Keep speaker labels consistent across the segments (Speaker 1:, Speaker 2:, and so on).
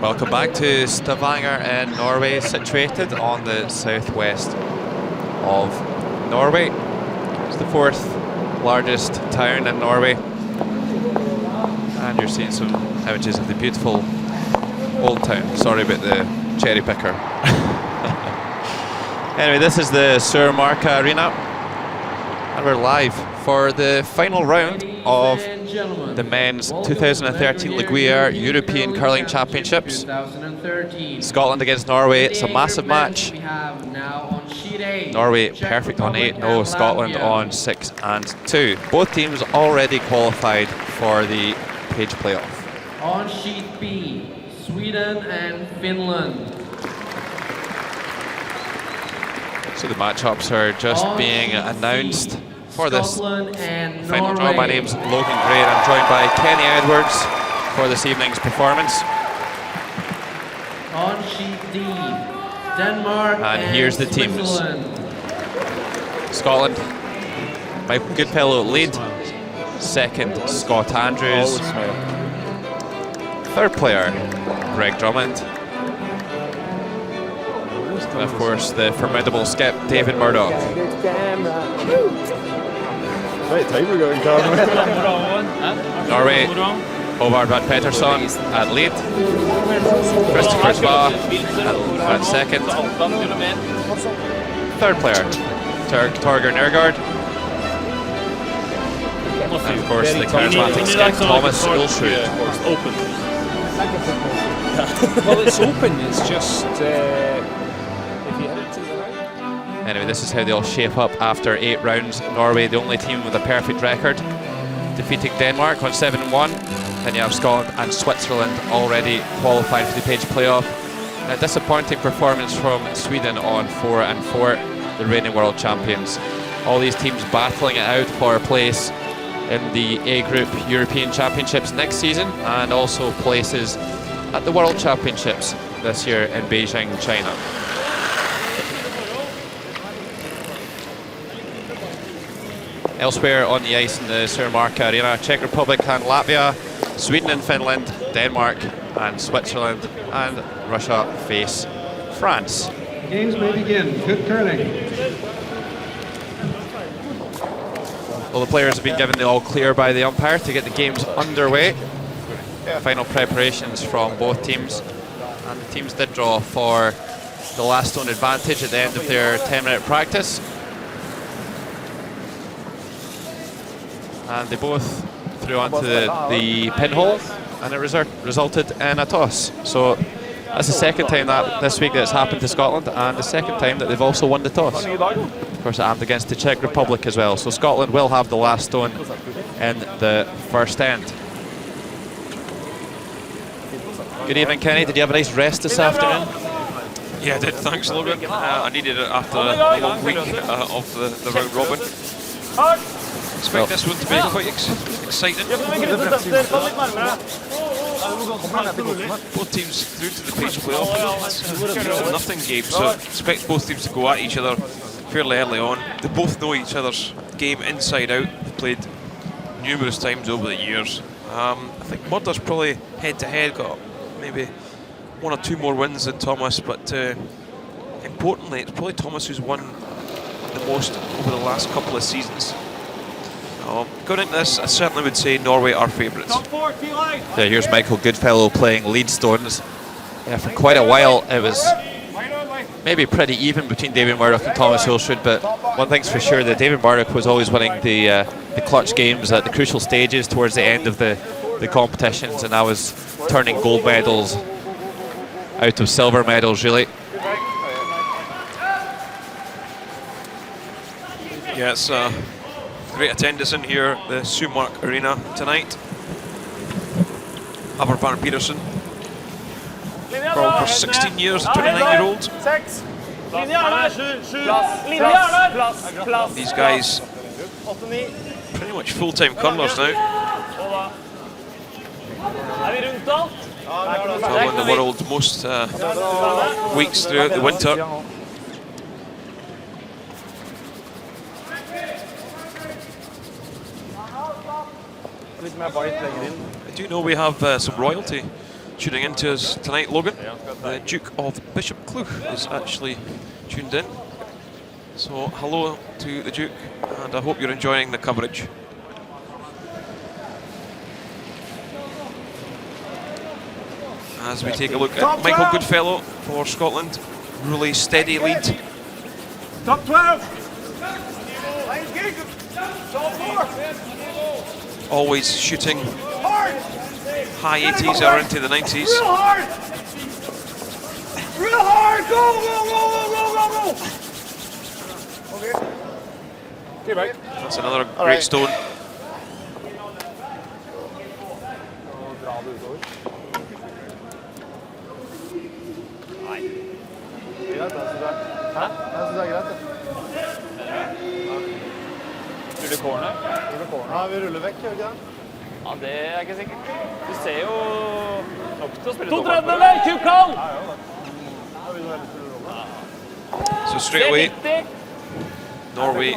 Speaker 1: Welcome back to Stavanger in Norway, situated on the southwest of Norway. It's the fourth largest town in Norway. And you're seeing some images of the beautiful old town. Sorry about the cherry picker. Anyway, this is the SCO-NOR Arena. And we're live for the final round of the men's 2013 Gruyère European Curling Championships. Scotland against Norway. It's a massive match. Norway perfect on 8-0, Scotland on 6-2. Both teams already qualified for the page playoff.
Speaker 2: On sheet B, Sweden and Finland.
Speaker 1: So the matchups are just being announced for this final draw. My name's Logan Gray and I'm joined by Kenny Edwards for this evening's performance.
Speaker 2: On sheet D, Denmark
Speaker 1: and here's the teams. Scotland, my good fellow lead. Second, Scott Andrews. Third player, Greg Drummond. And of course, the formidable skip, David Murdoch.
Speaker 3: Right, timer going, Carmen.
Speaker 1: Norway, Håvard Brad Pettersson at lead. Christopher Sva at second. Third player, Torger Nergård. And of course, the charismatic skip, Thomas Ulsrud.
Speaker 3: Open. Well, it's open, it's just if you hit it to the right.
Speaker 1: Anyway, this is how they'll shape up after 8 rounds. Norway, the only team with a perfect record, defeating Denmark on 7-1. Then you have Scotland and Switzerland already qualified for the page playoff. A disappointing performance from Sweden on 4-4, the reigning world champions. All these teams battling it out for a place in the A Group European Championships next season, and also places at the World Championships this year in Beijing, China. Elsewhere on the ice in the SCO-NOR Arena, Czech Republic and Latvia, Sweden and Finland, Denmark and Switzerland, and Russia face France.
Speaker 4: Games may begin. Good curling.
Speaker 1: Well, the players have been given the all clear by the umpire to get the games underway. Final preparations from both teams, and the teams did draw for the last stone advantage at the end of their 10-minute practice. And they both threw onto the pinhole, and it resulted in a toss. So that's the second time that this week that's happened to Scotland, and the second time that they've also won the toss. Of course, it happened against the Czech Republic as well. So Scotland will have the last stone in the first end. Good evening, Kenny. Did you have a nice rest this afternoon?
Speaker 5: Yeah, I did. Thanks, Logan. I needed it after a long week of the round robin. Expect this one to be quite exciting. Both teams through to the page playoff. It's a nothing game, so expect both teams to go at each other fairly early on. They both know each other's game inside out. They've played numerous times over the years. I think Murder's probably head-to-head got maybe 1 or 2 more wins than Thomas, but importantly, it's probably Thomas who's won the most over the last couple of seasons. Going into this, I certainly would say Norway are favourites.
Speaker 1: Yeah, here's Michael Goodfellow playing lead stones. Yeah, for quite a while it was maybe pretty even between David Murdoch and Thomas Ulsrud, but one thing's for sure, that David Murdoch was always winning the clutch games at the crucial stages towards the end of the competitions, and I was turning gold medals out of silver medals, really.
Speaker 5: Yeah, it's great attendance in here, the SCO-NOR Arena tonight. Håvard Peterson, for 16 years, 29-year-old. These guys, pretty much full-time curlers now. Traveling the world most weeks throughout the winter. I do know we have some royalty tuning into us tonight, Logan. The Duke of Bishop Cleugh is actually tuned in. So hello to the Duke, and I hope you're enjoying the coverage. As we take a look at Michael Goodfellow for Scotland, really steady lead.
Speaker 3: Top 12!
Speaker 5: Always shooting high 80s or into the 90s.
Speaker 3: Real hard! Real hard! Go, go, go, go, go, go! Okay, right.
Speaker 5: That's another great stone.
Speaker 6: Ruller corner? Ja, vi ruller vekk, gjør vi ikke det? Ja, det er ikke sikkert. Du ser jo nok til å spille 2-30 eller Kukal!
Speaker 5: So straight away, Norway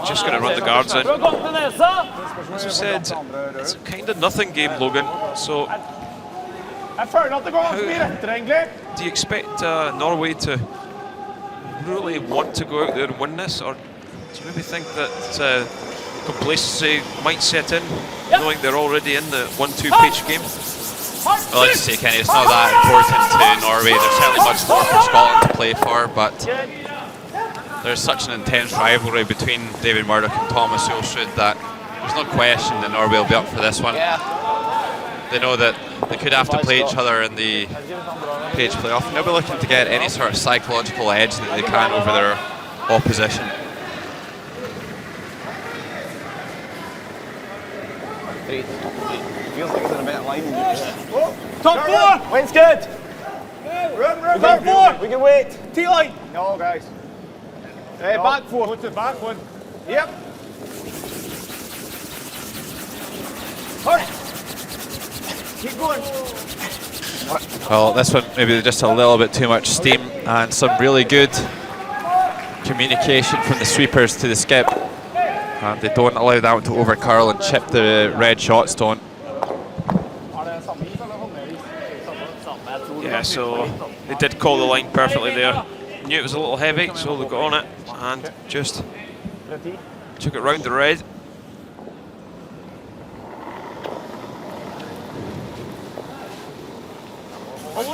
Speaker 5: just going to run the guards in. As I said, it's a kind of nothing game, Logan. So how do you expect Norway to really want to go out there and win this, or do you maybe think that complacency might set in, knowing they're already in the 1-2 pitch game?
Speaker 1: Well, like you say, Kenny, it's not that important to Norway. There's certainly much more for Scotland to play for, but there's such an intense rivalry between David Murdoch and Thomas Ulsrud that there's no question that Norway will be up for this one. They know that they could have to play each other in the PH playoff, and they'll be looking to get any sort of psychological edge that they can over their opposition.
Speaker 6: Feels like it's in a bit of line. Top 4! Wind's good! Run, top 4! We can wait. T-line! No, guys. Hey, back 4. What's it, back 1? Yep. Hard. Keep going.
Speaker 1: Well, this one maybe just a little bit too much steam, and some really good communication from the sweepers to the skip. And they don't allow that one to overcurl and chip the red shot stone.
Speaker 5: Yeah, so they did call the line perfectly there. Knew it was a little heavy, so they got on it and just took it round the red. This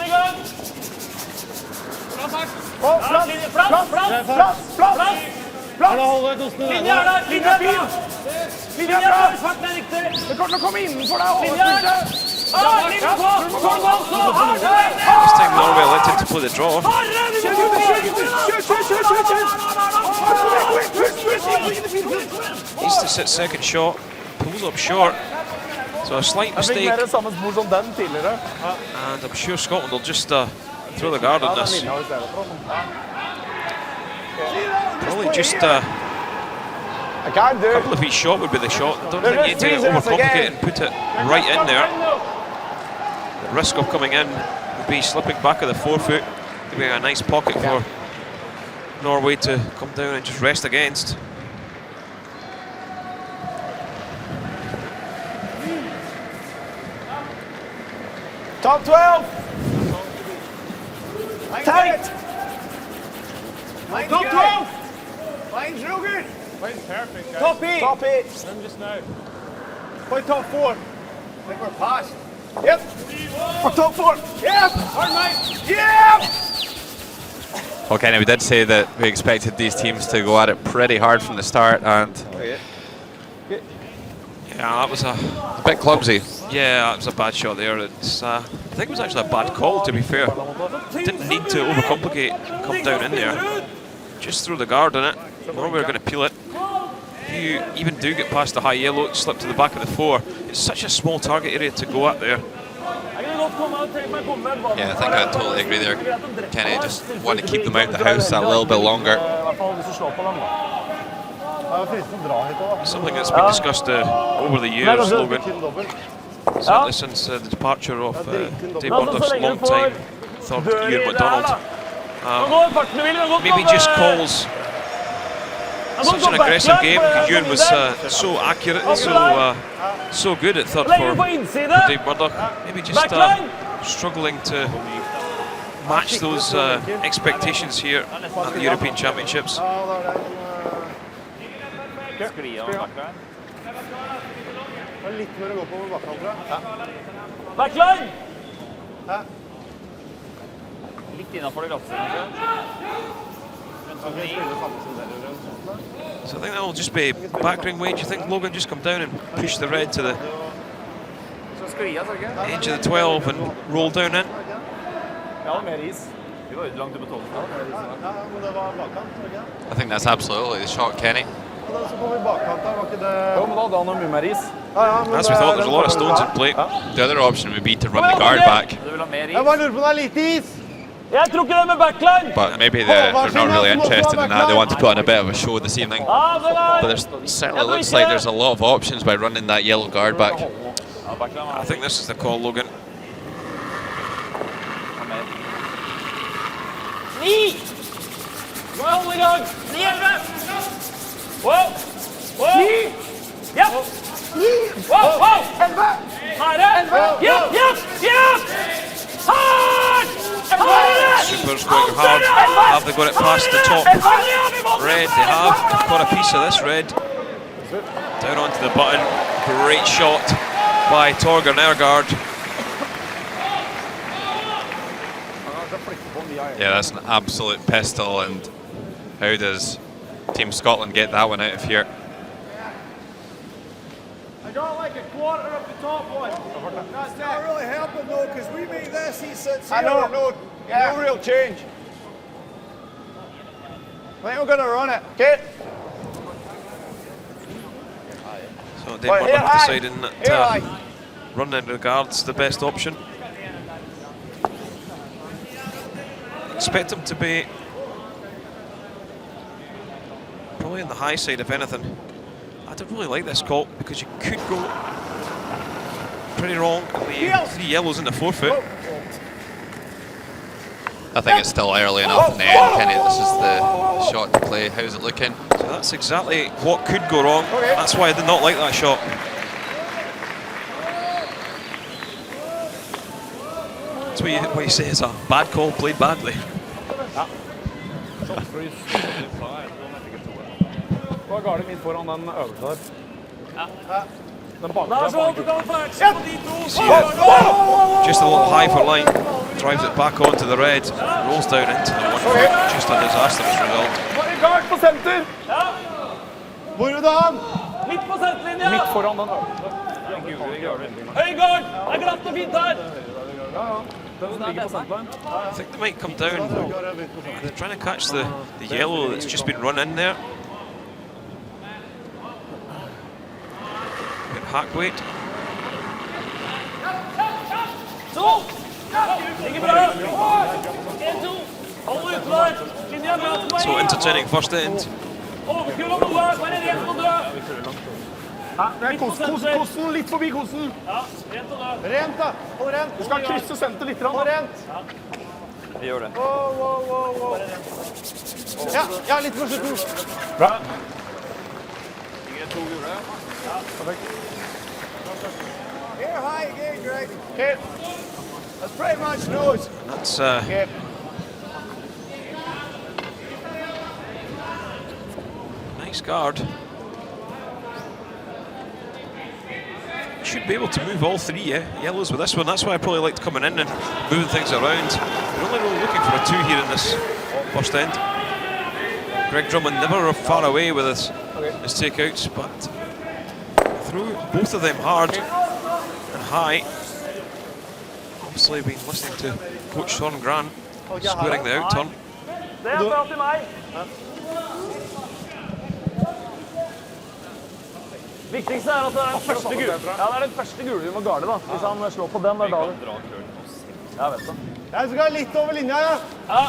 Speaker 5: time Norway elected to play the draw. Needs to sit second shot, pulls up short. So a slight mistake. And I'm sure Scotland will just throw the guard on this. Probably just a couple of feet shot would be the shot. I don't think you need to overcomplicate and put it right in there. The risk of coming in would be slipping back of the forefoot, giving a nice pocket for Norway to come down and just rest against.
Speaker 6: Top 12! Tight! Top 12! Line's real good! Line's perfect, guys. Top 8! Top 8! Run just now. Play top 4. I think we're past. Yep! We're top 4! Yep! Hard mate! Yep!
Speaker 1: Okay, now we did say that we expected these teams to go at it pretty hard from the start, and
Speaker 5: yeah, that was a
Speaker 1: bit clumsy.
Speaker 5: Yeah, that was a bad shot there. It's, I think it was actually a bad call, to be fair. Didn't need to overcomplicate and come down in there. Just throw the guard on it. Norway are going to peel it. If you even do get past the high yellow, slip to the back of the 4. It's such a small target area to go at there.
Speaker 1: Yeah, I think I totally agree there, Kenny. Just want to keep them out the house a little bit longer.
Speaker 5: Something that's been discussed over the years, Logan. Certainly since the departure of Dave Murdoch's long-time third, Ewan MacDonald. Maybe just calls such an aggressive game, because Ewan was so accurate and so good at third for Dave Murdoch. Maybe just struggling to match those expectations here at the European Championships.
Speaker 6: Backline!
Speaker 5: So I think that will just be back ring weight. Do you think Logan just come down and push the red to the edge of the 12 and roll down in?
Speaker 1: I think that's absolutely the shot, Kenny.
Speaker 5: As we thought, there's a lot of stones in play.
Speaker 1: The other option would be to run the guard back, but maybe they're not really interested in that. They want to put on a bit of a show this evening. But there certainly looks like there's a lot of options by running that yellow guard back.
Speaker 5: I think this is the call, Logan. Supers going hard. Have they got it past the top red? They have got a piece of this red. Down onto the button. Great shot by Torger Nergard.
Speaker 1: Yeah, that's an absolute pistol, and how does Team Scotland get that one out of here?
Speaker 6: I got like a quarter of the top one. That's not really helping though, because we make this, he sits here. I know. No real change. I think we're going to run it. Okay.
Speaker 5: So Denmark deciding that running regard's the best option. Expect them to be probably on the high side, if anything. I don't really like this call because you could go pretty wrong and leave 3 yellows in the forefoot.
Speaker 1: I think it's still early enough in the end, Kenny. This is the shot to play. How's it looking?
Speaker 5: So that's exactly what could go wrong. That's why I did not like that shot. That's what you say is a bad call played badly. Just a little high for line, drives it back onto the red, rolls down into the 1 foot. Just a disastrous result.
Speaker 6: Guard på senter! Hvor er det han? Midt på senterlinja! Midt foran den Høy guard! Det er glatt og fint her!
Speaker 5: I think they might come down. They're trying to catch the yellow that's just been run in there. Bit hack weight. So entertaining first end.
Speaker 6: Det er kosten, litt forbi kosten. Rent da, hold rent. Du skal krysse senter litt. Hold rent. Vi gjør det. Ja, litt på slutten. Bra. To gule. Ja, perfekt. Here, high again, Greg. Okay. That's pretty much nose.
Speaker 5: That's
Speaker 6: okay.
Speaker 5: Nice guard. Should be able to move all 3 yellows with this one. That's why I probably liked coming in and moving things around. We're only really looking for a 2 here in this first end. Greg Drummond never far away with his takeouts, but threw both of them hard and high. Obviously been listening to Coach Sean Grant squaring the out turn.
Speaker 6: Viktigste er at det er den første gule. Ja, det er den første gule vi må garde da. Hvis han slår på den, da er det. Jeg vet det. Jeg skal litt over linja, ja. Ja.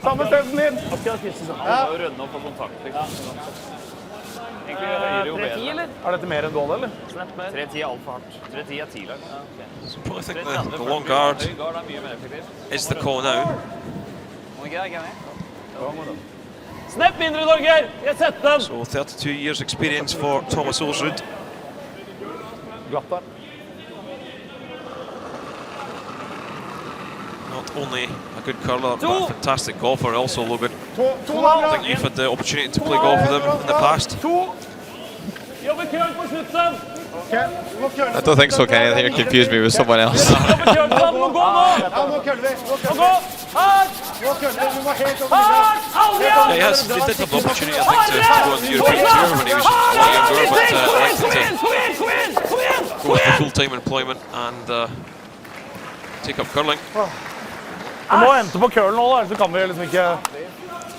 Speaker 6: Samme stedet din. Akkurat krysse sånn. Ja. Det er jo rødne opp på kontakt. Egentlig høyere jo bedre. 3-10, eller? Er dette mer enn dårlig, eller? 3-10 er alt for hardt. 3-10 er 10 lag.
Speaker 5: So probably think the long guard is the call now.
Speaker 6: Snepp mindre, Norger! Jeg setter dem!
Speaker 5: So 32 years experience for Thomas Aasrud.
Speaker 6: Glatt der.
Speaker 5: Not only a good curler, but a fantastic golfer also, Logan. I think you've had the opportunity to play golf with him in the past.
Speaker 1: I don't think so, Kenny. I think you confused me with someone else.
Speaker 5: Yeah, he did have the opportunity, I think, to go on the European tour when he was a lot younger, but elected to go into full-time employment and take up curling.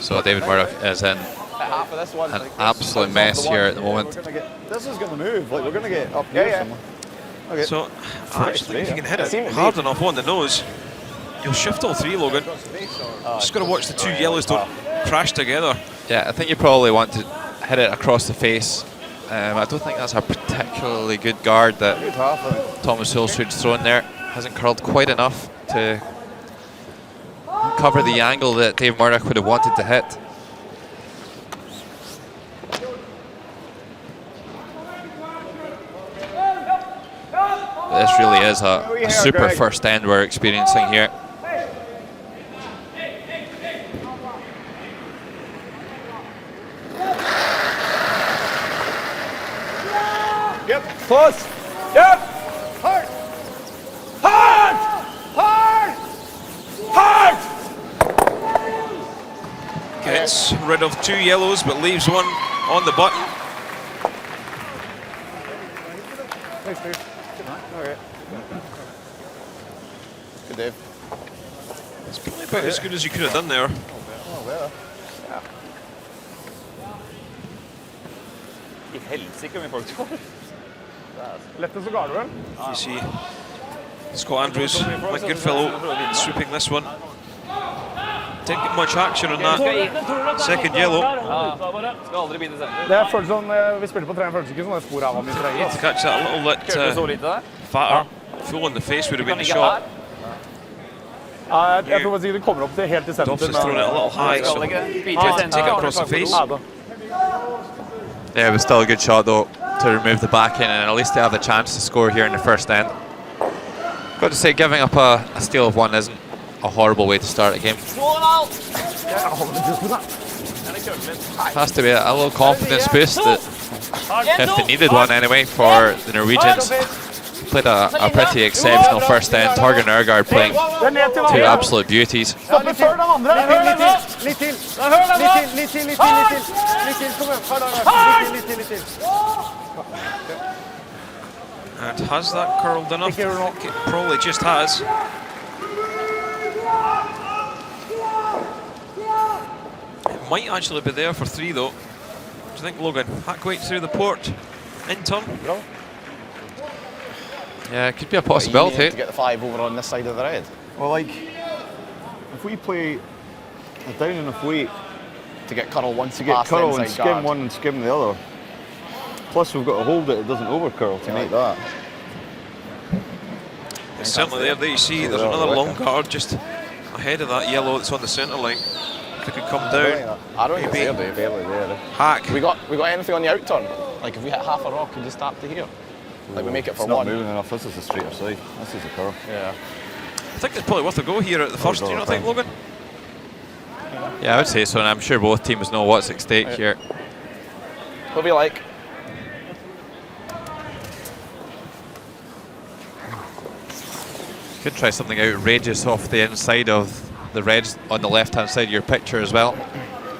Speaker 1: So David Murdoch is in an absolute mess here at the moment.
Speaker 6: This is going to move. Like, we're going to get up here somewhere. Okay.
Speaker 5: So, I actually think if you can hit it hard enough on the nose, you'll shift all three, Logan. Just got to watch the two yellows don't crash together.
Speaker 1: Yeah, I think you probably want to hit it across the face. I don't think that's a particularly good guard that Thomas Hulsrud's thrown there. Hasn't curled quite enough to cover the angle that Dave Murdoch would have wanted to hit. This really is a super first end we're experiencing here.
Speaker 6: Yep. Close. Yep. Hard. Hard. Hard. Hard.
Speaker 5: Gets rid of two yellows, but leaves one on the button.
Speaker 6: Thanks, Dave. Okay. Good, Dave.
Speaker 5: It's probably about as good as you could have done there.
Speaker 6: Oh, well.
Speaker 7: I helsike mye folk tror.
Speaker 6: Lettest å garde, vel?
Speaker 5: You see Scott Andrews, my good fellow, sweeping this one. Didn't get much action on that second yellow.
Speaker 6: Det føles sånn, vi spilte på trening, føles ikke sånn spor av ham i trening.
Speaker 5: To catch that a little bit fatter, full in the face would have been the shot.
Speaker 6: Jeg tror faktisk ikke det kommer opp til helt til senter.
Speaker 5: Dobbs has thrown it a little high, so take it across the face.
Speaker 1: Yeah, it was still a good shot though to remove the back in, and at least they have the chance to score here in the first end. Got to say, giving up a steal of one isn't a horrible way to start a game. Has to be a little confidence boost that, if they needed one anyway, for the Norwegians. Played a pretty exceptional first end. Torgeir Nørgaard playing two absolute beauties.
Speaker 6: Litt til. Kom igjen. Litt til.
Speaker 5: And has that curled enough? I think it probably just has. It might actually be there for three though. What do you think, Logan? Hackwaite through the port, in turn.
Speaker 1: Yeah, it could be a possibility.
Speaker 8: To get the 5 over on this side of the red.
Speaker 6: Well, like, if we play down enough weight
Speaker 8: To get curl once
Speaker 6: to get curl and
Speaker 8: inside
Speaker 6: skim
Speaker 8: guard.
Speaker 6: one and skim the other. Plus, we've got to hold it doesn't over curl to make that.
Speaker 5: It's certainly there you see there's another long guard just ahead of that yellow that's on the centre line. If it could come down,
Speaker 8: I don't think it's
Speaker 5: maybe.
Speaker 8: there, Dave. Barely there.
Speaker 5: Hack.
Speaker 8: We got anything on the out turn? Like if we hit half a rock and just tap to here? Like we make it for
Speaker 6: It's not
Speaker 8: one.
Speaker 6: moving enough. This is the straighter side. This is the curl.
Speaker 8: Yeah.
Speaker 5: I think it's probably worth a go here at the first, do you not think, Logan?
Speaker 1: Yeah, I would say so, and I'm sure both teams know what's at stake here.
Speaker 8: What do you like?
Speaker 1: Could try something outrageous off the inside of the reds on the left-hand side of your picture as well.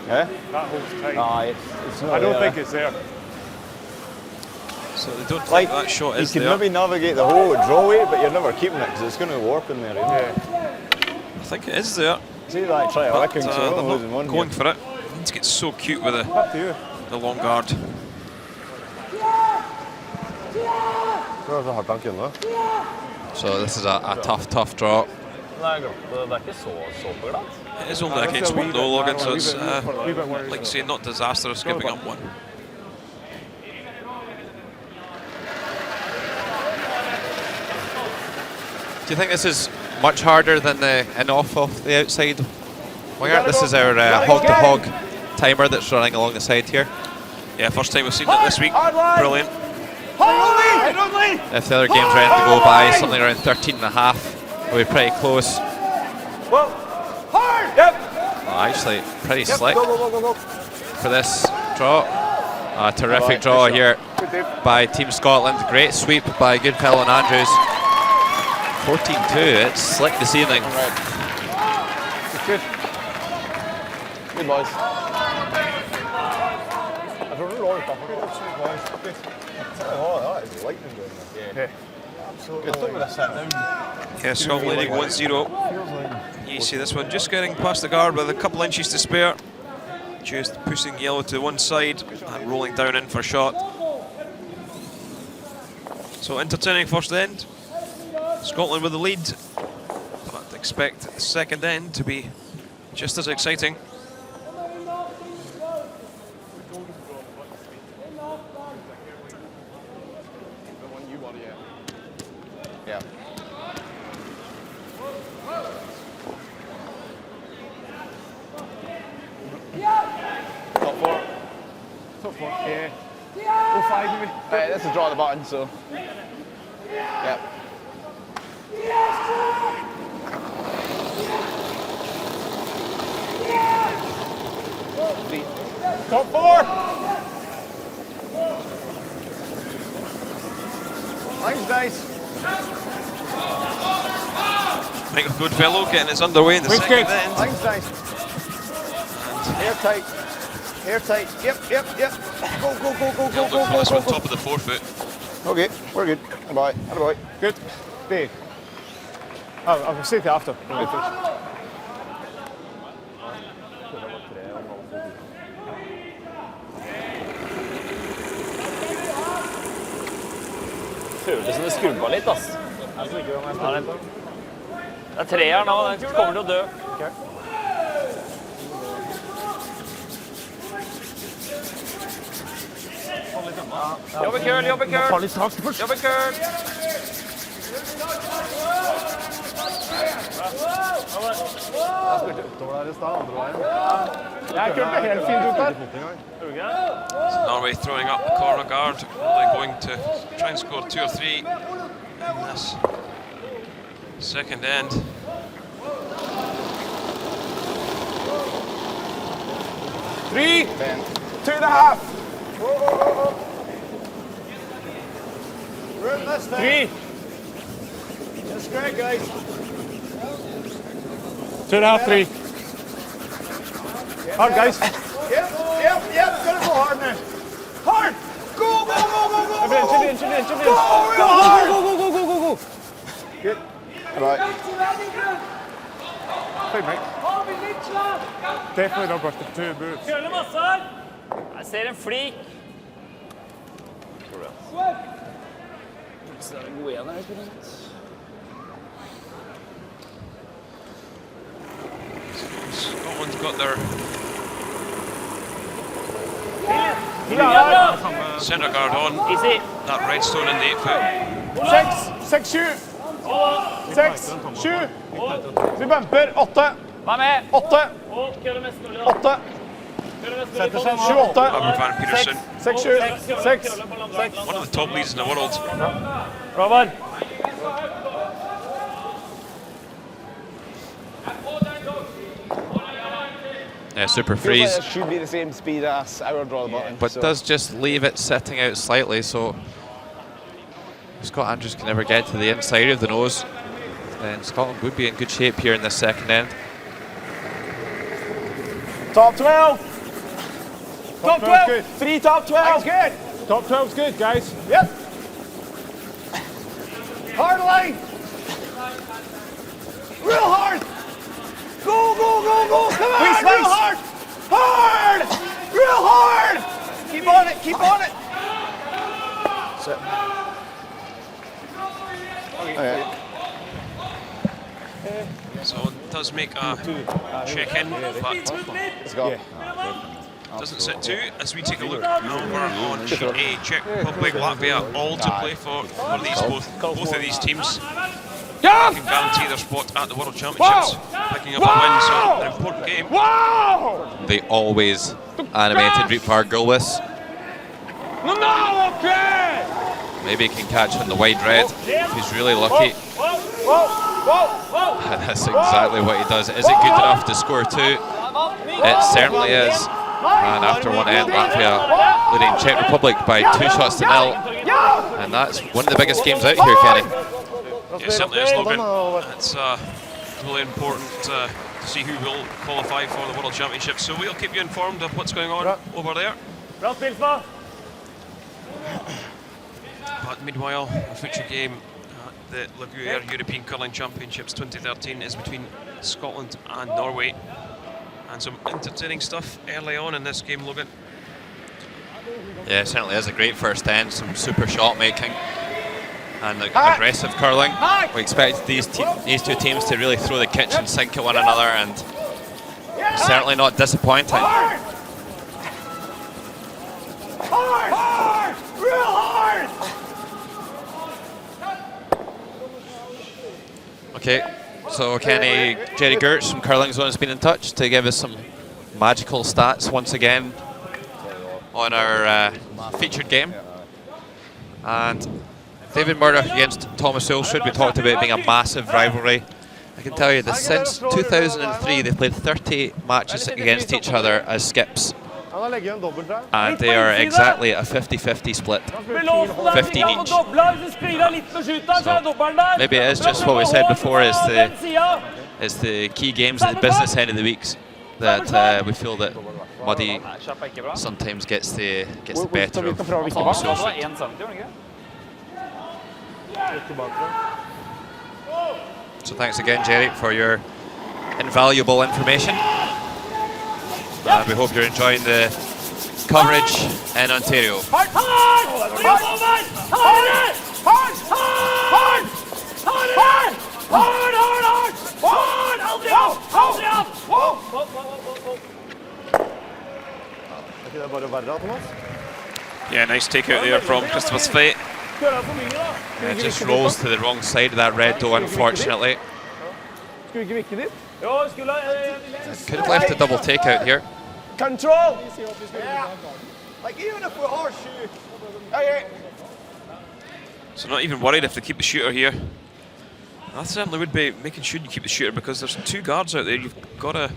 Speaker 6: Yeah?
Speaker 7: That holds tight.
Speaker 6: It's not I don't think it's there.
Speaker 5: So they don't
Speaker 6: Like,
Speaker 5: think that shot is
Speaker 6: you can
Speaker 5: there.
Speaker 6: maybe navigate the hole with draw weight, but you're never keeping it because it's going to warp in there.
Speaker 7: Yeah.
Speaker 5: I think it is there.
Speaker 6: See that? Try a
Speaker 5: But
Speaker 6: licking, so
Speaker 5: they're
Speaker 6: we're losing
Speaker 5: not
Speaker 6: one
Speaker 5: going
Speaker 6: here.
Speaker 5: for it. Need to get so cute with
Speaker 6: Up to you.
Speaker 5: the long guard.
Speaker 6: Prøv å ha tanken da.
Speaker 1: So this is a tough draw.
Speaker 7: Det er ikke så glatt.
Speaker 5: It is only against one though, Logan, so it's, like you say, not disastrous giving up one.
Speaker 1: Do you think this is much harder than the in-off the outside winger? This is our hog-to-hog timer that's running along the side here.
Speaker 5: Yeah, first time we've seen it this week. Brilliant.
Speaker 1: If the other game's ready to go by, something around 13.5, we'll be pretty close.
Speaker 6: Whoa. Hard. Yep.
Speaker 1: Oh, actually, pretty slick
Speaker 6: Go, go, go, go, go.
Speaker 1: for this draw. A terrific draw here by Team Scotland. Great sweep by Goodfellow and Andrews. 14-2. It's slick this evening.
Speaker 8: Right. Good. Good boys.
Speaker 6: I don't know what that is lightning down there. Yeah. Absolutely.
Speaker 5: Yeah, Scotland leading 1-0. You see this one just getting past the guard with a couple inches to spare. Just pushing yellow to one side and rolling down in for a shot. So entertaining first end. Scotland with the lead. But expect the second end to be just as exciting.
Speaker 8: Yeah. Top four.
Speaker 6: Top four. Yeah. 05 maybe.
Speaker 8: Right, this is draw the button, so. Yep. Three.
Speaker 6: Top four. Thanks, guys.
Speaker 5: Michael Goodfellow getting us underway in the second end.
Speaker 6: Thanks, guys. Airtight. Airtight. Yep, yep, yep. Go, go, go, go, go, go,
Speaker 5: This
Speaker 6: go,
Speaker 5: one
Speaker 6: go.
Speaker 5: top of the forefoot.
Speaker 6: Okay, we're good. Bye. Bye. Good. Dave. Oh, I'll say it after.
Speaker 7: Føles som det skrubba litt, ass. Ja, det er treeren nå, den kommer til å dø. Jobbe køl, jobbe køl. Jobbe køl.
Speaker 6: Jeg kunne helt fint ut der.
Speaker 5: Norway throwing up the corner guard, really going to try and score 2 or 3 in this second end.
Speaker 6: Three. 2.5. Three. That's great, guys. 2.5, 3. Hard, guys. Yep. Gotta go hard now. Hard. Go, go, go, go, go. Chip in. Go, real hard. Go. Good. All right. Hey, mate. Definitely don't brush the 2 boots.
Speaker 7: Køle masse her. Jeg ser en flik. Så er det god igjen her.
Speaker 5: Scotland's got their centre guard on.
Speaker 7: Easy.
Speaker 5: That redstone in the 8-foot.
Speaker 6: 6, 7. 6, 7. Vi bumper. 8.
Speaker 7: Vær med.
Speaker 6: 8.
Speaker 7: Og køle mest mulig.
Speaker 6: 8. Setter seg 28.
Speaker 5: Robert Van Peterson,
Speaker 6: 6, 7. 6.
Speaker 5: one of the top leads in the world.
Speaker 6: Robert.
Speaker 1: Yeah, super
Speaker 8: Feels like
Speaker 1: freeze.
Speaker 8: it should be the same speed as our draw the button.
Speaker 1: But
Speaker 8: so.
Speaker 1: does just leave it sitting out slightly, so Scott Andrews can never get to the inside of the nose. Then Scotland would be in good shape here in the second end.
Speaker 6: Top 12. Top 12.
Speaker 8: Good.
Speaker 6: 3 top 12. That's good. Top 12's good, guys. Yep. Hard line. Real hard. Go. Come on. Real hard. Hard. Real hard. Keep on it. Sit. Okay.
Speaker 5: So it does make a check-in, but
Speaker 8: Let's go.
Speaker 5: doesn't sit 2. As we take a look over on sheet A, Czech Republic, Latvia, all to play for these both of these teams. Can guarantee their spot at the World Championships, picking up a win, so an important game.
Speaker 1: They always animated Reapar Gulwis.
Speaker 6: Okay.
Speaker 1: Maybe he can catch on the wide red if he's really lucky.
Speaker 6: Whoa.
Speaker 1: That's exactly what he does. Is it good enough to score 2? It certainly is. And after one end, Latvia leading Czech Republic by 2 shots to 0. And that's one of the biggest games out here, Kenny.
Speaker 5: Yeah, it certainly is, Logan. It's really important to see who will qualify for the World Championships. So we'll keep you informed of what's going on over there. But meanwhile, the feature game at the Gruyère European Curling Championships 2013 is between Scotland and Norway. And some entertaining stuff early on in this game, Logan.
Speaker 1: Yeah, it certainly is a great first end, some super shot making and aggressive curling. We expect these 2 teams to really throw the kitchen sink at one another, and certainly not disappointing.
Speaker 6: Hard! Real hard!
Speaker 1: Okay, so Kenny, Jerry Gertz from Curling Zone has been in touch to give us some magical stats once again on our featured game. And David Murdoch against Thomas Ulsrud, we talked about being a massive rivalry. I can tell you that since 2003 they've played 30 matches against each other as skips. And they are exactly a 50-50 split, 15 each. So maybe it is just what we said before, is the key games at the business end of the weeks that we feel that Muddy sometimes gets the better of Thomas Ulsrud. So thanks again, Jerry, for your invaluable information. And we hope you're enjoying the coverage in Ontario.
Speaker 5: Yeah, nice takeout there from Christopher Sveit.
Speaker 1: It just rolls to the wrong side of that red dough, unfortunately. Could have left a double takeout here.
Speaker 6: Control! Yeah. Like even if we horseshoe. Hey.
Speaker 5: So not even worried if they keep the shooter here. I certainly would be making sure you keep the shooter, because there's 2 guards out there. You've got to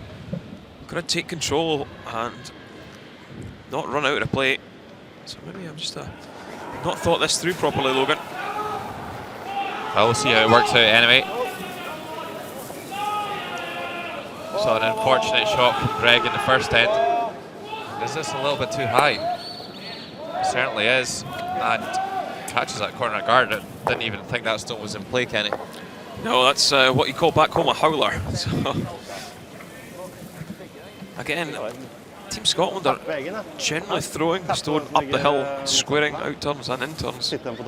Speaker 5: take control and not run out of play. So maybe I'm just not thought this through properly, Logan.
Speaker 1: We'll see how it works out anyway. So an unfortunate shot from Greg in the first end. Is this a little bit too high? It certainly is. And catches that corner guard. I didn't even think that stone was in play, Kenny.
Speaker 5: No, that's what you call back home a howler. So, again, Team Scotland are generally throwing the stone up the hill, squaring out turns and in turns. I don't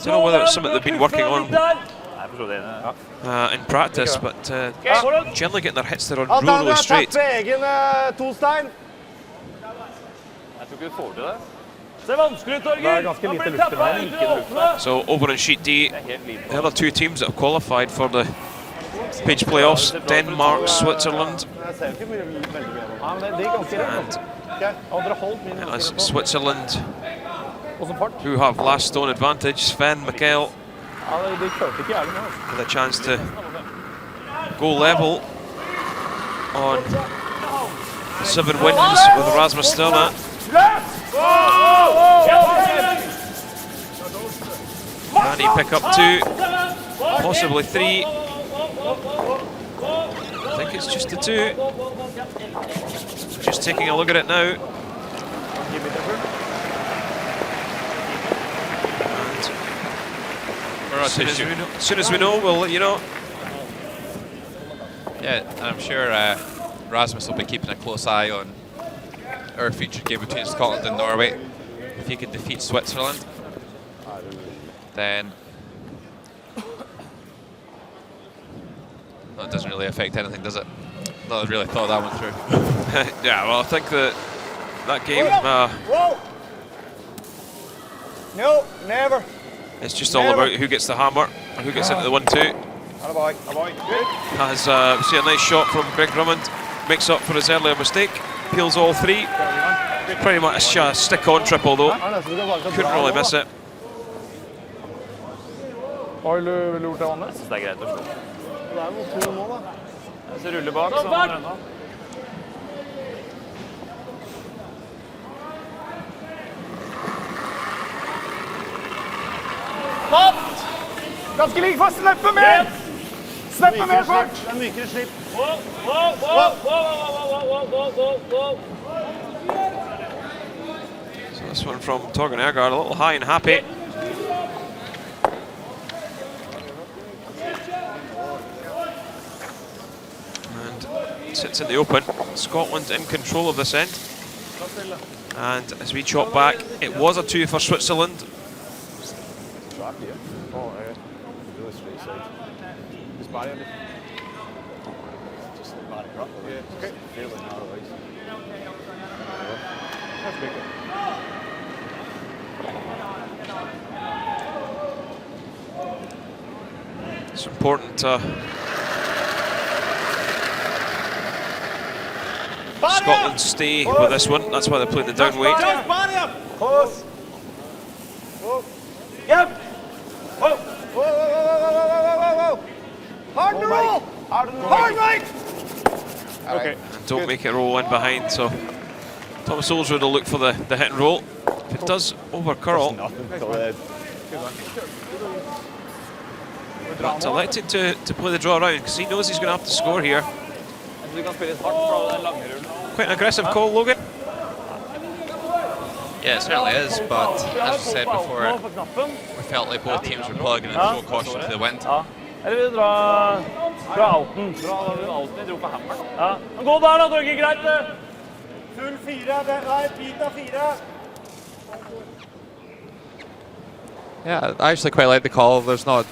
Speaker 5: know whether it's something they've been working on in practice, but generally getting their hits there on really straight. So over in Sheet D, the other 2 teams that have qualified for the Page playoffs, Denmark, Switzerland. And as Switzerland, who have last stone advantage, Sven Mikkel with a chance to go level on 7 wins with Rasmus Sturma. Can he pick up 2, possibly 3? I think it's just the 2. Just taking a look at it now. As soon as we know, we'll let you know.
Speaker 1: Yeah, I'm sure Rasmus will be keeping a close eye on our featured game between Scotland and Norway. If he could defeat Switzerland, then that doesn't really affect anything, does it? Not really thought that one through.
Speaker 5: Yeah, well, I think that game,
Speaker 6: no, never.
Speaker 5: It's just all about who gets the hammer and who gets into the 1-2. As we see a nice shot from Greg Drummond, makes up for his earlier mistake, peels all 3. Pretty much a stick-on triple though. Couldn't really miss it.
Speaker 6: Hva ville du gjort det, Anne?
Speaker 7: Jeg synes det greit å slå.
Speaker 6: Det noe to nå, da.
Speaker 7: Hvis jeg ruller bak, så må jeg rønne.
Speaker 6: Fatt! Ganske lik fast, slippe mer! Slippe mer fart! Det mykere slipp.
Speaker 5: So this one from Torgan Ergaard, a little high and happy. And sits in the open. Scotland in control of this end. And as we chop back, it was a 2 for Switzerland.
Speaker 6: Track here. Oh, yeah. Do a straight side. Just body it. Just body drop. Yeah. Okay. Feel it now, right? That's big.
Speaker 5: It's important to Scotland stay with this one. That's why they're playing the down weight.
Speaker 6: Just body up! Close! Whoa! Yep! Whoa! Whoa, whoa, whoa, whoa, whoa, whoa! Hard to roll! Hard right! Okay.
Speaker 5: And don't make it roll in behind, so Thomas Olsrud will look for the hit and roll. If it does over curl, but elected to play the draw around because he knows he's going to have to score here. Quite an aggressive call, Logan.
Speaker 1: Yeah, it certainly is, but as I said before, we felt like both teams were plugging and throw caution to the wind.
Speaker 7: Eller vil du dra outen? Alltid dro på hammeren. Ja. Gå der da, det er ikke greit det.
Speaker 6: Full 4, nei, bit av 4.
Speaker 1: Yeah, I actually quite like the call. There's not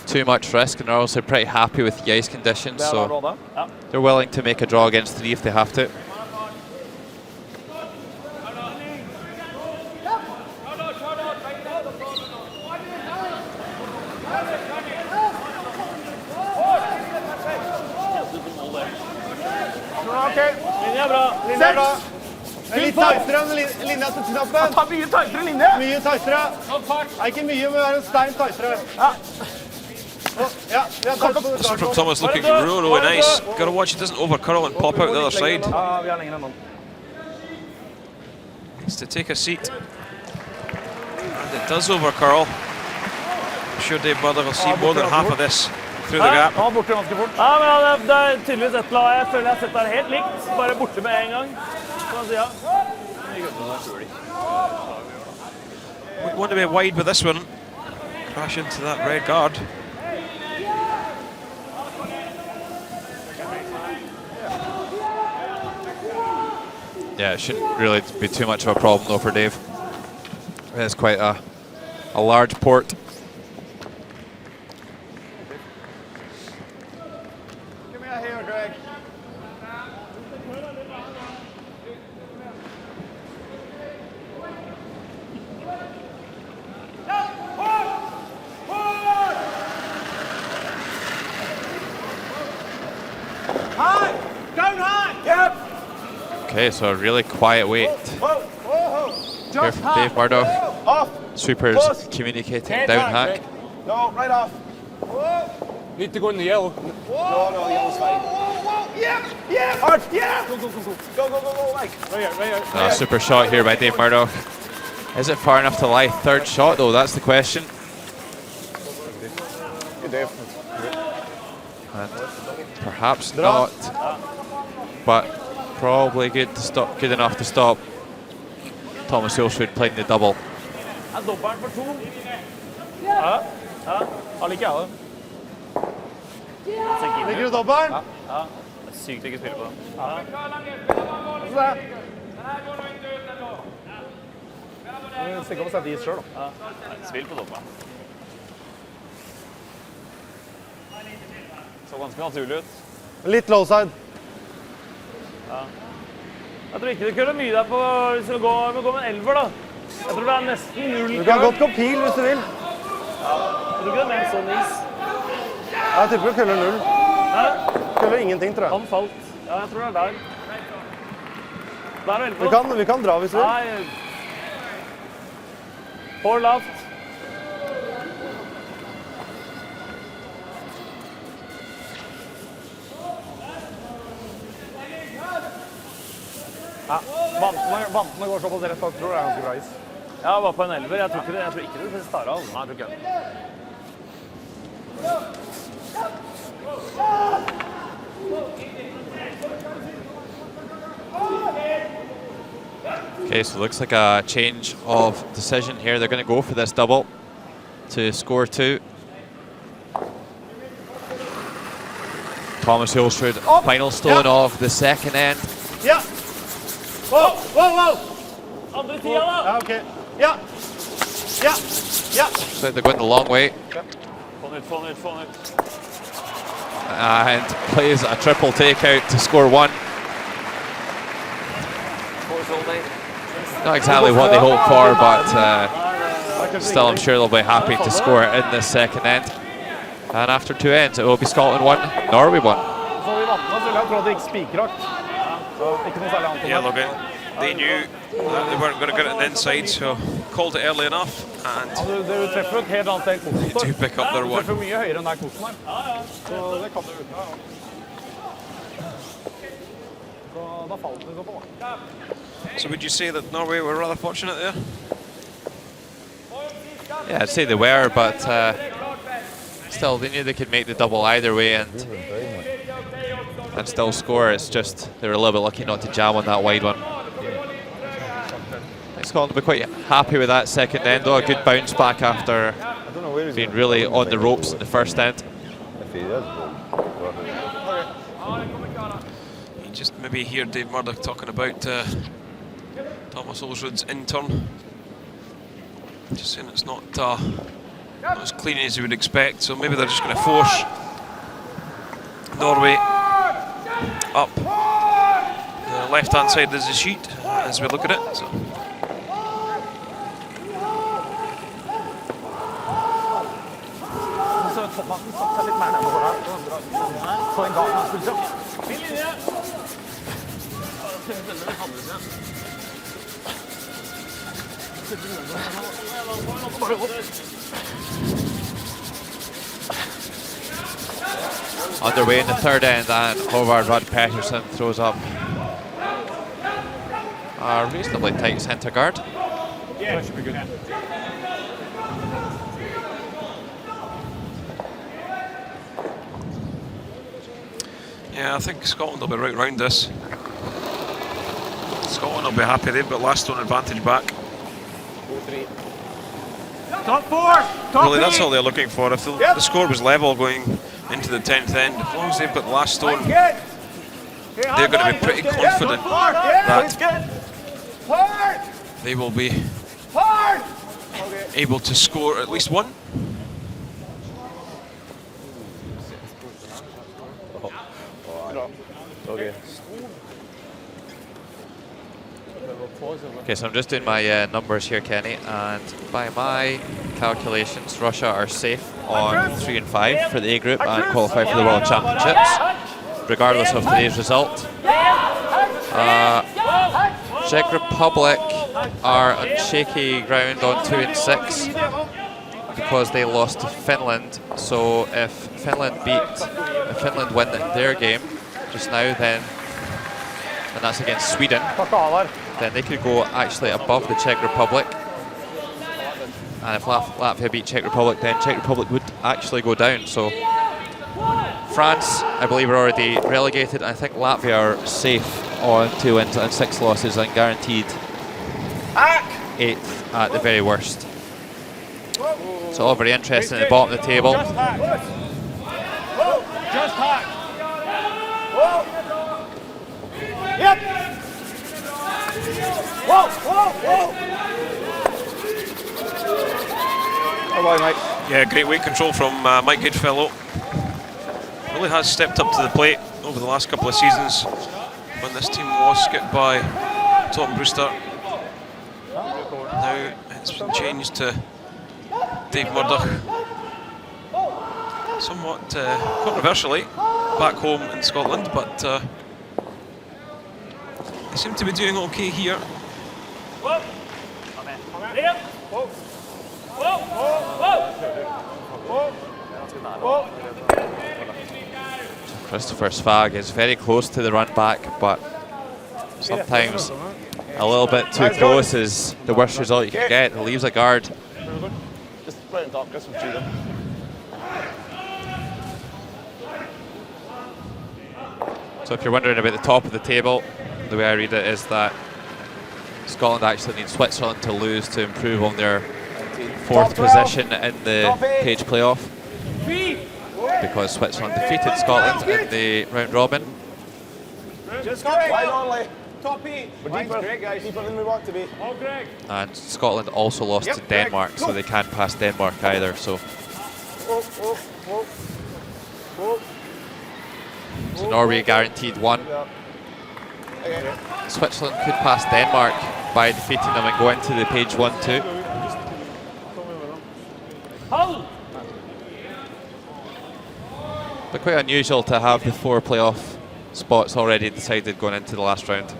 Speaker 1: too much risk, and they're also pretty happy with the ice conditions, so they're willing to make a draw against 3 if they have to.
Speaker 6: Okay. Linja er bra. Linja er bra. Litt tightere enn linja til knappen. Ta mye tightere linje. Mye tightere. Nei, ikke mye, men være en stein tightere. Ja. Ja,
Speaker 5: This one from Thomas looking really nice. Got to watch it doesn't over curl and pop out the other side.
Speaker 6: Ja, vi har lenger enn noen.
Speaker 5: Needs to take a seat. And it does over curl. I'm sure Dave Butler will see more than half of this through the gap.
Speaker 7: Ja, borte ganske fort. Ja, men det er tydeligvis et eller annet. Jeg føler jeg har sett det helt likt. Bare borte med en gang. Sånn siden.
Speaker 5: We want to be wide with this one. Crash into that red guard.
Speaker 1: Yeah, it shouldn't really be too much of a problem though for Dave. It's quite a large port.
Speaker 6: Give me a here, Greg. High! Down high! Yep!
Speaker 1: Okay, so a really quiet wait here from Dave Murdoch. Sweepers communicating down hack.
Speaker 6: No, right off.
Speaker 3: Need to go in the yellow.
Speaker 6: No, yellow's fine. Yeah! Hard! Yeah! Go, Mike. Right here.
Speaker 1: Super shot here by Dave Murdoch. Is it far enough to lie? Third shot though, that's the question.
Speaker 6: Good, Dave.
Speaker 1: Perhaps not, but probably good enough to stop Thomas Olsrud playing the double.
Speaker 7: Dobbelt for 2. Ja. Han liker jeg det.
Speaker 6: Ligger du dobbelt?
Speaker 7: Ja. Det er sykt ikke spille på den.
Speaker 6: Stikk om å sette is selv da.
Speaker 7: Ja. Spill på dobbelt. Så ganske naturlig ut.
Speaker 6: Litt low side.
Speaker 7: Ja. Jeg tror ikke det køller mye der på hvis vi går med en elver da. Jeg tror det er nesten 0.
Speaker 6: Du kan godt gå pil hvis du vil.
Speaker 7: Ja. Jeg tror ikke det er mer sånn is.
Speaker 6: Jeg tipper du køller 0.
Speaker 7: Hæ?
Speaker 6: Køller ingenting, tror jeg.
Speaker 7: Han falt. Ja, jeg tror det er der. Der er vel på.
Speaker 6: Vi kan dra hvis du vil.
Speaker 7: Nei. For lavt. Vantene går såpass rett bak, tror jeg er ganske bra is. Ja, bare på en 11. Jeg tror ikke det starter av. Nei, jeg tror ikke det.
Speaker 1: Okay, so it looks like a change of decision here. They're going to go for this double to score 2. Thomas Hulsrud, final stone of the second end.
Speaker 6: Ja! Wow, wow, wow!
Speaker 7: Andre tida, da!
Speaker 6: Ja, ok. Ja! Ja! Ja!
Speaker 1: So they're going the long way.
Speaker 7: Få nytt.
Speaker 1: And plays a triple takeout to score 1. Not exactly what they hoped for, but still I'm sure they'll be happy to score in this second end. And after 2 ends, it will be Scotland 1, Norway 1.
Speaker 5: Yeah, look, they knew that they weren't going to get it on the inside, so called it early enough, and they do pick up their 1. So would you say that Norway were rather fortunate there?
Speaker 1: Yeah, I'd say they were, but still they knew they could make the double either way and still score. It's just they were a little bit lucky not to jam on that wide one. I think Scotland will be quite happy with that second end though. A good bounce back after being really on the ropes in the first end.
Speaker 5: You just maybe hear Dave Murdoch talking about Thomas Hulsrud's in turn. Just saying it's not as clean as you would expect, so maybe they're just going to force Norway up the left-hand side of the sheet as we look at it. So.
Speaker 1: Underway in the third end, and Håvard Rudd Pettersson throws up a reasonably tight centre guard.
Speaker 6: Yeah, that should be good.
Speaker 5: Yeah, I think Scotland will be right round this. Scotland will be happy, they've got last stone advantage back.
Speaker 6: Top 4! Top
Speaker 5: Really, that's
Speaker 6: 8.
Speaker 5: all they're looking for. If the score was level going into the 10th end, as long as they've got the last stone, they're going to be pretty confident that they will be able to score at least 1.
Speaker 1: Okay, so I'm just doing my numbers here, Kenny, and by my calculations, Russia are safe on 3 and 5 for the A group and qualify for the World Championships, regardless of today's result. Czech Republic are on shaky ground on 2 and 6 because they lost to Finland. So if Finland win their game just now, then and that's against Sweden, then they could go actually above the Czech Republic. And if Latvia beat Czech Republic, then Czech Republic would actually go down. So France, I believe, are already relegated. I think Latvia are safe on 2 wins and 6 losses and guaranteed 8th at the very worst. So all very interesting at the bottom of the table.
Speaker 6: Just hack. Yep. Whoa, whoa, whoa.
Speaker 8: Bye, mate.
Speaker 5: Yeah, great weight control from Mike Goodfellow. Really has stepped up to the plate over the last couple of seasons when this team was skipped by Tom Brewster. Now it's been changed to Dave Murdoch. Somewhat controversially back home in Scotland, but they seem to be doing okay here.
Speaker 1: Christopher Svag is very close to the run back, but sometimes a little bit too close is the worst result you can get. It leaves a guard.
Speaker 8: Just right on top, Chris will shoot him.
Speaker 1: So if you're wondering about the top of the table, the way I read it is that Scotland actually need Switzerland to lose to improve on their 4th position in the page playoff, because Switzerland defeated Scotland in the round robin.
Speaker 6: Just wide only. Top 8. We're deeper, guys. Deeper than we want to be. Oh, Greg.
Speaker 1: And Scotland also lost to Denmark, so they can't pass Denmark either. So Norway guaranteed 1. Switzerland could pass Denmark by defeating them and go into the page 1-2. But quite unusual to have the 4 playoff spots already decided going into the last round.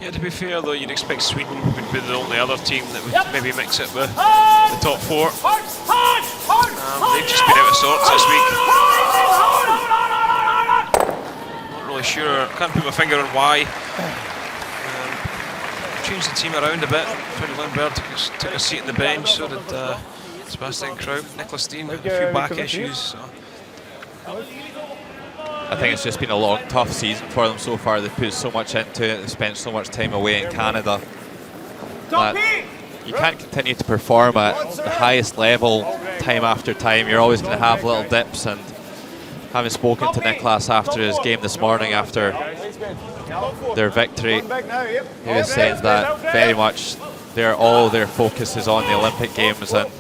Speaker 5: Yeah, to be fair though, you'd expect Sweden would be the only other team that would maybe mix it with the top 4. They've just been out of sorts this week. Not really sure, can't put my finger on why. Changed the team around a bit. Freddie Lindbergh took a seat on the bench, so did Sebastian Kraut. Nicholas Steen, a few back issues. So.
Speaker 1: I think it's just been a long, tough season for them so far. They've put so much into it, they've spent so much time away in Canada, that you can't continue to perform at the highest level time after time. You're always going to have little dips, and having spoken to Nicholas after his game this morning, after their victory, he was saying that very much all their focus is on the Olympic Games, and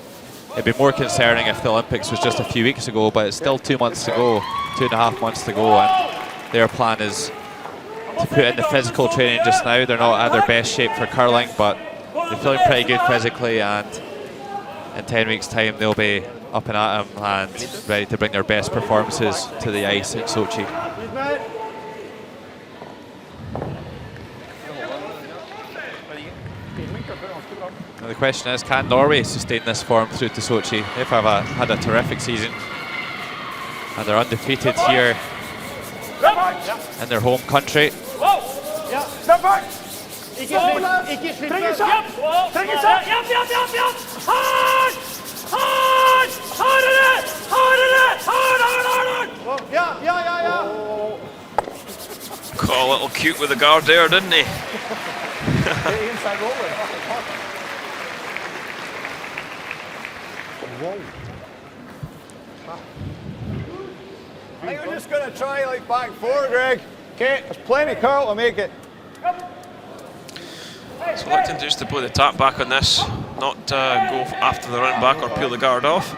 Speaker 1: it'd be more concerning if the Olympics was just a few weeks ago, but it's still 2 months to go, 2.5 months to go, and their plan is to put in the physical training just now. They're not at their best shape for curling, but they're feeling pretty good physically, and in 10 weeks' time they'll be up and at 'em and ready to bring their best performances to the ice in Sochi. Now the question is, can Norway sustain this form through to Sochi? They've had a terrific season, and they're undefeated here in their home country.
Speaker 5: Got a little cute with the guard there, didn't he?
Speaker 6: I think we're just going to try like back 4, Greg. Okay, there's plenty curl to make it.
Speaker 5: So Licton just to put the tap back on this, not go after the run back or peel the guard off.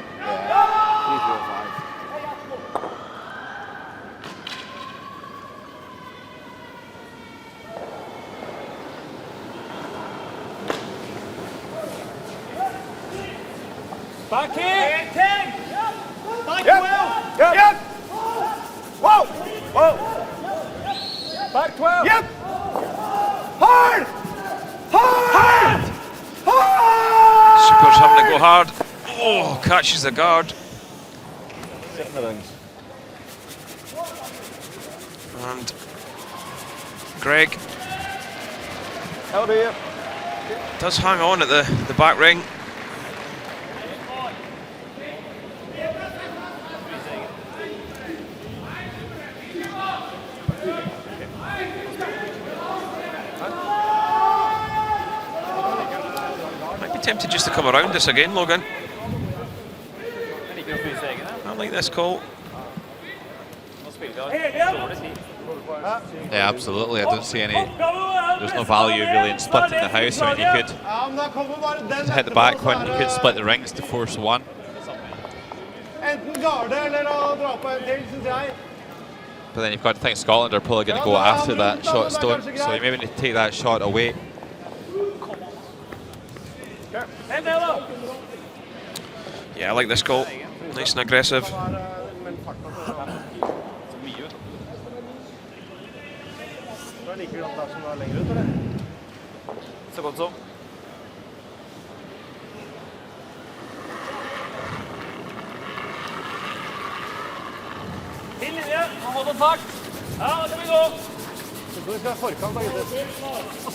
Speaker 7: Back here! 10! Back 12!
Speaker 6: Yep! Whoa! Whoa!
Speaker 7: Back 12!
Speaker 6: Yep! Hard! Hard! Hard!
Speaker 5: Super's having to go hard. Oh, catches the guard. And Greg does hang on at the back ring. Tempted just to come around this again, Logan. I like this call.
Speaker 1: Yeah, absolutely. I don't see any. There's no value really in splitting the house. I mean, you could hit the back one, you could split the rings to force 1. But then you've got to think Scotland are probably going to go after that shot stone, so you maybe need to take that shot away.
Speaker 5: Yeah, I like this goal. Nice and aggressive.
Speaker 7: Så godt som. Fin linje, han må ta tak. Ja, da kan vi gå.
Speaker 6: Vi skal ha forkant da, gutter.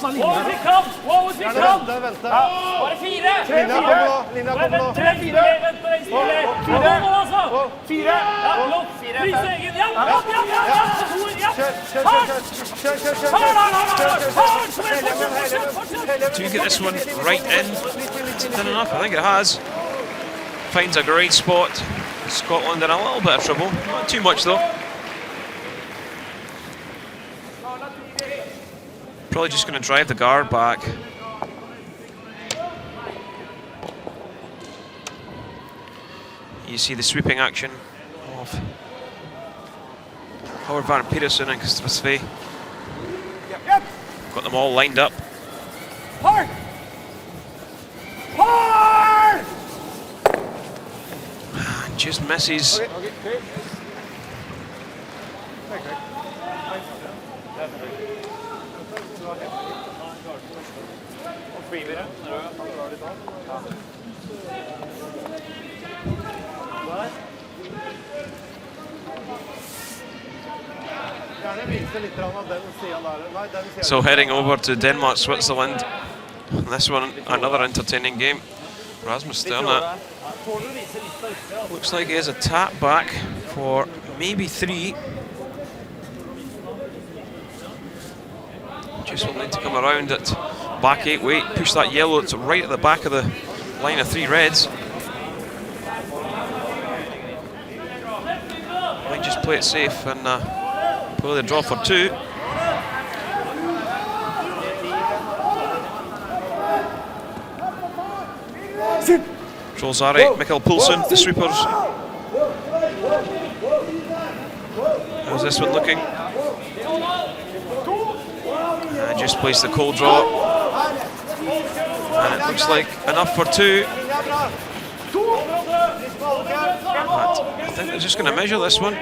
Speaker 7: Wow, vi kan! Wow, vi kan!
Speaker 6: Vente.
Speaker 7: Bare 4!
Speaker 6: Linja kommer nå. Linja kommer nå.
Speaker 7: 3, 4! Vent på den stille! 4 nå, altså!
Speaker 6: 4.
Speaker 7: Ja, blått! Pris egen! Ja!
Speaker 5: Do you get this one right in? Has it done enough? I think it has. Finds a great spot. Scotland in a little bit of trouble. Not too much though. Probably just going to drive the guard back. You see the sweeping action of Howard Van Peterson and Christopher Svei. Got them all lined up.
Speaker 6: Hard! Hard!
Speaker 5: Just misses.
Speaker 6: Okay.
Speaker 5: So heading over to Denmark, Switzerland. This one, another entertaining game. Rasmus Sterna looks like he has a tap back for maybe 3. Just will need to come around at back 8 weight, push that yellow, it's right at the back of the line of 3 reds. Might just play it safe and pull the draw for 2. Trollsari, Mikkel Poulsen, the sweepers. How's this one looking? Just plays the cold draw. And it looks like enough for 2. But I think they're just going to measure this one.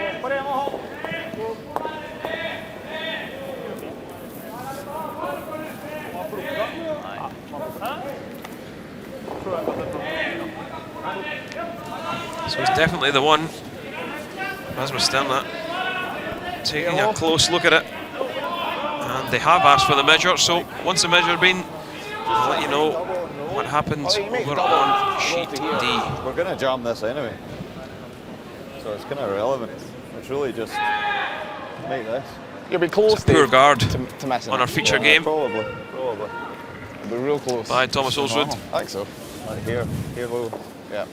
Speaker 5: So it's definitely the one. Rasmus Sterna taking a close look at it. And they have asked for the measure, so once the measure has been, I'll let you know what happens over on sheet D.
Speaker 9: We're going to jam this anyway, so it's kind of irrelevant. It's really just make this.
Speaker 8: You'll be close.
Speaker 5: It's a poor guard
Speaker 8: to messing
Speaker 5: on our feature game.
Speaker 9: Probably.
Speaker 8: It'll be real close.
Speaker 5: By Thomas Olsrud.
Speaker 9: I think so. Like here low. Yeah.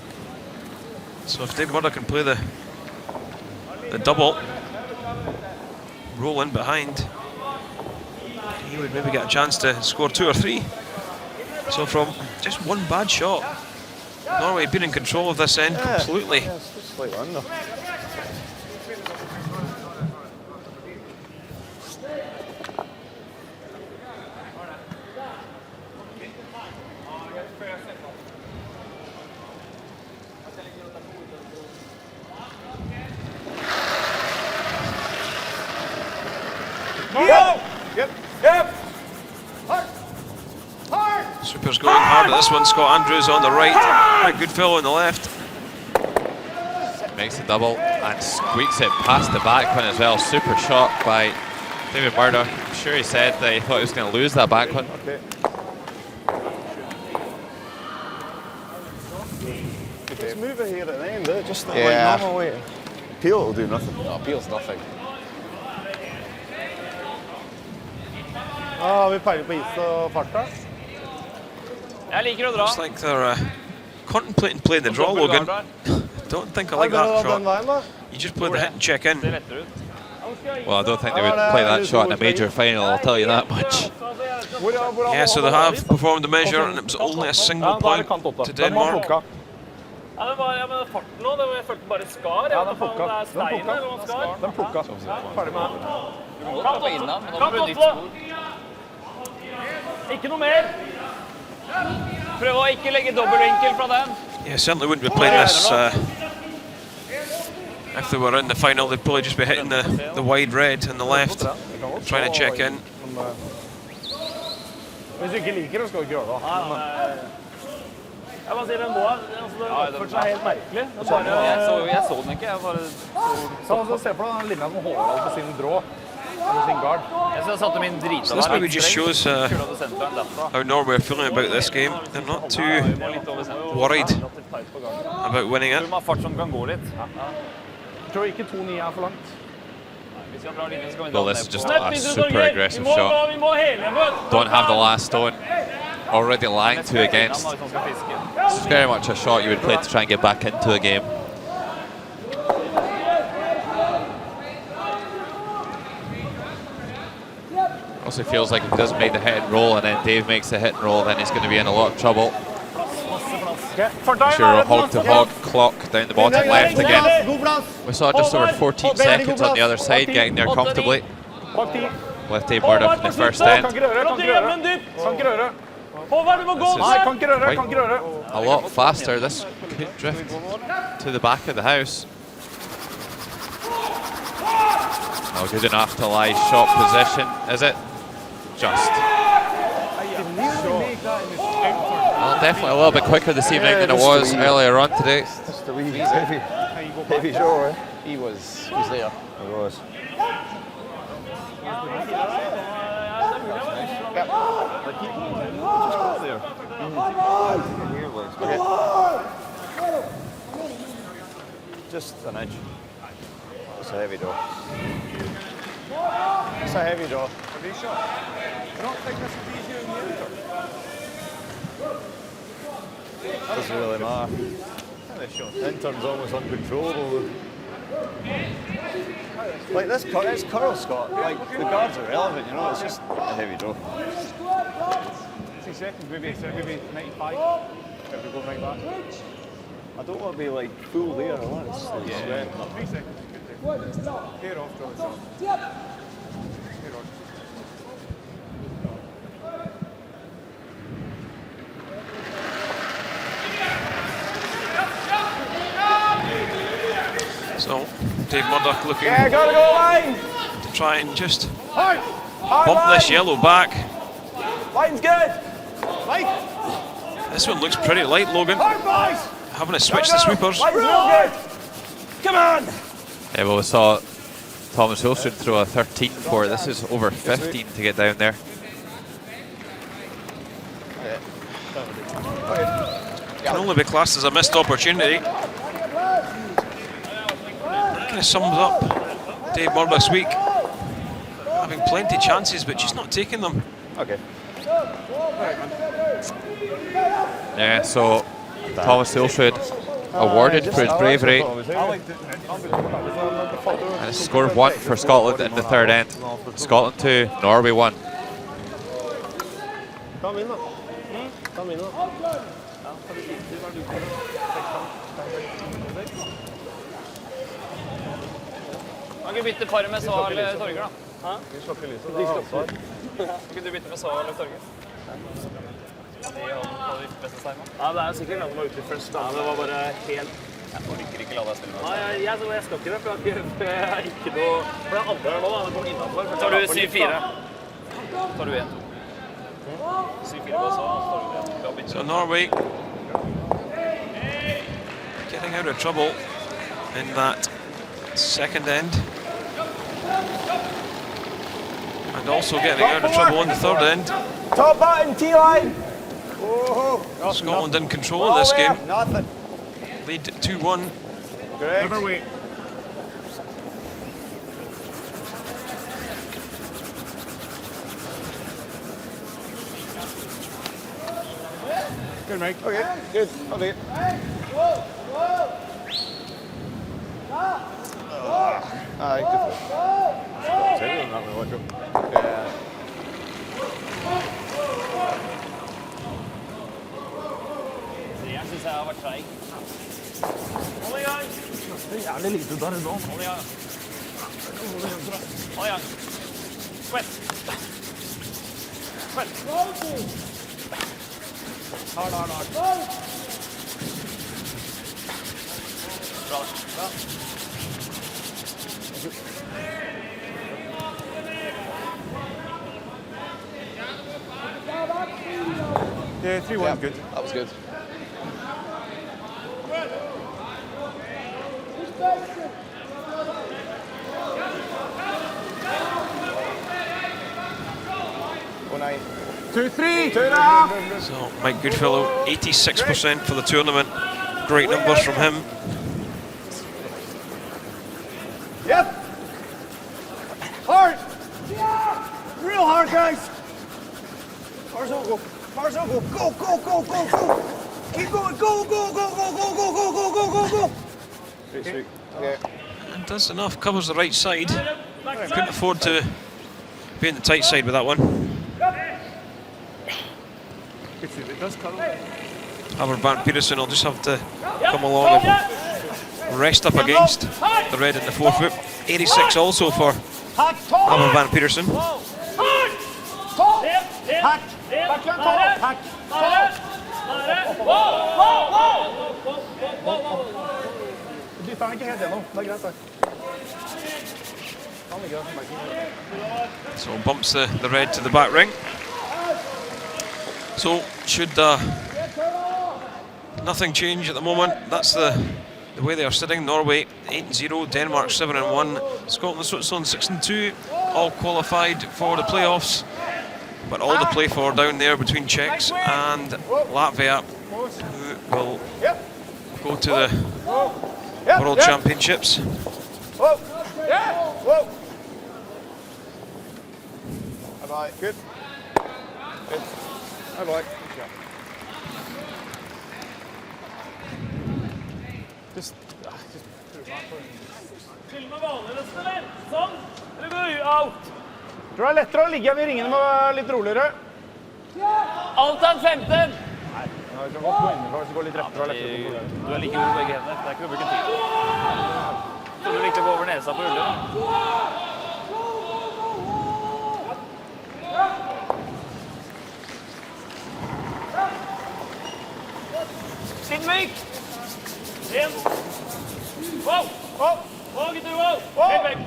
Speaker 5: So if Dave Murdoch can play the double, roll in behind, he would maybe get a chance to score 2 or 3. So from just one bad shot, Norway have been in control of this end completely.
Speaker 9: Yeah, it's just slightly under.
Speaker 5: Super's going hard at this one. Scott Andrews on the right, a good fellow on the left.
Speaker 1: Makes the double and squeaks it past the back one as well. Super shot by David Murdoch. I'm sure he said that he thought he was going to lose that back one.
Speaker 9: Okay. Just move it here at the end, just like normal way. Peel will do nothing.
Speaker 8: No, peel's nothing.
Speaker 6: Vi peiler på is og fart da.
Speaker 7: Jeg liker å dra.
Speaker 5: Looks like they're contemplating playing the draw, Logan. Don't think I like that shot. You just play the hit and check in.
Speaker 1: Well, I don't think they would play that shot in a major final, I'll tell you that much.
Speaker 5: Yeah, so they have performed the measure, and it was only a single point to Denmark.
Speaker 7: Ja, men farten nå, jeg følte bare skar. Ja, det er stein eller noe skar.
Speaker 6: Den plukka. Ferdig med den.
Speaker 7: Kant åtte! Ikke noe mer. Prøv å ikke legge dobbeltvinkel fra den.
Speaker 5: Yeah, certainly wouldn't be playing this if they were in the final. They'd probably just be hitting the wide red on the left, trying to check in.
Speaker 6: Hvis du ikke liker det, skal du ikke gjøre det.
Speaker 7: Jeg bare sier den nå, den oppførte seg helt merkelig. Jeg så den ikke, jeg bare...
Speaker 6: Se på den linja som holder på sin drå.
Speaker 5: So this maybe just shows how Norway are feeling about this game. They're not too worried about winning it.
Speaker 1: Well, this is just a super aggressive shot. Don't have the last stone. Already lying 2 against. It's very much a shot you would play to try and get back into a game. Also feels like if he doesn't make the hit and roll and then Dave makes the hit and roll, then he's going to be in a lot of trouble. Sure, hog-to-hog clock down the bottom left again. We saw just over 14 seconds on the other side, getting there comfortably. With Dave Murdoch in the first end. This is a lot faster. This could drift to the back of the house. Not good enough to lie shot position, is it? Just. Well, definitely a little bit quicker this evening than it was earlier on today.
Speaker 9: Just a wee heavy show, eh?
Speaker 8: He was there.
Speaker 9: He was. Just an inch. It's a heavy draw. It's a heavy draw. Heavy shot. I don't think this is easier than the other. Doesn't really matter. Intern's almost uncontrollable. Like this curl, Scott, like the guards are irrelevant, you know, it's just a heavy draw.
Speaker 6: 60 seconds, maybe 95. If we go right back.
Speaker 9: I don't want to be like full there, I want to sweat.
Speaker 6: 3 seconds. Hair off, draw yourself. Hair on.
Speaker 5: So, Dave Murdoch looking
Speaker 6: gotta go line!
Speaker 5: to try and just bump this yellow back.
Speaker 6: Line's good! Line!
Speaker 5: This one looks pretty light, Logan.
Speaker 6: Boys!
Speaker 5: Having to switch the sweepers.
Speaker 6: Line's real good! Come on!
Speaker 1: Yeah, well, we saw Thomas Wilson throw a 13 for it. This is over 15 to get down there.
Speaker 5: Can only be classed as a missed opportunity. That kind of sums up Dave Murdoch's week. Having plenty of chances, but just not taking them.
Speaker 9: Okay.
Speaker 1: Yeah, so Thomas Wilson awarded for his bravery. And a score of 1 for Scotland in the third end. Scotland 2, Norway 1.
Speaker 6: Kom in da. Kom in da.
Speaker 7: Kan ikke bytte par med Sval eller Torger da? Hæ?
Speaker 6: Vi slakker lyset,
Speaker 7: Kan ikke du bytte med Sval eller Torger? Ja, det er sikkert noen som var ute først da, men det var bare helt... Jeg orker ikke la deg spille med. Nei, jeg skal ikke det, for jeg er ikke noe... For det andre her nå da, det kommer innenfor. Tar du 7-4? Tar du 1-2? 7-4 på så,
Speaker 5: So Norway getting out of trouble in that second end. And also getting out of trouble in the third end.
Speaker 6: Top button, T-line!
Speaker 5: Scotland in control of this game.
Speaker 6: Nothing.
Speaker 5: Lead 2-1.
Speaker 6: Never wait. Good, Mike.
Speaker 9: Okay, good. Okay. Aye, good.
Speaker 7: Jeg synes jeg har vært treig. Hold i gang! Det er jævlig lite der nå. Hold i gang. Hold i gang. Sweat. Sweat. Hard. Bra.
Speaker 6: Yeah, 3-1, good.
Speaker 8: That was good.
Speaker 6: 2-3. 2.5.
Speaker 5: So Mike Goodfellow, 86% for the tournament. Great numbers from him.
Speaker 6: Yep. Hard. Real hard, guys. Marcel, go. Marcel, go. Go, go, go, go, go. Keep going. Go, go, go, go, go, go, go, go, go, go, go. Okay.
Speaker 5: And does enough, covers the right side. Couldn't afford to be in the tight side with that one.
Speaker 6: It does cover.
Speaker 5: Albert Van Peterson will just have to come along and rest up against the red in the forefoot. 86 also for Albert Van Peterson. So bumps the red to the back ring. So should nothing change at the moment. That's the way they are sitting. Norway 8-0, Denmark 7-1, Scotland, Switzerland 6-2, all qualified for the playoffs. But all to play for down there between Czechs and Latvia, who will go to the World Championships.
Speaker 6: Whoa. Yeah. Whoa. Bye-bye. Good. Good. Bye-bye. Just tror det er lettere å ligge ved ringen med litt roligere.
Speaker 7: Altan 15!
Speaker 6: Nei, det må gå innenfor hvis det går litt rettere og lettere.
Speaker 7: Du er like god med begge hendene. Det er ikke å bruke tid. Så du likte å gå over nesa på rullet? Sinnvik! En. Wow! Wow, gutter, wow! Helt vekk!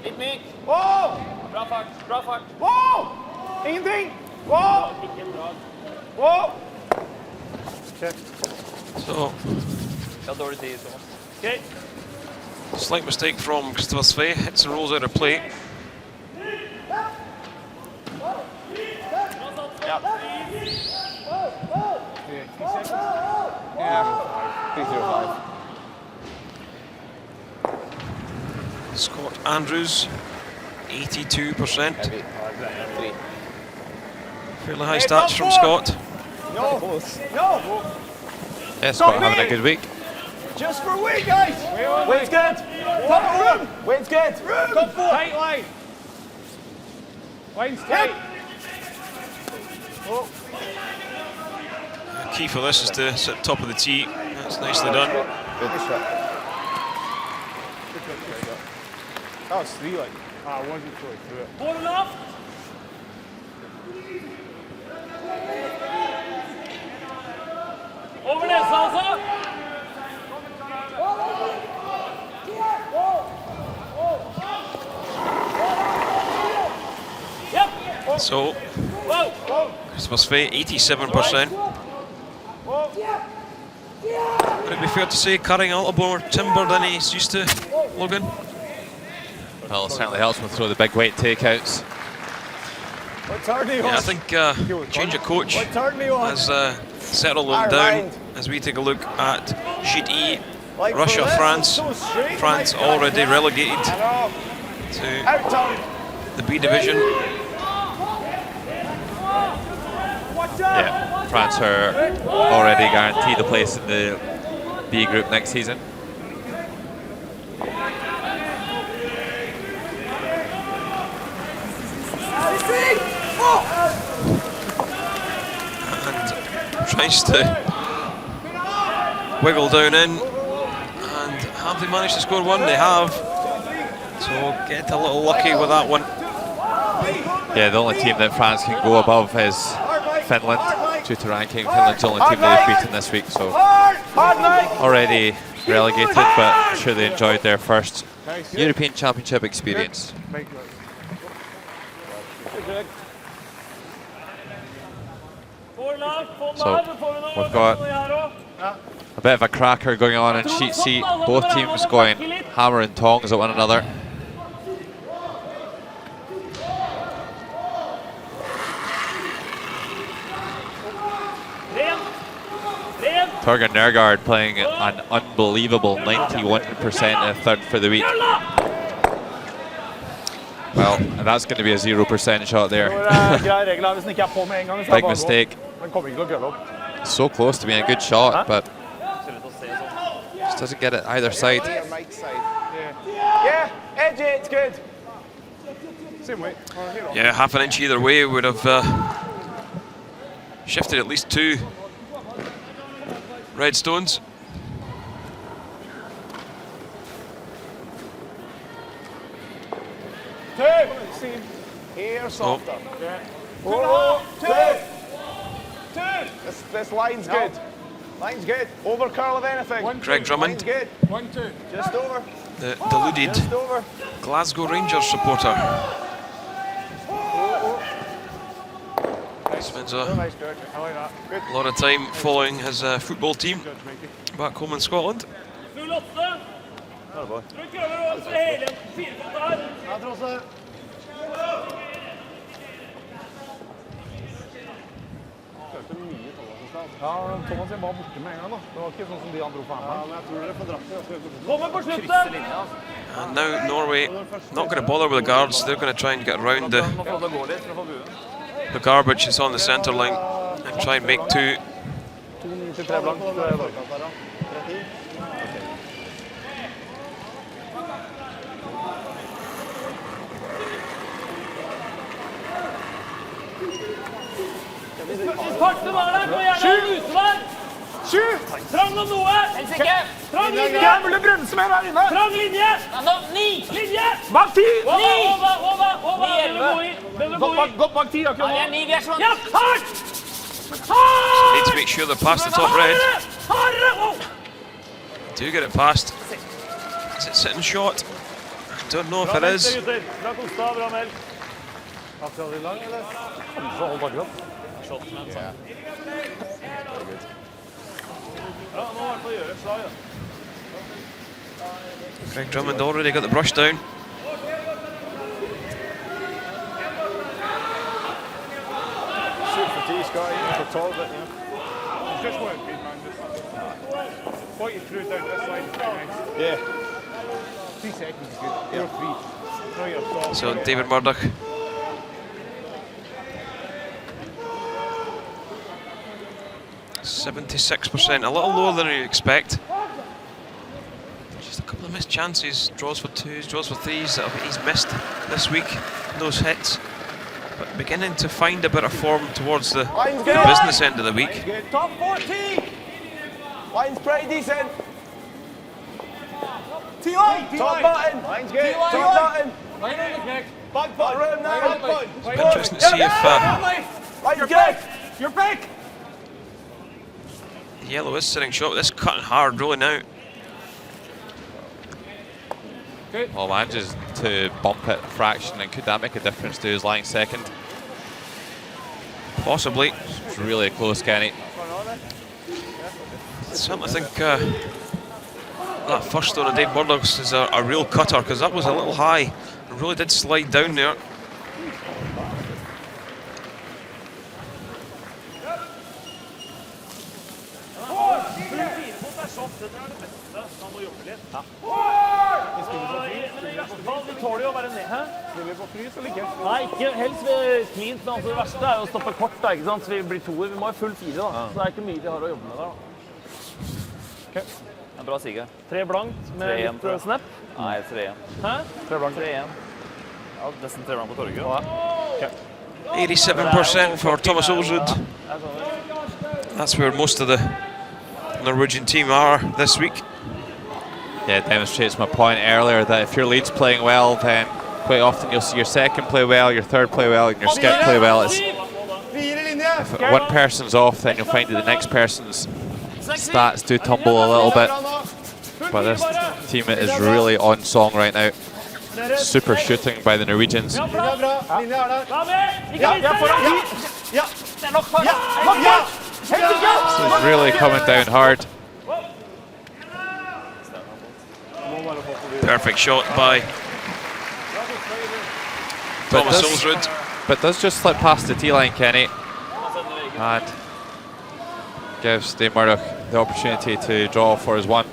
Speaker 7: Litt myk.
Speaker 6: Wow!
Speaker 7: Bra fart, bra fart.
Speaker 6: Wow! Ingenting! Wow!
Speaker 7: Ikke bra.
Speaker 6: Wow!
Speaker 5: So
Speaker 7: Ja, dårlig tid, Thomas.
Speaker 6: Okay.
Speaker 5: slight mistake from Christopher Sve, hits and rolls out of play.
Speaker 7: Ja.
Speaker 5: Scott Andrews, 82%. Fairly high stats from Scott.
Speaker 6: No! No!
Speaker 1: Yeah, Scott having a good week.
Speaker 6: Just for a week, guys! Weight's good! Top room! Weight's good! Room! Top four! Tight line! Line's tight! Oh.
Speaker 5: Key for this is to sit top of the tee. That's nicely done.
Speaker 6: Good shot. That was 3 like. I wasn't really through it.
Speaker 7: Ball enough! Over nesa, altså!
Speaker 5: So, Christopher Sve, 87%. Would it be fair to say carrying a little more timber than he's used to, Logan?
Speaker 1: Well, it certainly helps when we throw the big weight takeouts.
Speaker 5: Yeah, I think change of coach has settled them down as we take a look at Sheet E, Russia, France. France already relegated to the B division.
Speaker 1: Yeah, France are already guaranteed a place in the B group next season.
Speaker 5: And tries to wiggle down in, and have they managed to score one? They have. So get a little lucky with that one.
Speaker 1: Yeah, the only team that France can go above is Finland due to ranking. Finland's the only team they've beaten this week, so already relegated, but I'm sure they enjoyed their first European Championship experience. So we've got a bit of a cracker going on in Sheet C. Both teams going hammer and tongs at one another. Torgen Nergard playing an unbelievable 91% third for the week. Well, and that's going to be a 0% shot there. Big mistake. So close to being a good shot, but just doesn't get it either side.
Speaker 6: Yeah, edge it, it's good. Same way.
Speaker 5: Yeah, half an inch either way would have shifted at least 2 red stones.
Speaker 6: Here, softer. Oh, two. This line's good. Line's good. Over curl of anything.
Speaker 5: Greg Drummond,
Speaker 6: Line's good. 1, 2. Just over.
Speaker 5: the deluded
Speaker 6: Just over.
Speaker 5: Glasgow Rangers supporter. Spends a
Speaker 6: Nice, George. I like that. Good.
Speaker 5: lot of time following his football team back home in Scotland.
Speaker 6: Ja, Thomas var borte med en gang da. Det var ikke sånn som de andre fremme. Ja, men jeg tror dere får dratt det.
Speaker 5: And now Norway not going to bother with the guards. They're going to try and get around the garbage that's on the centre line and try and make 2.
Speaker 6: 2-9-3 blank. Sju! Trang om noe! Helsike! Trang linje! Jeg vil bremse mer her inne! Trang linje! 9! Linje! Bak 10! 9! Godt bak 10 akkurat nå. Ja, hardt!
Speaker 5: Need to make sure they're past the top red. Do get it past. Is it sitting short? I don't know if it is.
Speaker 6: Bra kosta, bra Mel. Akkurat lang, eller? Kanskje hold akkurat. Ja, nå har jeg gjøre et slag, ja.
Speaker 5: Greg Drummond already got the brush down.
Speaker 6: Shoot for 10, Scott, even for 12, but, you know. It's just what it be, man. Just what you threw down this line is very nice. Yeah. 3 seconds is good. Or 3. Throw your soft.
Speaker 5: So David Murdoch. .76%, a little lower than you expect. Just a couple of missed chances, draws for 2s, draws for 3s that he's missed this week, those hits. But beginning to find a bit of form towards the business end of the week.
Speaker 6: Top 14! Line's pretty decent. T-line! Top button! Line's good. Top button! Line on the kick. Back button round now.
Speaker 5: It's interesting to see if
Speaker 6: Line's good! You're back!
Speaker 5: yellow is sitting short, but this cutting hard, rolling out.
Speaker 1: Well, manages to bump it a fraction, and could that make a difference to his lying second?
Speaker 5: Possibly.
Speaker 1: It's really close, Kenny.
Speaker 5: Certainly think that first stone of Dave Murdoch's is a real cutter, because that was a little high. It really did slide down there.
Speaker 7: Nei, ikke helst ved clean, men altså det verste er jo å stoppe kort da, ikke sant? Så vi blir toer, vi må ha full 4 da, så det er ikke mye vi har å jobbe med der da. Ok. En bra sige. 3 blankt med litt snap? Nei, 3-1. Hæ? 3 blankt. 3-1. Ja, nesten 3 blankt på torget. Okay.
Speaker 5: 87% for Thomas Olsrud. That's where most of the Norwegian team are this week.
Speaker 1: Yeah, it demonstrates my point earlier that if your lead's playing well, then quite often you'll see your second play well, your third play well, and your skip play well. If one person's off, then you'll find that the next person's stats do tumble a little bit. But this team is really on song right now. Super shooting by the Norwegians. So it's really coming down hard.
Speaker 5: Perfect shot by Thomas Olsrud.
Speaker 1: But does just slip past the T-line, Kenny. And gives Dave Murdoch the opportunity to draw for his 1.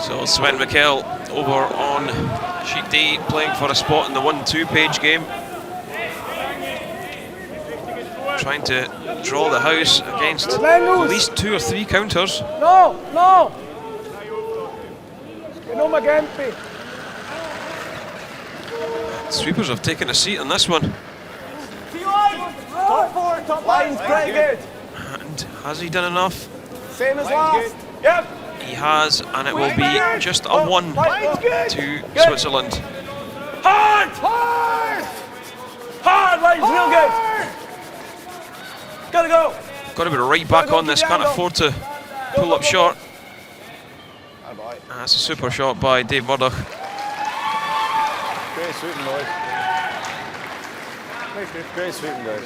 Speaker 5: So Sven Mikkel over on sheet D, playing for a spot in the 1-2 page game. Trying to draw the house against at least 2 or 3 counters.
Speaker 6: No, no!
Speaker 5: Sweepers have taken a seat on this one.
Speaker 6: Top 4, top line's pretty good.
Speaker 5: And has he done enough?
Speaker 6: Same as last. Yep.
Speaker 5: He has, and it will be just a 1 to Switzerland.
Speaker 6: Hard! Hard! Hard! Line's real good. Gotta go.
Speaker 5: Got to be right back on this, can't afford to pull up short. That's a super shot by Dave Murdoch.
Speaker 9: Great sweeping, boys. Great sweeping, guys.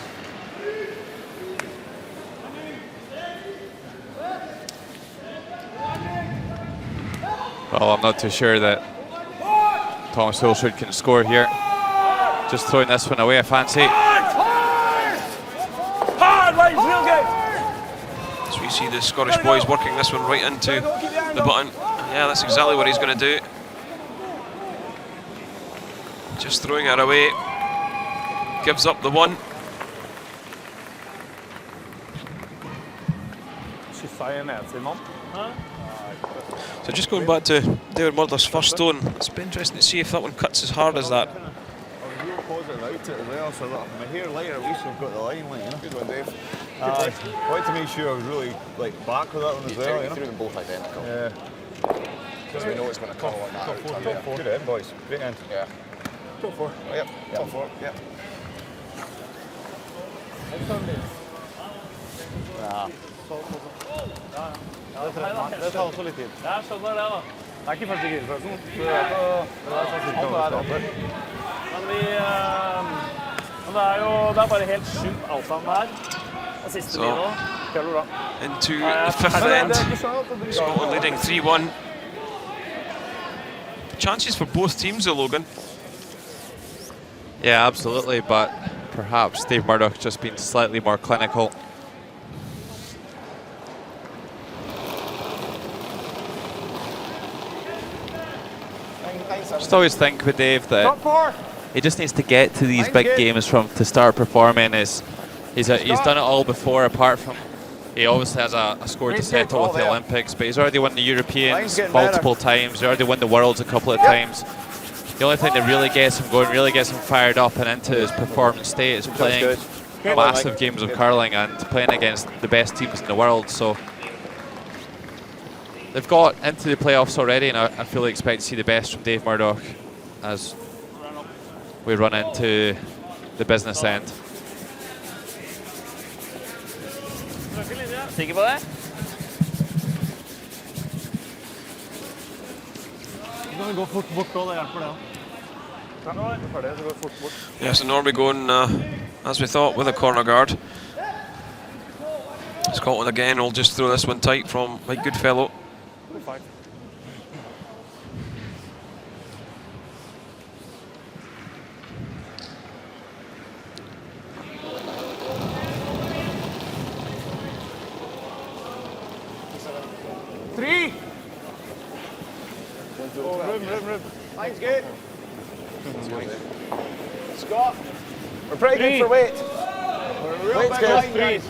Speaker 1: Well, I'm not too sure that Thomas Hulsrud can score here. Just throwing this one away, I fancy.
Speaker 6: Hard! Line's real good.
Speaker 5: So we see the Scottish boys working this one right into the button. Yeah, that's exactly what he's going to do. Just throwing it away. Gives up the 1. So just going back to David Murdoch's first stone, it's been interesting to see if that one cuts as hard as that.
Speaker 9: We'll pause it out it as well, so that when I hear later, at least we've got the line, like, you know. Good one, Dave. I wanted to make sure I was really back with that one as well. You threw them both identical. Yeah. Because we know it's going to come like that. Top 4. Good end, boys. Great end. Yeah. Top 4. Oh, yep. Top 4. Yep. Det tar også litt tid.
Speaker 7: Jeg skjønner det, da.
Speaker 9: Det ikke første gir, forresten.
Speaker 7: Men det er bare helt sjukt alt sammen her. Det siste
Speaker 5: So,
Speaker 7: min nå.
Speaker 5: into the 5th end. Scotland leading 3-1. Chances for both teams though, Logan.
Speaker 1: Yeah, absolutely, but perhaps Dave Murdoch just been slightly more clinical. Just always think with Dave that he just needs to get to these big games to start performing. He's done it all before, apart from he obviously has a score to settle with the Olympics, but he's already won the Europeans multiple times. He's already won the Worlds a couple of times. The only thing that really gets him going, really gets him fired up and into his performance state is playing massive games of curling and playing against the best teams in the world. So they've got into the playoffs already, and I fully expect to see the best from Dave Murdoch as we run into the business end.
Speaker 7: Sikker på det?
Speaker 6: Nå kan vi gå fort bort og det hjelper det.
Speaker 5: Yeah, so Norway going as we thought with a corner guard. Scotland again will just throw this one tight from Mike Goodfellow.
Speaker 6: Three. Room. Line's good. Scott. We're pretty good for weight. We're real big line, guys.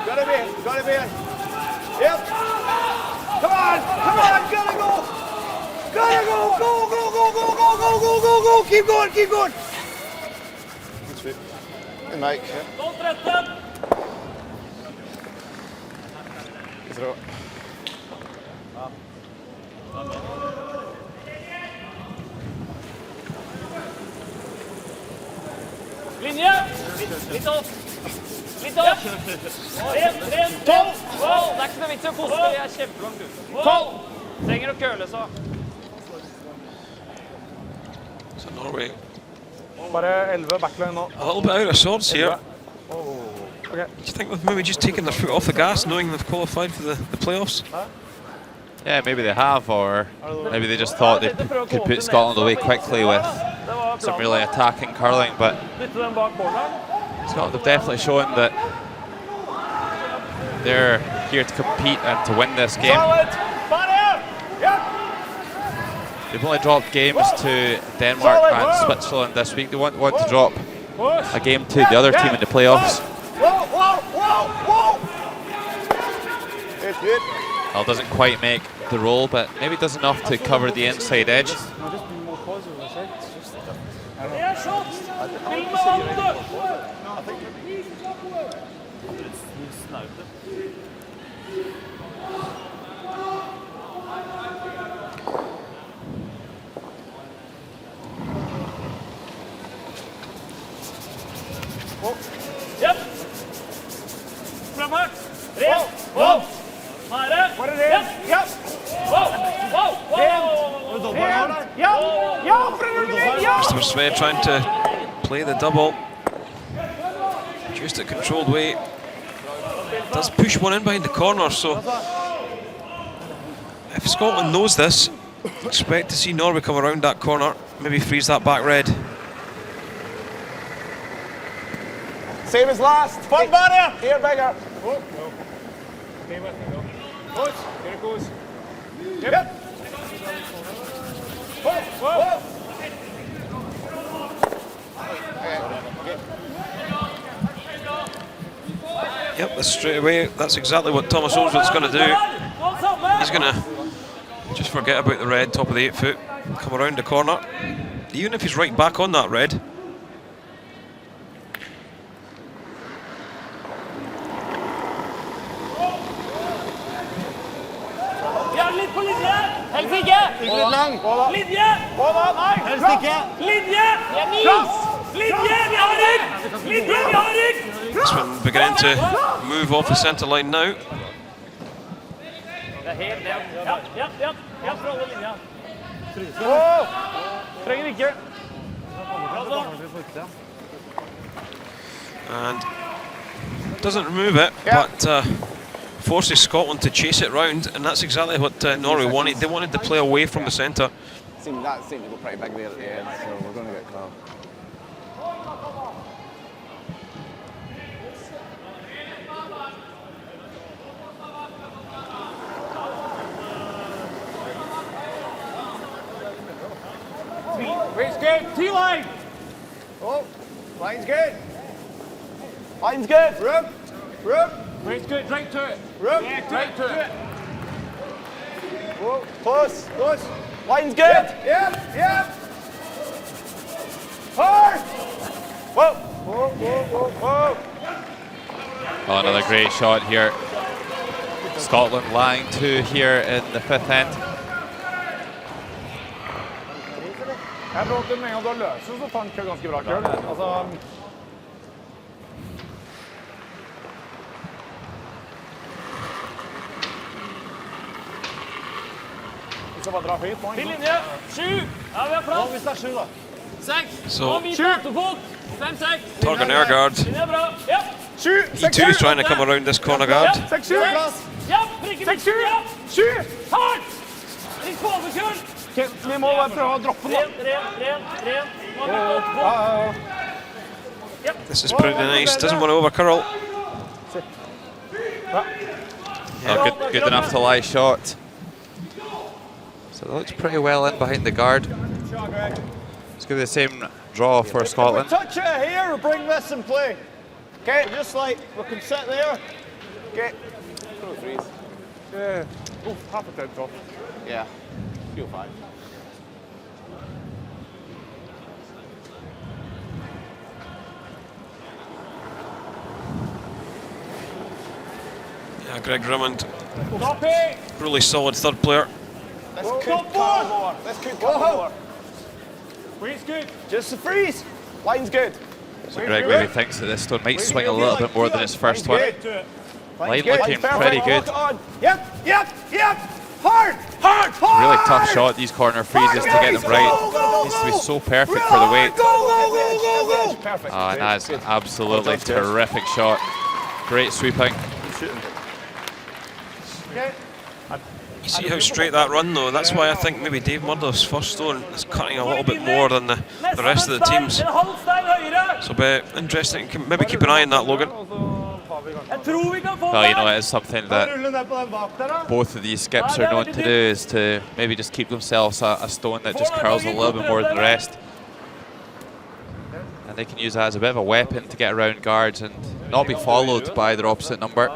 Speaker 6: Gotta be in. Yep. Come on, gotta go. Go. Keep going.
Speaker 9: Good sweep. Good, Mike. Throw.
Speaker 7: Linje! Litt opp! Ren! 12! Wow, det er ikke noe vits i å kose deg, jeg er kjempelangt ut. 12! Trenger å køle, så.
Speaker 5: So Norway
Speaker 6: Bare 11 backline nå.
Speaker 5: a little bit out of sorts here.
Speaker 6: Okay.
Speaker 5: Do you think they've maybe just taken their foot off the gas, knowing they've qualified for the playoffs?
Speaker 1: Yeah, maybe they have, or maybe they just thought they could put Scotland away quickly with some really attacking curling, but Scotland have definitely shown that they're here to compete and to win this game. They've only dropped games to Denmark and Switzerland this week. They want to drop a game to the other team in the playoffs. Well, doesn't quite make the roll, but maybe does enough to cover the inside edge.
Speaker 7: Yep. Framåt. Ren. Wow. Mare. What is it? Yep. Wow. Wow. Wow.
Speaker 5: Christopher Sved trying to play the double. Just a controlled way. Does push one in behind the corner, so if Scotland knows this, expect to see Norway come around that corner, maybe freeze that back red.
Speaker 6: Same as last. Fun banner. Here, bigger. Oh, no. Stay with me, though. Push. Here it goes. Yep. Whoa, whoa.
Speaker 5: Yep, that's straight away. That's exactly what Thomas Olswell's going to do. He's going to just forget about the red, top of the 8 foot, come around the corner. Even if he's right back on that red. This one beginning to move off the centre line now. And doesn't remove it, but forces Scotland to chase it round, and that's exactly what Norway wanted. They wanted to play away from the centre.
Speaker 8: That seemed to go pretty big there at the end, so we're going to get caught.
Speaker 6: Wait's good. T-line. Oh, line's good. Line's good. Room. Room. Wait's good. Right to it. Room. Yeah, right to it. Whoa, close. Close. Line's good. Yep. Hard. Whoa. Whoa.
Speaker 1: Oh, another great shot here. Scotland lying 2 here in the 5th end.
Speaker 6: Jeg tror at med en gang du har løst, så tar han kø ganske bra køl. Altså, vi skal bare dra høyt nå.
Speaker 7: Til linje. 7. Ja, vi har plass.
Speaker 6: Hvis det er 7 da.
Speaker 7: 6.
Speaker 5: So,
Speaker 7: 5-6.
Speaker 5: Target air guard.
Speaker 7: Linje er bra. Ja.
Speaker 6: 7.
Speaker 5: E2 is trying to come around this corner guard.
Speaker 6: 6-7.
Speaker 7: Ja, prikke
Speaker 6: 6-7. 7.
Speaker 7: Hard. Trykk på overkjøl.
Speaker 6: Vi må bare prøve å droppe den da.
Speaker 5: This is pretty nice. Doesn't want to overcurl.
Speaker 1: Oh, good enough to lie shot. So it looks pretty well in behind the guard. It's going to be the same draw for Scotland.
Speaker 6: Touch it here or bring this in play. Okay, just like we can sit there. Okay. Yeah. Oh, half a 10 top.
Speaker 8: Yeah, 305.
Speaker 5: Yeah, Greg Drummond, really solid third player.
Speaker 6: This could come more. This could come more. Freeze good. Just a freeze. Line's good.
Speaker 1: So Greg maybe thinks that this stone might swing a little bit more than his first one. Line looking pretty good.
Speaker 6: Yep. Hard.
Speaker 1: Really tough shot, these corner freezes to get them right. Needs to be so perfect for the weight. Oh, and that's an absolutely terrific shot. Great sweeping.
Speaker 6: Okay.
Speaker 5: You see how straight that run though, that's why I think maybe Dave Murdoch's first stone is cutting a little bit more than the rest of the teams. So it'll be interesting, maybe keep an eye on that, Logan.
Speaker 1: Well, you know, it is something that both of these skips are known to do, is to maybe just keep themselves a stone that just curls a little bit more than the rest. And they can use that as a bit of a weapon to get around guards and not be followed by their opposite number.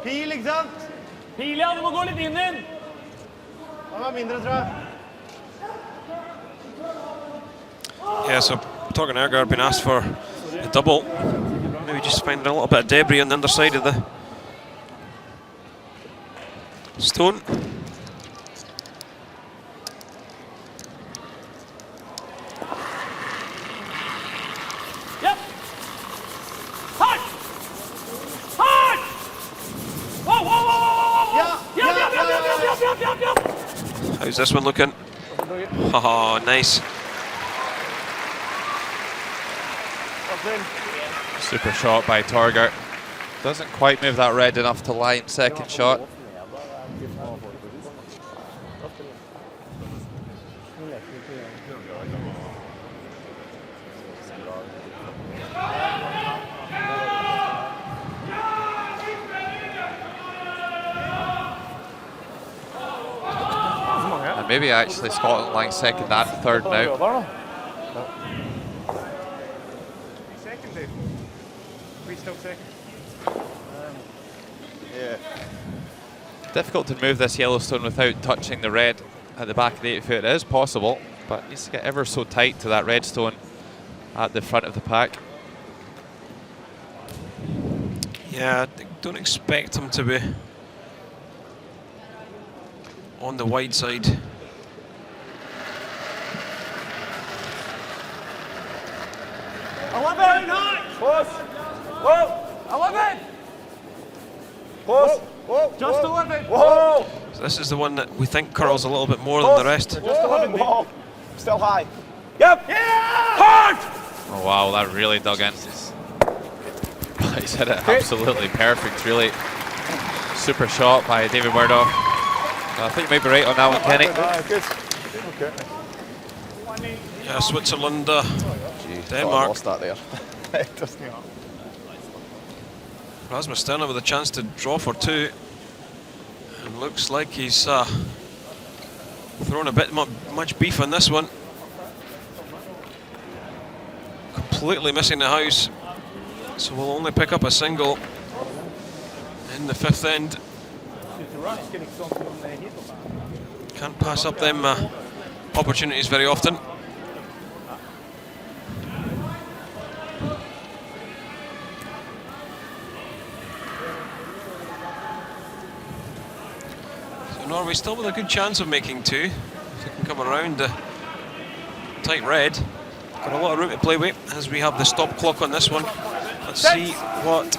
Speaker 6: Pil, ikke sant?
Speaker 7: Pil, ja, du må gå litt inn din.
Speaker 6: Han var mindre, tror jeg.
Speaker 5: Yeah, so Torgan Ergaard been asked for a double. Maybe just finding a little bit of debris on the underside of the stone.
Speaker 7: Yep. Hard! Hard! Whoa, whoa, whoa, whoa, whoa, whoa! Yep.
Speaker 5: How's this one looking? Oh, nice.
Speaker 1: Super shot by Torgert. Doesn't quite move that red enough to line second shot. And maybe actually Scotland line second and third now.
Speaker 9: Yeah.
Speaker 1: Difficult to move this Yellowstone without touching the red at the back of the 8 foot. It is possible, but needs to get ever so tight to that red stone at the front of the pack.
Speaker 5: Yeah, I don't expect him to be on the wide side.
Speaker 6: Just 11.
Speaker 9: Whoa!
Speaker 5: So this is the one that we think curls a little bit more than the rest.
Speaker 6: Just 11.
Speaker 9: Whoa. Still high.
Speaker 6: Yep. Yeah! Hard!
Speaker 1: Oh wow, that really dug in. He's hit it absolutely perfect, really. Super shot by David Murdoch. I think you might be right on that one, Kenny.
Speaker 9: Good. Okay.
Speaker 5: Yeah, Switzerland,
Speaker 8: I
Speaker 5: Denmark.
Speaker 8: lost that there.
Speaker 9: It doesn't help.
Speaker 5: Rasmus Sterner with a chance to draw for two. And looks like he's thrown a bit much beef on this one. Completely missing the house. So we'll only pick up a single in the fifth end. Can't pass up them opportunities very often. So Norway still with a good chance of making two. If they can come around the tight red. Got a lot of room to play with as we have the stop clock on this one. Let's see what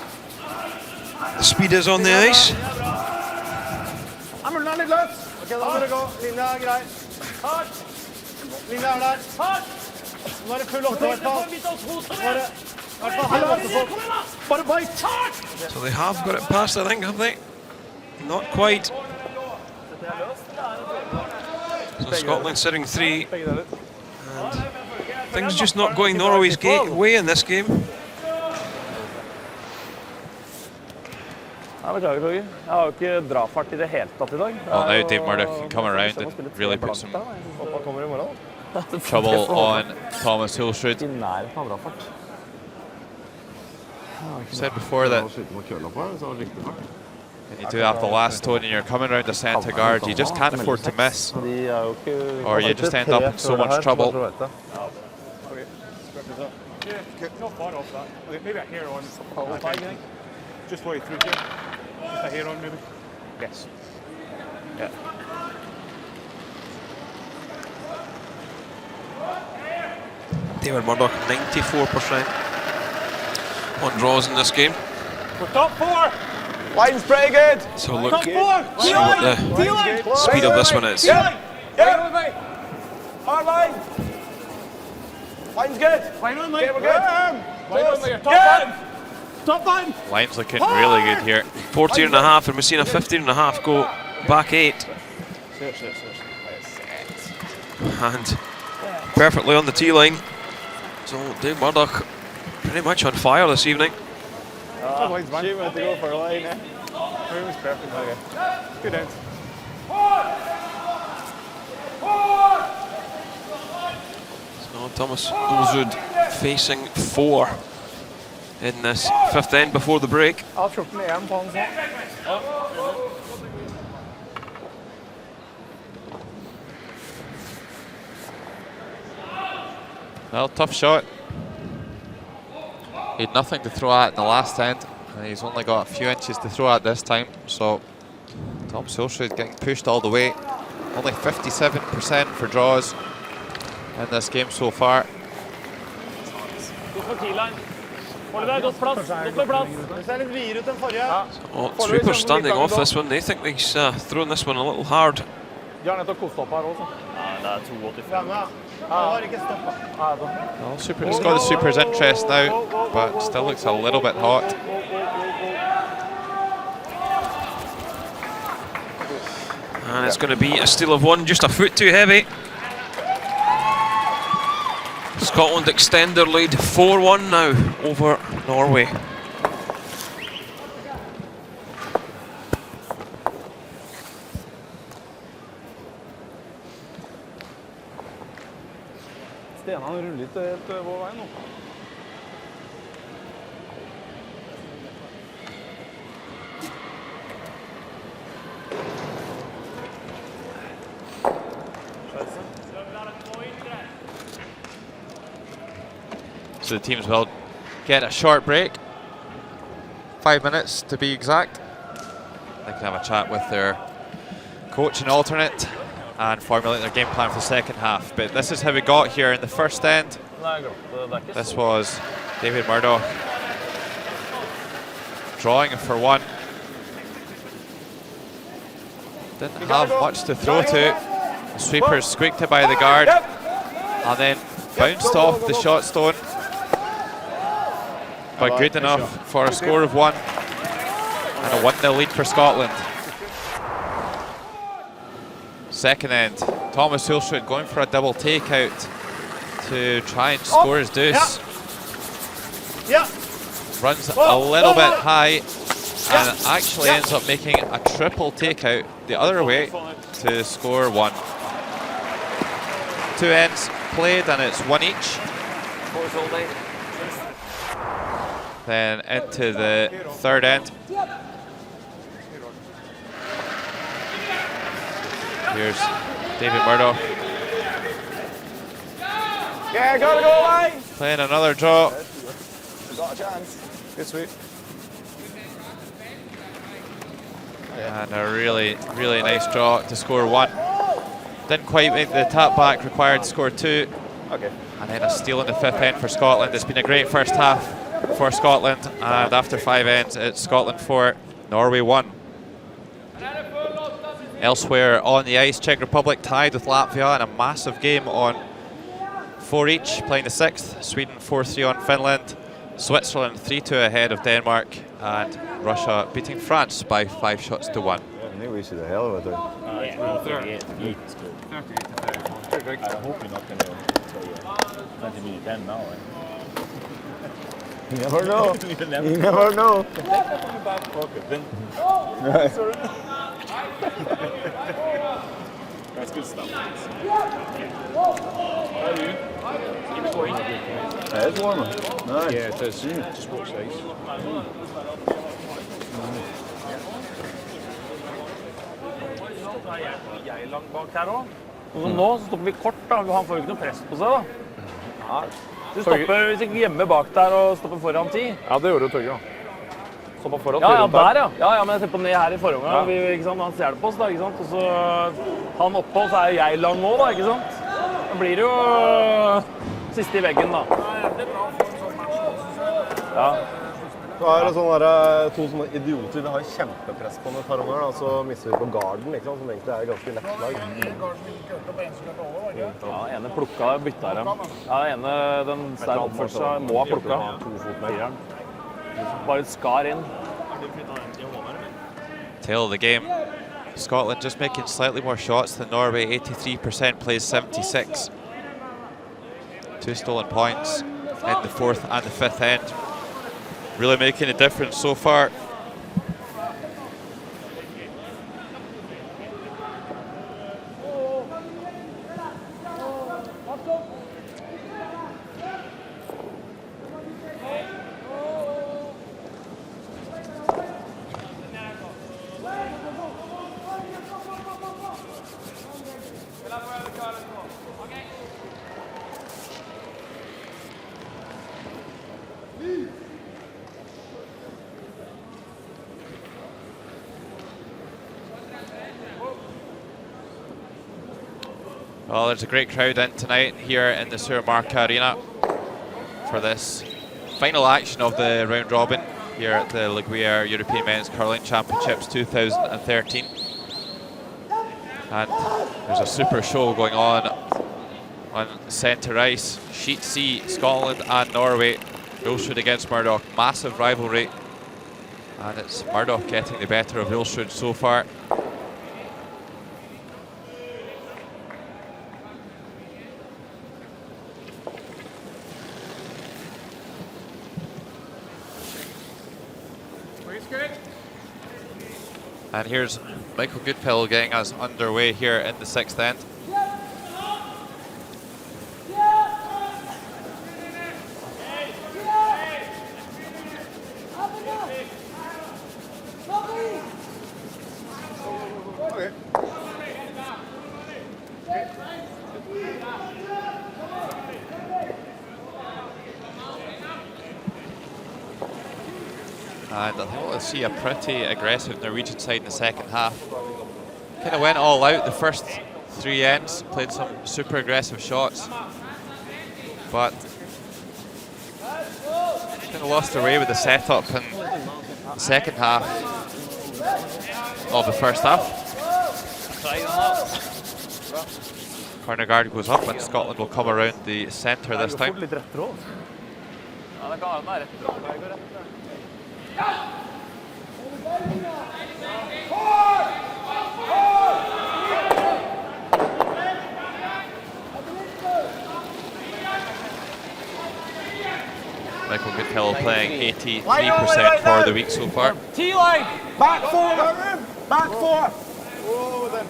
Speaker 5: the speed is on the ice.
Speaker 6: I'm running loose. Okay, da må det gå. Linja er grei. Linja er der. Nå er det full åtte. Bare bite.
Speaker 5: So they have got it past, I think, have they? Not quite. So Scotland sitting three. And things just not going Norway's way in this game.
Speaker 7: Jeg beklager, Torgeir. Jeg har jo ikke drafart I det hele tatt I dag.
Speaker 1: Well, now Dave Murdoch can come around and really put some trouble on Thomas Hulsrud. Said before that when you do have the last stone and you're coming around the centre guard, you just can't afford to miss, or you just end up in so much trouble.
Speaker 6: Not far off that. Maybe a hair on. Just way through here. Just a hair on, maybe. Yes. Yeah.
Speaker 5: David Murdoch, 94% on draws in this game.
Speaker 6: We're top four.
Speaker 9: Line's pretty good.
Speaker 5: So look,
Speaker 6: Top four.
Speaker 5: see what the speed of this one is.
Speaker 9: Yeah. Hard line.
Speaker 6: Line's good. Line on, Mike. Okay, we're good. Line on, Mike. Top line.
Speaker 1: Line's looking really good here.
Speaker 5: 14.5, and we've seen a 15.5 go back 8. And perfectly on the tee line. So Dave Murdoch pretty much on fire this evening.
Speaker 9: She went to go for a line, eh? It was perfect. Okay. Good out.
Speaker 5: So Thomas Olsrud facing 4 in this 5th end before the break.
Speaker 9: I'll try to ned på han
Speaker 1: Well, tough shot. He had nothing to throw at in the last end, and he's only got a few inches to throw at this time. So Tom Solskjaer getting pushed all the way. Only 57% for draws in this game so far.
Speaker 5: Oh, Trooper standing off this one. They think he's thrown this one a little hard.
Speaker 1: Well, Super, he's got the Super's interest now, but still looks a little bit hot.
Speaker 5: And it's going to be a steal of 1, just a foot too heavy. Scotland extend their lead 4-1 now over Norway.
Speaker 9: Stenene ruller litt helt vår vei nå.
Speaker 1: So the teams will get a short break, 5 minutes to be exact. They can have a chat with their coach and alternate and formulate their game plan for the second half. But this is how we got here in the first end. This was David Murdoch drawing for 1. Didn't have much to throw to. The sweepers squeaked it by the guard and then bounced off the shot stone. But good enough for a score of 1 and a 1-0 lead for Scotland. Second end, Thomas Hulsrud going for a double takeout to try and score his deuce. Runs a little bit high and actually ends up making a triple takeout the other way to score 1. 2 ends played and it's 1 each. Then into the third end. Here's David Murdoch.
Speaker 6: Yeah, gotta go line.
Speaker 1: Playing another draw.
Speaker 6: Got a chance.
Speaker 9: Good sweep.
Speaker 1: And a really, really nice draw to score 1. Didn't quite make the tap back required to score 2.
Speaker 9: Okay.
Speaker 1: And then a steal in the 5th end for Scotland. It's been a great first half for Scotland, and after 5 ends, it's Scotland 4, Norway 1. Elsewhere on the ice, Czech Republic tied with Latvia in a massive game on 4 each, playing the 6th. Sweden 4-3 on Finland. Switzerland 3-2 ahead of Denmark, and Russia beating France by 5 shots to 1.
Speaker 9: They wasted a hell of a time.
Speaker 7: 38 to 34. I hope you're not going to tell you 20 minutes 10 now.
Speaker 9: You never know. You never know.
Speaker 7: That's good stuff.
Speaker 9: Yeah, it's warmer. Nice.
Speaker 3: Yeah, it is. Just watch these.
Speaker 7: Jeg langt bak her også. Og så nå så stopper vi kort da, han får jo ikke noe press på seg da. Du stopper, hvis ikke gjemmer bak der og stopper foran 10.
Speaker 9: Ja, det gjorde Torgeir da. Stopper foran 10.
Speaker 7: Ja, der ja. Ja, men jeg ser på ned her i forhåndet. Ikke sant? Han ser det på oss da, ikke sant? Og så han oppe, og så er jeg lang nå da, ikke sant? Da blir det jo siste i veggen da. Ja.
Speaker 6: Nå er det sånn der, to sånne idioter, vi har kjempepress på med Faroner, da, så mister vi på garden, ikke sant, som egentlig er ganske lett slag.
Speaker 7: Ja, ene plukka, bytta dem. Ja, ene, den der oppførte seg, må ha plukka. 2 fot med fireren. Bare skar inn.
Speaker 1: Tail of the game. Scotland just making slightly more shots than Norway. 83% plays 76. 2 stolen points in the 4th and the 5th end. Really making a difference so far. Well, there's a great crowd in tonight here in the Suremarca Arena for this final action of the round robin here at the Gruyère European Men's Curling Championships 2013. And there's a super show going on centre ice. Sheet C, Scotland and Norway. Wilsrud against Murdoch, massive rivalry. And it's Murdoch getting the better of Wilsrud so far. And here's Michael Goodfellow getting us underway here in the 6th end. And I think we'll see a pretty aggressive Norwegian side in the second half. Kind of went all out the first 3 ends, played some super aggressive shots, but kind of lost their way with the setup in the second half of the first half. Corner guard goes up and Scotland will come around the centre this time. Michael Goodfellow playing 83% for the week so far.
Speaker 6: T-line! Back 4! Back 4! Whoa, then.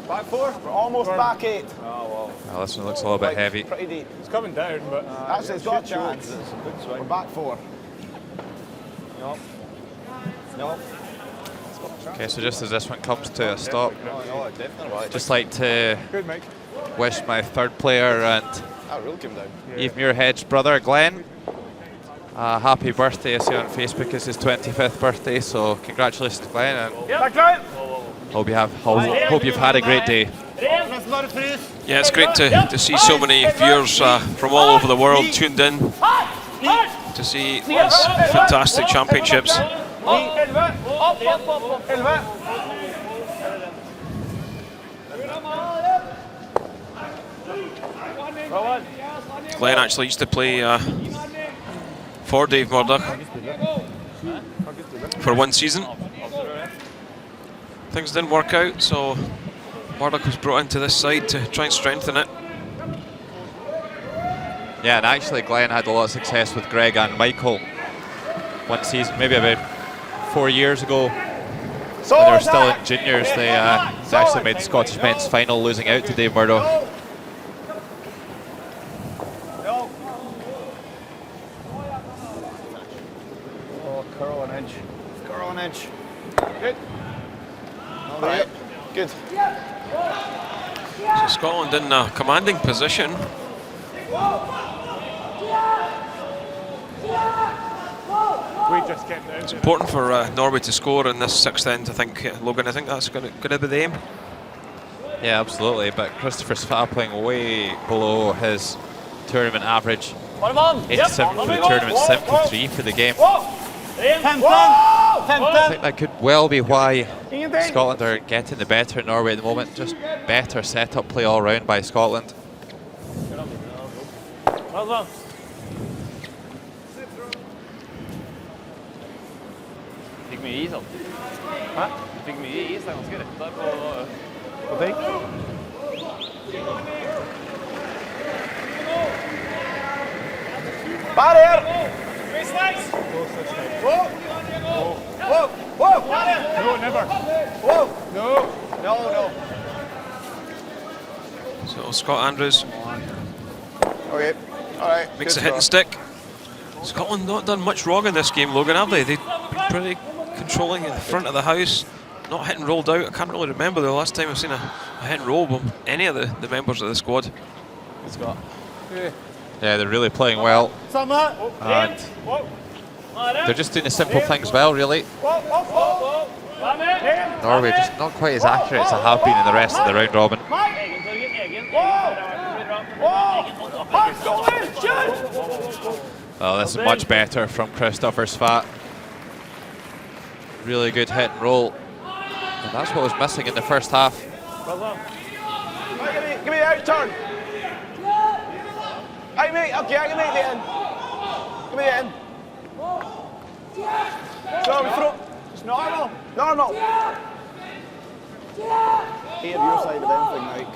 Speaker 6: Back 4? We're almost back 8. Oh, wow.
Speaker 1: Well, this one looks a little bit heavy.
Speaker 6: Pretty deep. It's coming down, but... actually, it's got a chance. We're back 4. No. No.
Speaker 1: Okay, so just as this one comes to a stop,
Speaker 6: No, definitely.
Speaker 1: just like to wish my 3rd player and
Speaker 6: That really came down.
Speaker 1: Eve Muirhead's brother, Glenn, happy birthday. I see on Facebook it's his 25th birthday, so congratulations to Glenn, and hope you've had a great day.
Speaker 5: Yeah, it's great to see so many viewers from all over the world tuned in to see these fantastic championships. Glenn actually used to play for Dave Murdoch for 1 season. Things didn't work out, so Murdoch was brought into this side to try and strengthen it.
Speaker 1: Yeah, and actually Glenn had a lot of success with Greg and Michael 1 season, maybe about 4 years ago. When they were still in juniors, they actually made the Scottish men's final, losing out to Dave Murdoch.
Speaker 6: Curl and edge. Curl and edge. Good. All right. Good.
Speaker 5: So Scotland in a commanding position. It's important for Norway to score in this 6th end, I think, Logan. I think that's going to be the aim.
Speaker 1: Yeah, absolutely. But Christopher Sva playing way below his tournament average. 87 for the tournament, 73 for the game. I think that could well be why Scotland are getting the better in Norway at the moment. Just better set-up play all round by Scotland.
Speaker 7: Fikk mye is, altså. Hæ? Du fikk mye is, det er ganske rett der på ting.
Speaker 6: Bare her! Whoa! Whoa! Whoa! No, never. Whoa! No. No, no.
Speaker 5: So Scott Andrews
Speaker 6: Okay. All right.
Speaker 5: makes a hit and stick. Scotland not done much wrong in this game, Logan, have they? They've been pretty controlling in the front of the house, not hit and rolled out. I can't really remember the last time I've seen a hit and roll from any of the members of the squad.
Speaker 8: Good Scott.
Speaker 1: Yeah, they're really playing well. And they're just doing the simple things well, really. Norway just not quite as accurate as they have been in the rest of the round robin. Oh, this is much better from Christopher Svat. Really good hit and roll. And that's what was missing in the first half.
Speaker 6: Give me the out turn. Hey mate, okay, I can make the end. Give me the end. So we throw. It's normal. Normal. Here, your side of anything, Mike.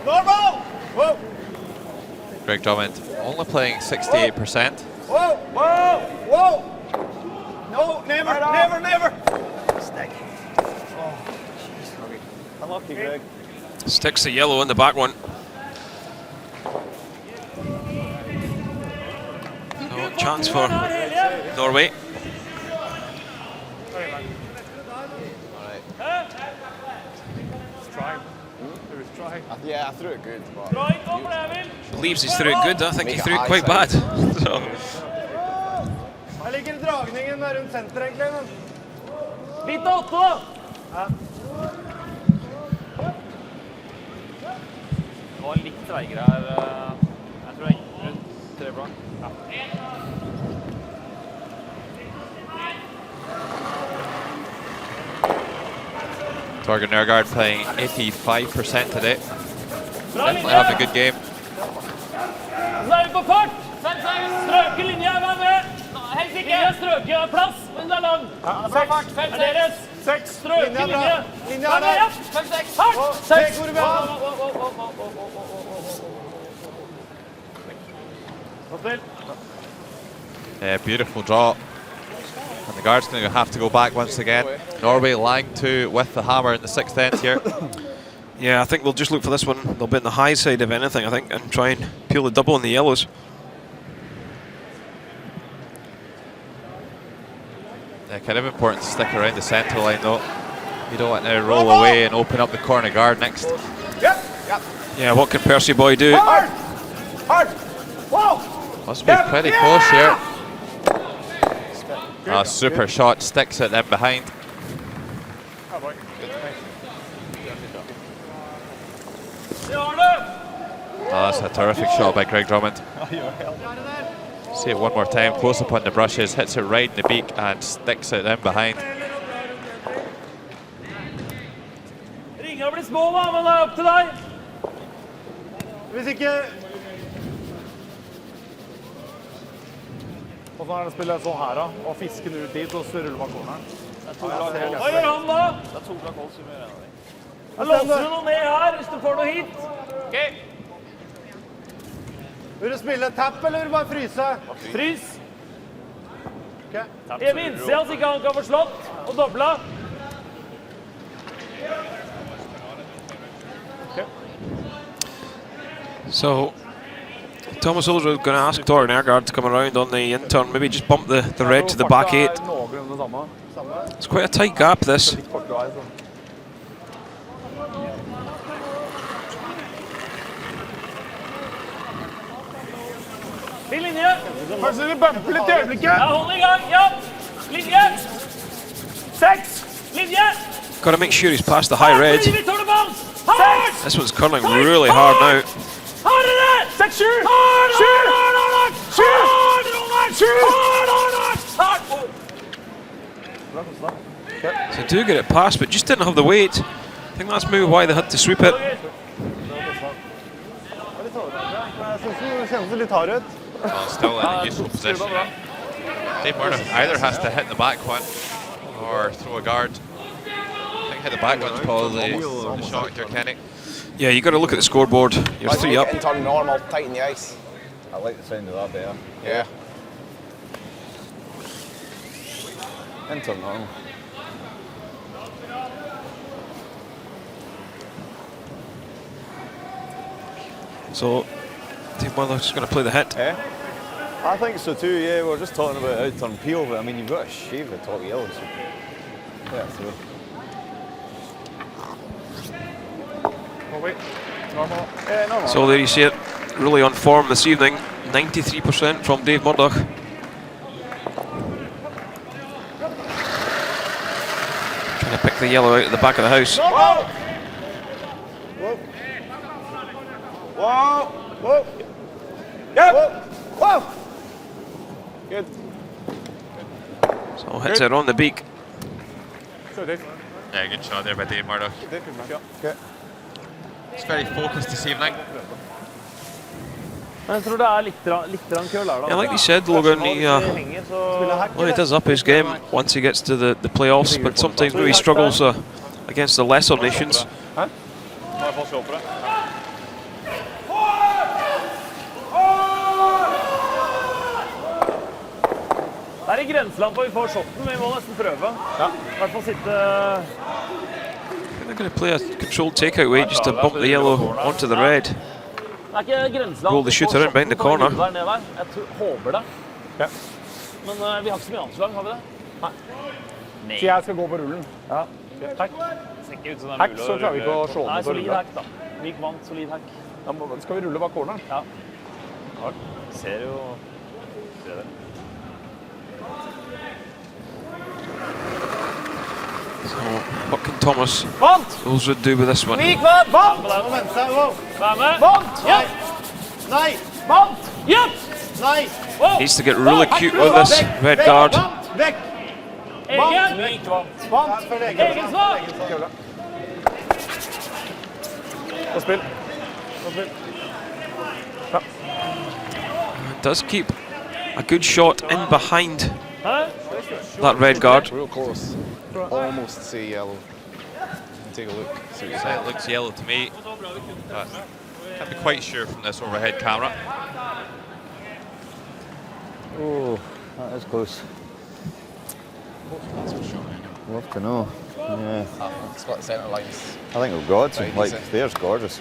Speaker 6: Normal. Whoa.
Speaker 1: Greg Drummond only playing 68%.
Speaker 6: Whoa, whoa, whoa! No, never, never, never! Stick. Oh, jeez. Unlucky, Greg.
Speaker 5: Sticks the yellow in the back one. So, chance for Norway.
Speaker 8: Yeah, I threw it good. But
Speaker 5: Believes he's threw it good. I think he threw it quite bad. So.
Speaker 6: Jeg liker dragningen rundt senter, egentlig.
Speaker 7: Bit 8 da! Det var litt treigere her. Jeg tror jeg gikk rundt 3 blank. Ja.
Speaker 1: Torgen Nergard playing 85% today. Definitely having a good game.
Speaker 7: Så er vi på fart! Strøke linje er med! Helt ikke! Strøke plass, men det er lang. 5 deres. 6. Strøke linje. Linje er der. 5-6. Fart! 6.
Speaker 1: Yeah, beautiful draw. And the guard's going to have to go back once again. Norway lying to with the hammer in the 6th end here.
Speaker 5: Yeah, I think they'll just look for this one. They'll be on the high side of anything, I think, and try and peel the double on the yellows.
Speaker 1: Yeah, kind of important to stick around the centre line though. You don't want to roll away and open up the corner guard next.
Speaker 5: Yeah, what can Percy Boy do?
Speaker 6: Hard! Hard! Whoa!
Speaker 1: Must be pretty close here. A super shot, sticks it in behind. Oh, that's a terrific shot by Greg Drummond. See it one more time, close up on the brushes, hits it right in the beak and sticks it in behind.
Speaker 7: Ringer blir små, da, men det er opp til deg.
Speaker 6: Hvis ikke... Hvordan er det å spille sånn her da? Og fiske den ut dit, og så ruller man corneren?
Speaker 7: Hva gjør han da? Det er 2 blank hold som gjør det. Da låser du noe ned her, hvis du får noe hit. Ok.
Speaker 6: Vil du spille tapp, eller vil du bare fryse?
Speaker 7: Frys.
Speaker 6: Okay.
Speaker 7: Jeg vil innse at ikke han kan få slått og dobla.
Speaker 6: Okay.
Speaker 5: So, Thomas Ulrud going to ask Torgen Nergard to come around on the in-turn, maybe just bump the red to the back 8. It's quite a tight gap, this.
Speaker 7: Til linje.
Speaker 6: Kanskje du bumper litt i øyeblikket?
Speaker 7: Ja, hold i gang, ja. Linje.
Speaker 5: Got to make sure he's past the high red. This one's curling really hard now. So do get it past, but just didn't have the weight. I think that's maybe why they had to sweep it.
Speaker 1: Well, still in a useful position. Dave Murdoch either has to hit the back one or throw a guard. I think hit the back one's probably the shot here, Kenny.
Speaker 5: Yeah, you got to look at the scoreboard. You're 3 up.
Speaker 8: And turn normal, tighten the ice.
Speaker 9: I like the sound of that better.
Speaker 8: Yeah.
Speaker 9: Enter normal.
Speaker 5: So, Dave Murdoch's just going to play the hit.
Speaker 9: Eh? I think so too, yeah. We're just talking about out-turn peel, but I mean, you've got to shave the top yellow, so yeah, through.
Speaker 6: Oh wait, normal. Yeah, normal.
Speaker 5: So there you see it, really on form this evening. 93% from Dave Murdoch. Trying to pick the yellow out at the back of the house.
Speaker 9: Whoa! Whoa! Whoa! Whoa! Yep! Whoa! Whoa! Good.
Speaker 5: So hits it on the beak.
Speaker 6: So Dave.
Speaker 1: Yeah, good shot there by Dave Murdoch.
Speaker 9: Okay.
Speaker 1: It's very focused this evening.
Speaker 7: Jeg tror det litt køl der da.
Speaker 5: Yeah, like you said, Logan, he does up his game once he gets to the playoffs, but sometimes maybe he struggles against the lesser nations.
Speaker 7: Det I grenseland for vi får shotten, men vi må nesten prøve. I hvert fall sitte...
Speaker 5: They're going to play a controlled takeout way just to bump the yellow onto the red.
Speaker 7: Det ikke grenseland.
Speaker 5: Roll the shooter in behind the corner.
Speaker 7: Jeg håper det. Men vi har ikke så mye anslag, har vi det? Nei.
Speaker 6: Så jeg skal gå på rullen? Ja. Takk. Hack, så klarer vi ikke å slå den på
Speaker 7: Nei, solid
Speaker 6: rullen.
Speaker 7: hack da. Myk vant, solid hack.
Speaker 6: Da skal vi rulle bak corneren?
Speaker 7: Ja. Ser jo... Ser det.
Speaker 5: So what can Thomas Ulsrud do with this one?
Speaker 7: Myk vant! Vær med! Vant! Ja!
Speaker 6: Nei!
Speaker 7: Vant! Ja!
Speaker 6: Nei!
Speaker 5: Needs to get really cute with this red guard.
Speaker 6: Vekk!
Speaker 7: Egen! Myk vant!
Speaker 6: Vant for egen.
Speaker 7: Egen slag!
Speaker 6: Og spill. Og spill.
Speaker 5: Does keep a good shot in behind that red guard.
Speaker 8: Real close. Almost say yellow. Take a look. See what you say.
Speaker 1: It looks yellow to me, but can't be quite sure from this overhead camera.
Speaker 9: Oh, that is close.
Speaker 8: That's for sure.
Speaker 9: We'll have to know. Yeah.
Speaker 8: It's got the centre lines.
Speaker 9: I think we've got to.
Speaker 8: Right,
Speaker 9: Like,
Speaker 8: decent.
Speaker 9: there's gorgeous.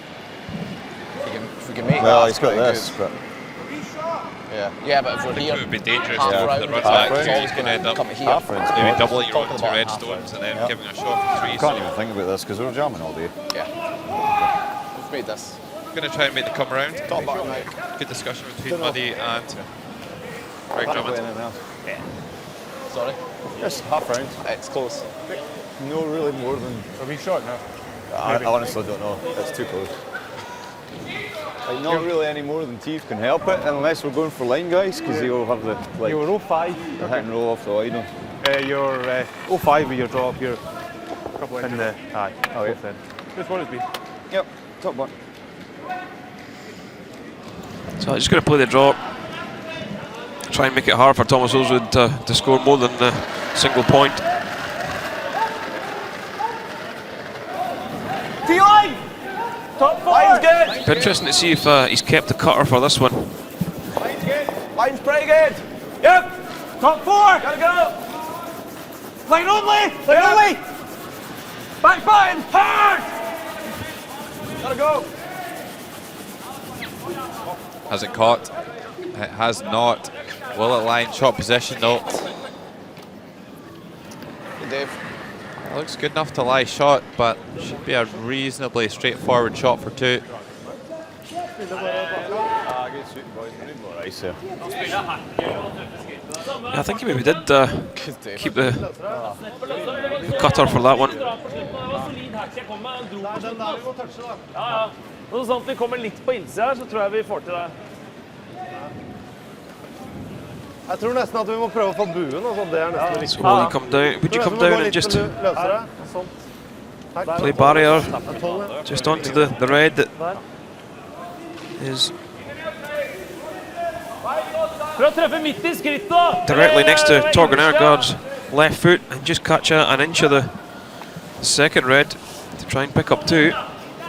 Speaker 8: If we can make
Speaker 9: Well,
Speaker 8: that,
Speaker 9: he's got
Speaker 8: pretty
Speaker 9: this,
Speaker 8: good.
Speaker 9: but
Speaker 8: Yeah, but if we're
Speaker 1: I think
Speaker 8: here,
Speaker 1: it would be dangerous
Speaker 8: half
Speaker 1: to
Speaker 8: round,
Speaker 1: the run
Speaker 8: half
Speaker 1: back.
Speaker 8: round,
Speaker 1: You
Speaker 8: always
Speaker 1: can
Speaker 8: gonna
Speaker 1: end up
Speaker 8: come here.
Speaker 9: half round's
Speaker 1: maybe
Speaker 9: good.
Speaker 1: doubling your own
Speaker 8: Talking
Speaker 1: two
Speaker 8: about
Speaker 1: red
Speaker 8: half
Speaker 1: stones and then
Speaker 9: Yeah.
Speaker 1: giving a shot for three.
Speaker 9: Can't
Speaker 1: So
Speaker 9: even think about this because we're jamming all day.
Speaker 8: Yeah. We've made this.
Speaker 1: I'm going to try and make the come around.
Speaker 8: Top bottom out.
Speaker 1: Good discussion between Muddy and Greg
Speaker 9: Can't play
Speaker 1: Drummond.
Speaker 9: anything else.
Speaker 8: Sorry.
Speaker 9: Just half round.
Speaker 8: It's close.
Speaker 9: No, really more than.
Speaker 6: Are we short now?
Speaker 9: I honestly don't know. It's too close. Like, not really any more than Teeth can help it, unless we're going for line guys, because he'll have the like
Speaker 6: You're 05.
Speaker 9: the hit and roll off the line.
Speaker 6: You're 05 with your draw up here. And the aye.
Speaker 9: Oh yeah.
Speaker 6: This one is B.
Speaker 9: Yep. Top one.
Speaker 5: So he's going to play the draw. Try and make it hard for Thomas Ulsrud to score more than a single point.
Speaker 6: T-line! Top four!
Speaker 8: Line's good.
Speaker 5: Be interesting to see if he's kept the cutter for this one.
Speaker 8: Line's good. Line's pretty good.
Speaker 6: Yep! Top four!
Speaker 8: Gotta go.
Speaker 6: Line only! Line only! Back fine! Hard!
Speaker 8: Gotta go.
Speaker 1: Has it caught? It has not. Will it line shot position? No.
Speaker 8: Good, Dave.
Speaker 1: It looks good enough to lie shot, but should be a reasonably straightforward shot for two.
Speaker 9: Good shooting, boys. We need more ice here.
Speaker 5: Yeah, I think he maybe did keep the cutter for that one.
Speaker 7: Noe sånt vi kommer litt på innsida her, så tror jeg vi får til det.
Speaker 6: Jeg tror nesten at vi må prøve å få buen og sånn, det nesten
Speaker 5: So will you come down? Would you come down and just play barrier just onto the red that is directly next to Torgan Ergaard's left foot, and just catch an inch of the second red to try and pick up 2.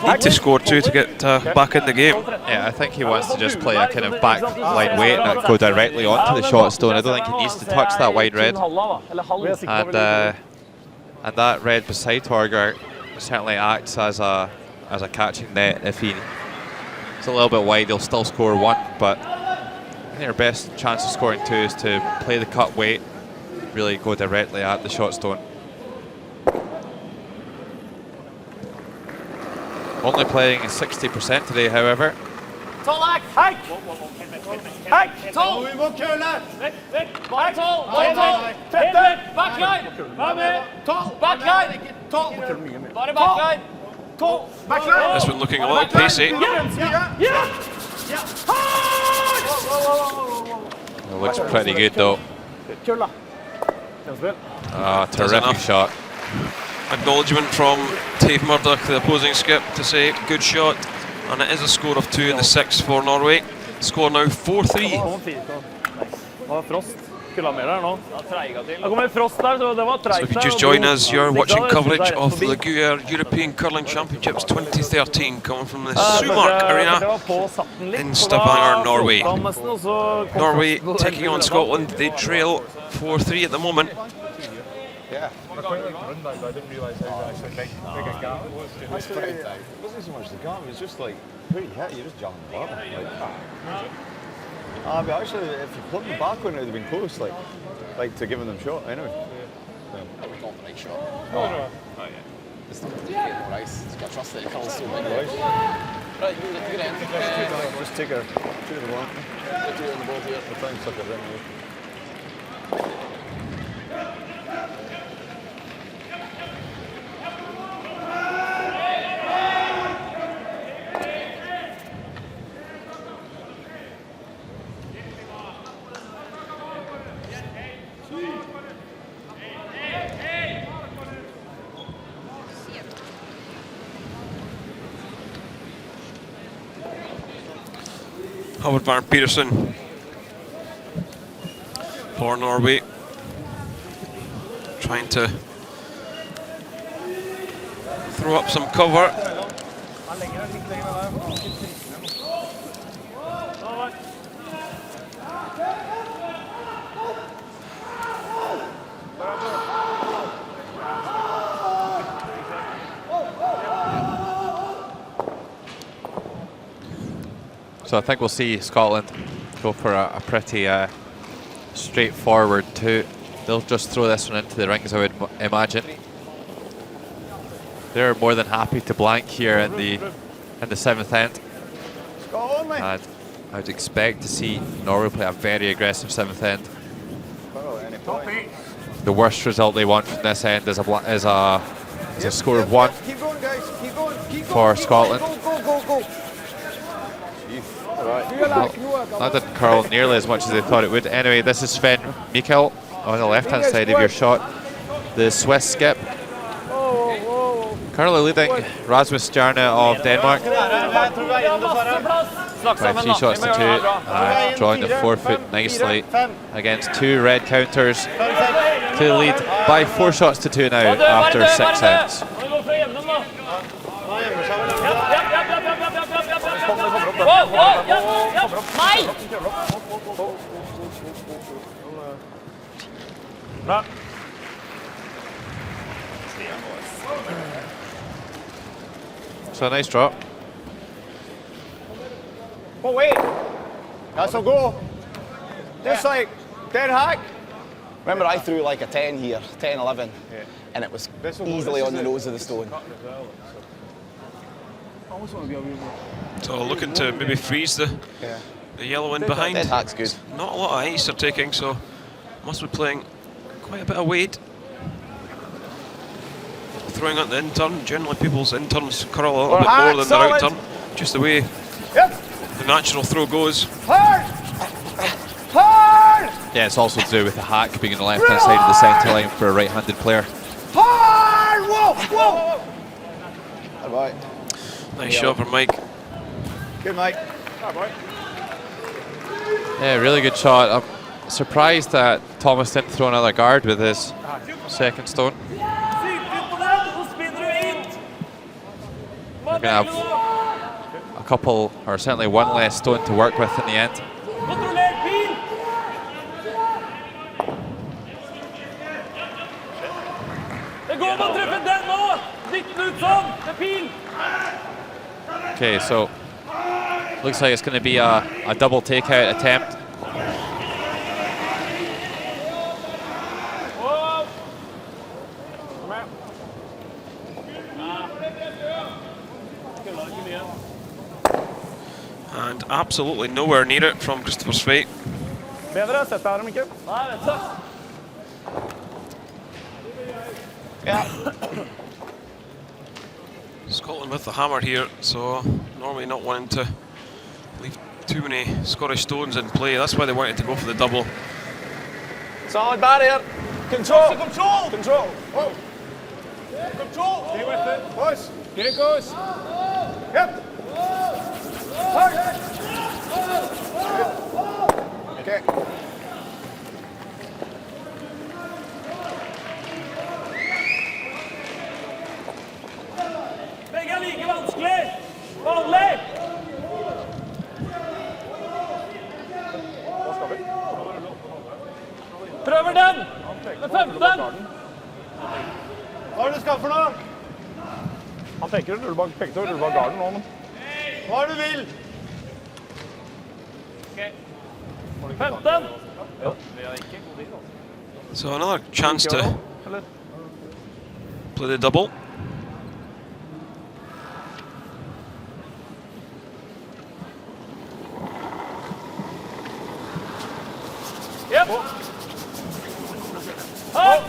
Speaker 5: Need to score 2 to get back in the game.
Speaker 1: Yeah, I think he wants to just play a kind of back line weight and not go directly onto the shot stone. I don't think he needs to touch that wide red. And that red beside Torgar certainly acts as a catching net. If he's a little bit wide, he'll still score 1, but I think our best chance of scoring 2 is to play the cut weight, really go directly at the shot stone. Only playing 60% today, however.
Speaker 7: Backline!
Speaker 5: This one looking a little pacey.
Speaker 1: It looks pretty good though. Terrific shot.
Speaker 5: Acknowledgement from Dave Murdoch, the opposing skip, to say good shot, and it is a score of 2 in the 6 for Norway. Score now 4-3. So if you just join us, you're watching coverage of the Gruyère European Curling Championships 2013 coming from the Sumark Arena in Stavanger, Norway. Norway taking on Scotland. They trail 4-3 at the moment.
Speaker 9: Yeah. I didn't realise how actually big a gap it was. It wasn't so much the gap, it was just like, where you hit, you just jump the bottom. But actually, if you plugged the back one, it would have been close, like to giving them shot, anyway.
Speaker 8: That was not the right shot.
Speaker 9: No.
Speaker 8: Oh, yeah. Just more ice. Just got to trust that it curls so big. Right, good end.
Speaker 9: Just take a 2 in the ball. 2 in the ball here. We'll try and suck it in.
Speaker 5: Howard Van Peterson for Norway, trying to throw up some cover.
Speaker 1: So I think we'll see Scotland go for a pretty straightforward 2. They'll just throw this one into the rings, I would imagine. They're more than happy to blank here in the 7th end. And I would expect to see Norway play a very aggressive 7th end. The worst result they want from this end is a score of 1 for Scotland. Well, that didn't curl nearly as much as they thought it would. Anyway, this is Sven Mikkel on the left-hand side of your shot. The Swiss skip. Currently leading Rasmus Stjerne of Denmark. 3 shots to 2. Drawing the 4-foot nicely against 2 red counters to lead by 4 shots to 2 now after 6 sets. So a nice drop.
Speaker 6: Oh wait, that's a go. Just like dead hack.
Speaker 8: Remember, I threw like a 10 here, 10, 11, and it was easily on the nose of the stone.
Speaker 5: So looking to maybe freeze the yellow in behind.
Speaker 8: Dead hack's good.
Speaker 5: Not a lot of ice they're taking, so must be playing quite a bit of weight. Throwing at the in turn, generally people's in turns curl a little bit more than their out turn, just the way the natural throw goes.
Speaker 1: Yeah, it's also to do with the hack being on the left hand side of the centre line for a right-handed player.
Speaker 9: Right.
Speaker 5: Nice shot from Mike.
Speaker 9: Good, Mike.
Speaker 1: Yeah, really good shot. I'm surprised that Thomas didn't throw another guard with his second stone. We're going to have a couple, or certainly one less stone to work with in the end. Okay, so looks like it's going to be a double takeout attempt.
Speaker 5: And absolutely nowhere near it from Christopher Sveit.
Speaker 7: Bedre, sett deg her, Mikkel. Nei, vet du.
Speaker 5: Scotland with the hammer here, so Norway not wanting to leave too many Scottish stones in play. That's why they wanted to go for the double.
Speaker 7: Solid barrier. Control.
Speaker 6: Control.
Speaker 7: Control.
Speaker 6: Whoa. Control. Stay with it. Push. Here it goes. Yep. Okay.
Speaker 7: Begge er like vanskelig. Vanlig. Prøver den. Med 15.
Speaker 6: Hva er det du skal for noe?
Speaker 7: Han tenker å rulle bak garden nå, men...
Speaker 6: Hva er det du vil?
Speaker 7: 15.
Speaker 5: So another chance to play the double.
Speaker 7: Yep. Hard.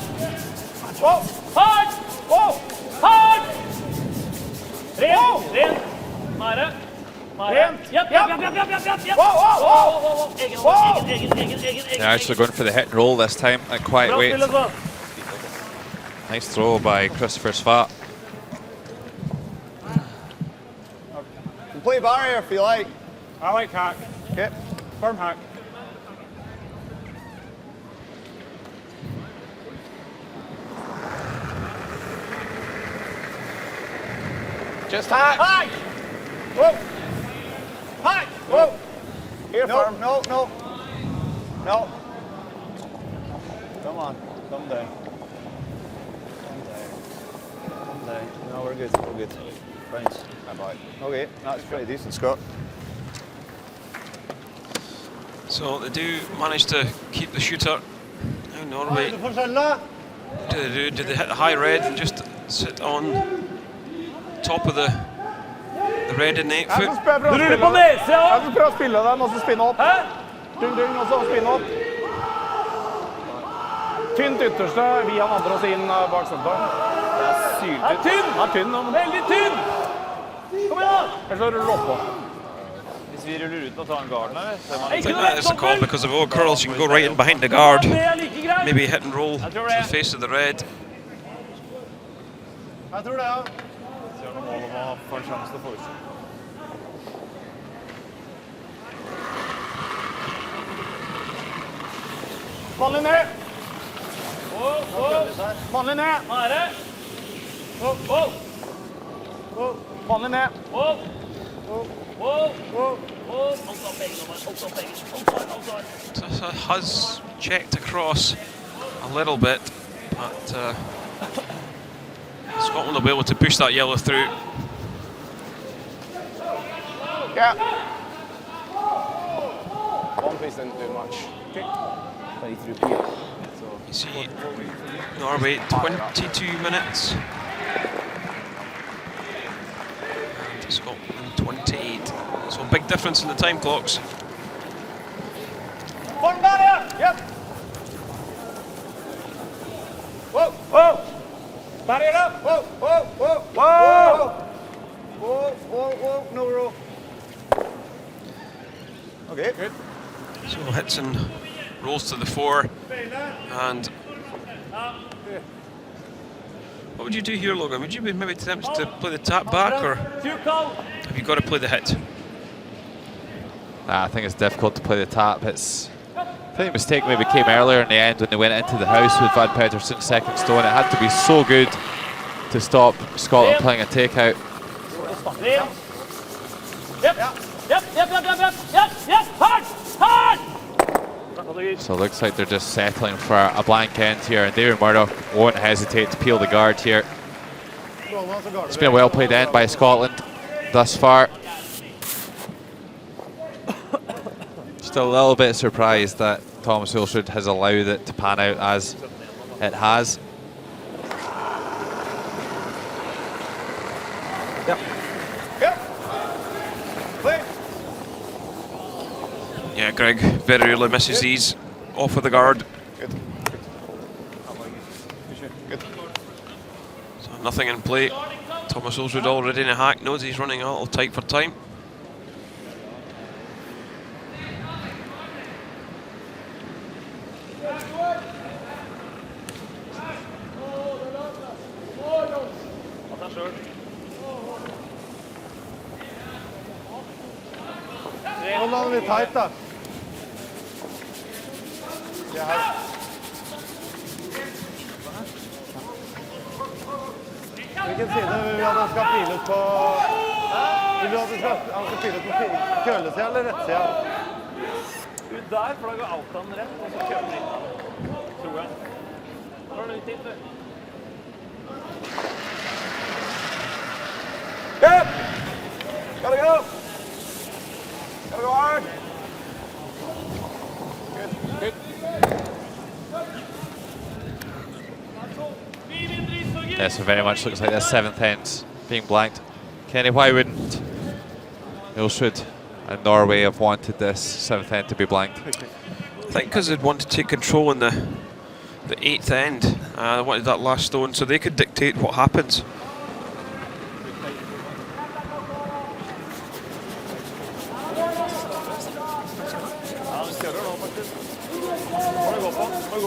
Speaker 7: Hard. Hard. Ren. Mare. Yep.
Speaker 1: They're actually going for the hit and roll this time at quiet weight. Nice throw by Christopher Sveit.
Speaker 9: Play barrier if you like.
Speaker 6: I like hack.
Speaker 9: Okay.
Speaker 6: Firm hack.
Speaker 9: Just hack.
Speaker 6: Hack. Whoa. Hack. Whoa.
Speaker 9: Here, firm. No. Come on. Come down. No, we're good. Thanks. Okay, that's pretty decent, Scott.
Speaker 5: So they do manage to keep the shooter. Now Norway,
Speaker 6: Du får skjønne.
Speaker 5: did they hit the high red and just sit on top of the red in the 8 foot?
Speaker 7: Du ruller på nese, ja.
Speaker 6: Jeg skal prøve å spille den, og så spinne opp.
Speaker 7: Hæ?
Speaker 6: Dung, og så spinne opp. Tynt ytterste, via den andre og så inn bak senteren. Det er syltynt.
Speaker 7: Tynn.
Speaker 6: Ja, tynn.
Speaker 7: Veldig tynn. Kom igjen da.
Speaker 6: Eller så ruller du oppå.
Speaker 7: Hvis vi ruller ut og tar en garden, eller?
Speaker 5: I think that is a call because of all curls. You can go right in behind the guard.
Speaker 7: Det er like greit.
Speaker 5: Maybe hit and roll to the face of the red.
Speaker 6: Jeg tror det, ja.
Speaker 7: Så gjør noe mål om å få en sjanse til å få ut.
Speaker 6: Mannlig ned. Mannlig ned.
Speaker 7: Mare.
Speaker 6: Mannlig ned.
Speaker 5: Has checked across a little bit, but Scotland will be able to push that yellow through.
Speaker 6: Yeah.
Speaker 8: One piece didn't do much.
Speaker 6: Okay.
Speaker 8: 23 p.m.
Speaker 5: You see Norway 22 minutes. And Scotland 28. So a big difference in the time clocks.
Speaker 6: Form barrier. Yep. Whoa, whoa. Body it up. Whoa, whoa, whoa, whoa. Whoa, whoa, whoa, no roll. Okay, good.
Speaker 5: So hits and rolls to the 4. And what would you do here, Logan? Would you be maybe tempted to play the tap back, or have you got to play the hit?
Speaker 1: I think it's difficult to play the tap. I think the mistake maybe came earlier in the end when they went into the house with Van Pedersen's second stone. It had to be so good to stop Scotland playing a takeout. So it looks like they're just settling for a blank end here, and David Murdoch won't hesitate to peel the guard here. It's been a well played end by Scotland thus far. Still a little bit surprised that Thomas Hulsrud has allowed it to pan out as it has.
Speaker 5: Yeah, Greg very rarely misses these off of the guard. So nothing in play. Thomas Hulsrud already in a hack, knows he's running a little tight for time.
Speaker 6: Hold on litt tight, da. Det her. Hvilken side vil vi at han skal pile ut på? Vil du at han skal pile ut på kølesida eller rettsida?
Speaker 7: Ut der, for da går Altan rett, og så kjører den inn. Tror jeg. Da har du litt tid, du.
Speaker 6: Yep! Gotta go! Gotta go hard! Good, good.
Speaker 1: Yeah, so very much looks like the 7th end being blanked. Kenny, why wouldn't Hulsrud and Norway have wanted this 7th end to be blanked?
Speaker 5: I think because they'd want to take control in the 8th end. They wanted that last stone so they could dictate what happens.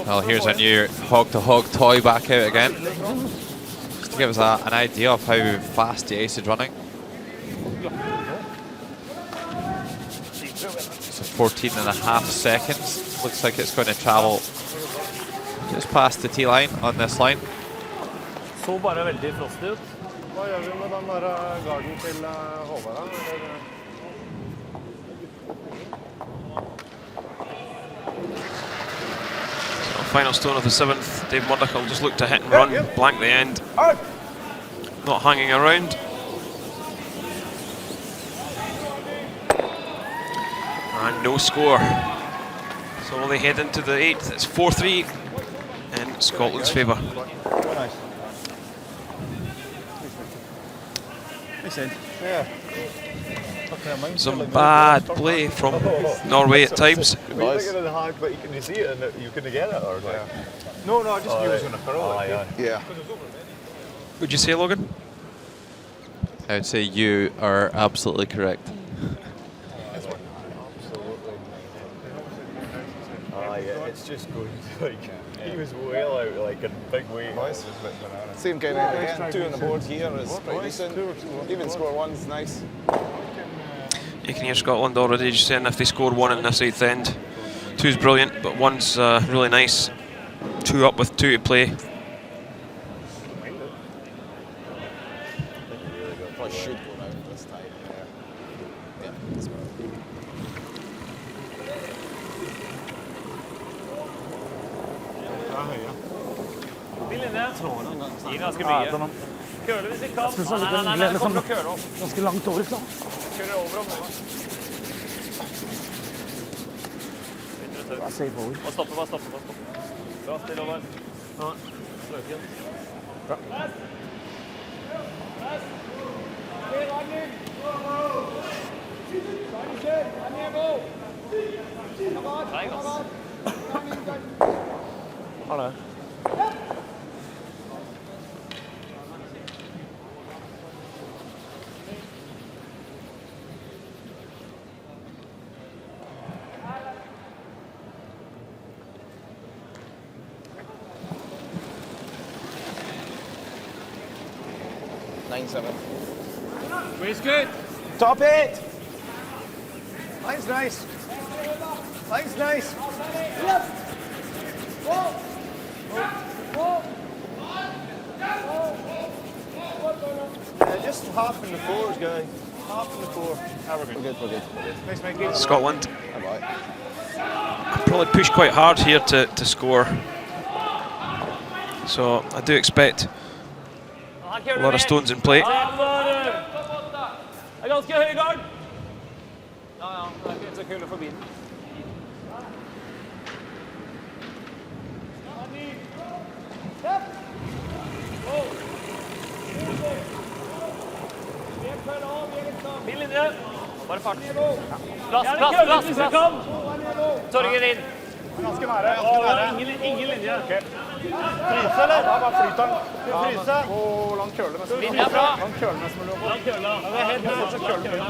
Speaker 1: Well, here's a new hog-to-hog toy back out again, just to give us an idea of how fast the ace is running. So 14.5 seconds. Looks like it's going to travel just past the T-line on this line.
Speaker 7: Så bare veldig frostig ut.
Speaker 6: Hva gjør vi med den der garden til Håvard?
Speaker 5: Final stone of the 7th. Dave Murdoch will just look to hit and run, blank the end. Not hanging around. And no score. So they head into the 8th. It's 4-3 in Scotland's favour.
Speaker 6: Yeah.
Speaker 5: Some bad play from Norway at times.
Speaker 9: But you can see it and you couldn't get it, or
Speaker 6: No, I just knew it was going to curl.
Speaker 9: yeah.
Speaker 5: Would you say, Logan?
Speaker 1: I would say you are absolutely correct.
Speaker 9: Yeah, it's just going like he was well out, like a big way. Same kind of again. 2 on the board here is pretty decent. Even score 1's nice.
Speaker 5: You can hear Scotland already just saying if they score 1 in this 8th end. 2's brilliant, but 1's really nice. 2 up with 2 to play.
Speaker 8: Probably should go now this time. Yeah, that's right.
Speaker 7: Bilen ned. Gir ganske mye. Køler hvis ikke kan. Nei, det kommer til å køle opp.
Speaker 6: Ganske langt over, så.
Speaker 7: Køler over om nå. Bare stoppe. Bra, stille over. Nå, sløken. Bra. Nei, gass. Har det.
Speaker 8: 9-7.
Speaker 6: Wade's good. Top 8. Line's nice. Line's nice. Just half in the fours, guy. Half in the four. Ah, we're good. We're good. Nice, Mikey.
Speaker 5: Scotland
Speaker 8: All right.
Speaker 5: probably push quite hard here to score. So I do expect a lot of stones in play.
Speaker 7: Er ganske høy gard. Ja, det er ikke så kul forbi den. Fin linje. Bare fart. Plass. Torger inn.
Speaker 6: Ganske nære. Ingen linje. Okay. Fryse, eller? Ja, bare flyt den. Fryse. Og lang køle nesten.
Speaker 7: Linja bra.
Speaker 6: Lang køle nesten. Lang køle. Ja, det er helt fortsatt køle.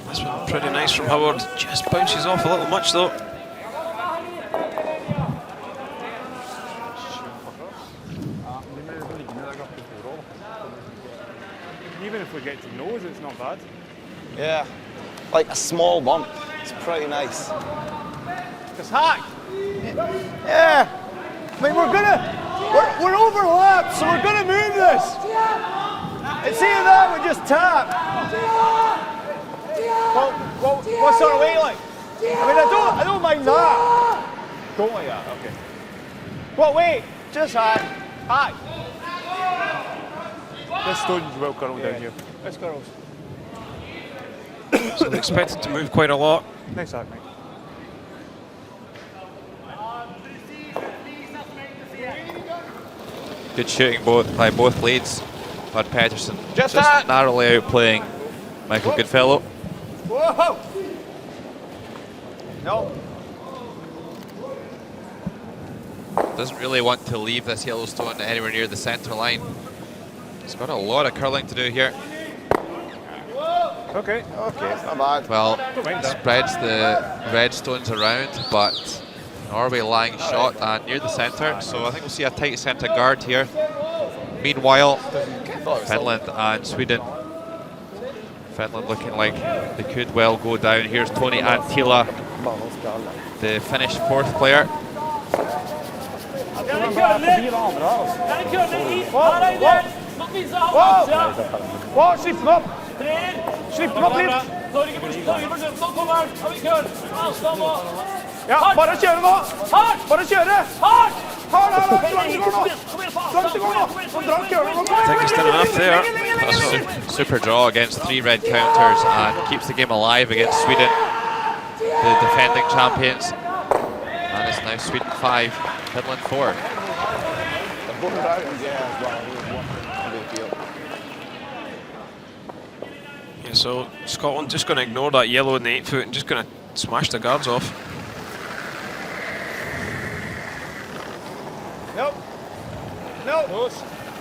Speaker 5: That's been pretty nice from Howard. Just bounces off a little much though.
Speaker 6: Even if we get to nose, it's not bad.
Speaker 8: Yeah. Like a small bump. It's pretty nice.
Speaker 6: Just hack. Yeah. I mean, we're overlapped, so we're gonna move this. And see that we just tap. Well, what sort of weight like? I mean, I don't mind that. Don't like that. Okay. What weight? Just hack. Hack. This stone's well curled down here. This curls.
Speaker 5: So they're expected to move quite a lot.
Speaker 6: Nice hack, mate.
Speaker 1: Good shooting by both leads. Bud Pedersen
Speaker 6: Just
Speaker 1: narrowly outplaying Michael Goodfellow.
Speaker 6: Whoa! No.
Speaker 1: Doesn't really want to leave this yellow stone anywhere near the centre line. He's got a lot of curling to do here.
Speaker 6: Okay.
Speaker 8: Okay, not bad.
Speaker 1: Well, spreads the red stones around, but Norway lying shot and near the centre, so I think we'll see a tight centre guard here. Meanwhile, Finland and Sweden. Finland looking like they could well go down. Here's Tony Antila, the Finnish fourth player.
Speaker 6: Wow, slipp den opp! Slipp den opp litt! Ja, bare kjøre nå! Bare kjøre! Hardt! Langt det går nå!
Speaker 5: I think it's done enough there.
Speaker 1: That's a super draw against 3 red counters and keeps the game alive against Sweden, the defending champions. And it's now Sweden 5, Finland 4.
Speaker 5: Yeah, so Scotland just going to ignore that yellow in the 8 foot and just going to smash the guards off.
Speaker 6: Nope. Nope.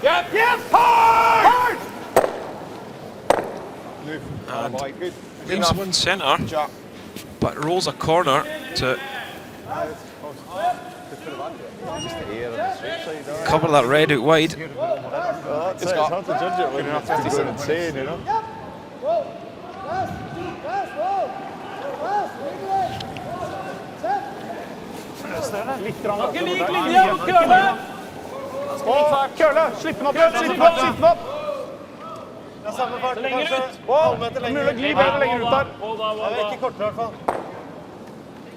Speaker 6: Yep. Hard!
Speaker 5: And leaves one centre, but rolls a corner to cover that red out wide.
Speaker 9: It's hard to judge it when you're after going insane, you know?
Speaker 7: Ganske lik linje mot køle.
Speaker 6: Køle, slipp den opp, slipp den opp!
Speaker 7: Lenger ut.
Speaker 6: Mulig å gli bedre lenger ut der.
Speaker 7: Jeg vet ikke kortere i hvert fall.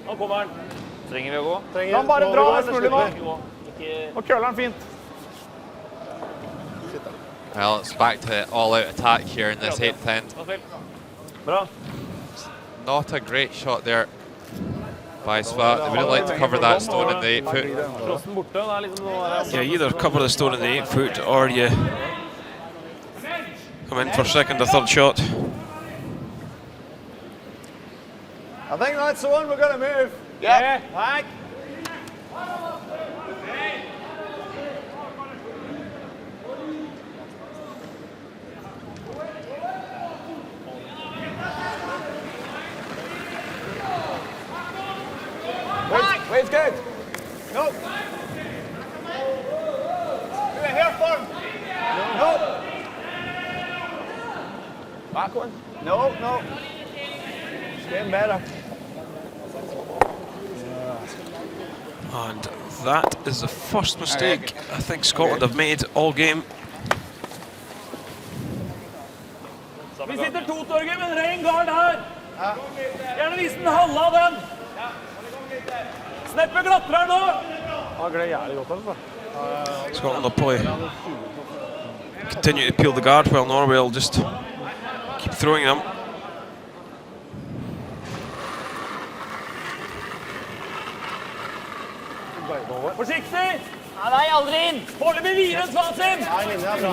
Speaker 7: Nå kommer han. Trenger vi å gå?
Speaker 6: La han bare dra mest mulig nå. Og køler han fint.
Speaker 1: Well, it's back to all-out attack here in this 8th end.
Speaker 7: Bra.
Speaker 1: Not a great shot there by Sva. They would like to cover that stone in the 8 foot.
Speaker 5: Yeah, either cover the stone in the 8 foot or you come in for second or third shot.
Speaker 6: I think that's the one we're going to move.
Speaker 7: Yeah.
Speaker 6: Back. Wade's good. Nope. Back one? No, no. It's getting better.
Speaker 5: And that is the first mistake I think Scotland have made all game.
Speaker 7: Vi sitter to, Torgeir, men det er en guard her. Gjerne vis den halve av den. Snepp med glatteren nå.
Speaker 6: Ja, det er jævlig godt, altså.
Speaker 5: Scotland will probably continue to peel the guard while Norway will just keep throwing them.
Speaker 7: Forsiktig! Nei, aldri inn! Hold det med viren, Svansen!
Speaker 6: Nei, linja er bra.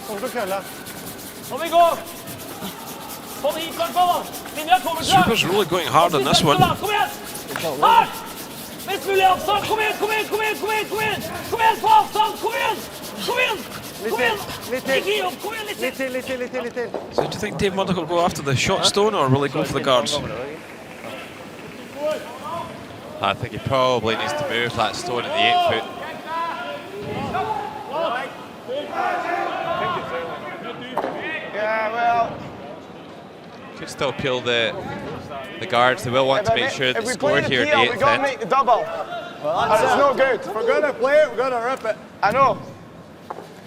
Speaker 6: Kom til kølle.
Speaker 7: Nå må vi gå! Kom hit, hvertfall! Linja kommer til!
Speaker 5: Super's really going hard on this one.
Speaker 7: Kom igjen! Hardt! Mest mulig avstand! Kom igjen, kom igjen, kom igjen, kom igjen! Kom igjen, kom igjen på avstand! Kom igjen! Kom igjen! Kom igjen! Ikke gi opp! Kom igjen, litt til!
Speaker 5: So do you think Dave Murdoch will go after the shot stone or will he go for the guards?
Speaker 1: I think he probably needs to move that stone in the 8 foot.
Speaker 6: Yeah, well.
Speaker 1: Could still peel the guards. They will want to make sure they score here at the 8th
Speaker 6: we got to make the double. Well, it's no good. If we're going to play it, we're going to rip it. I know.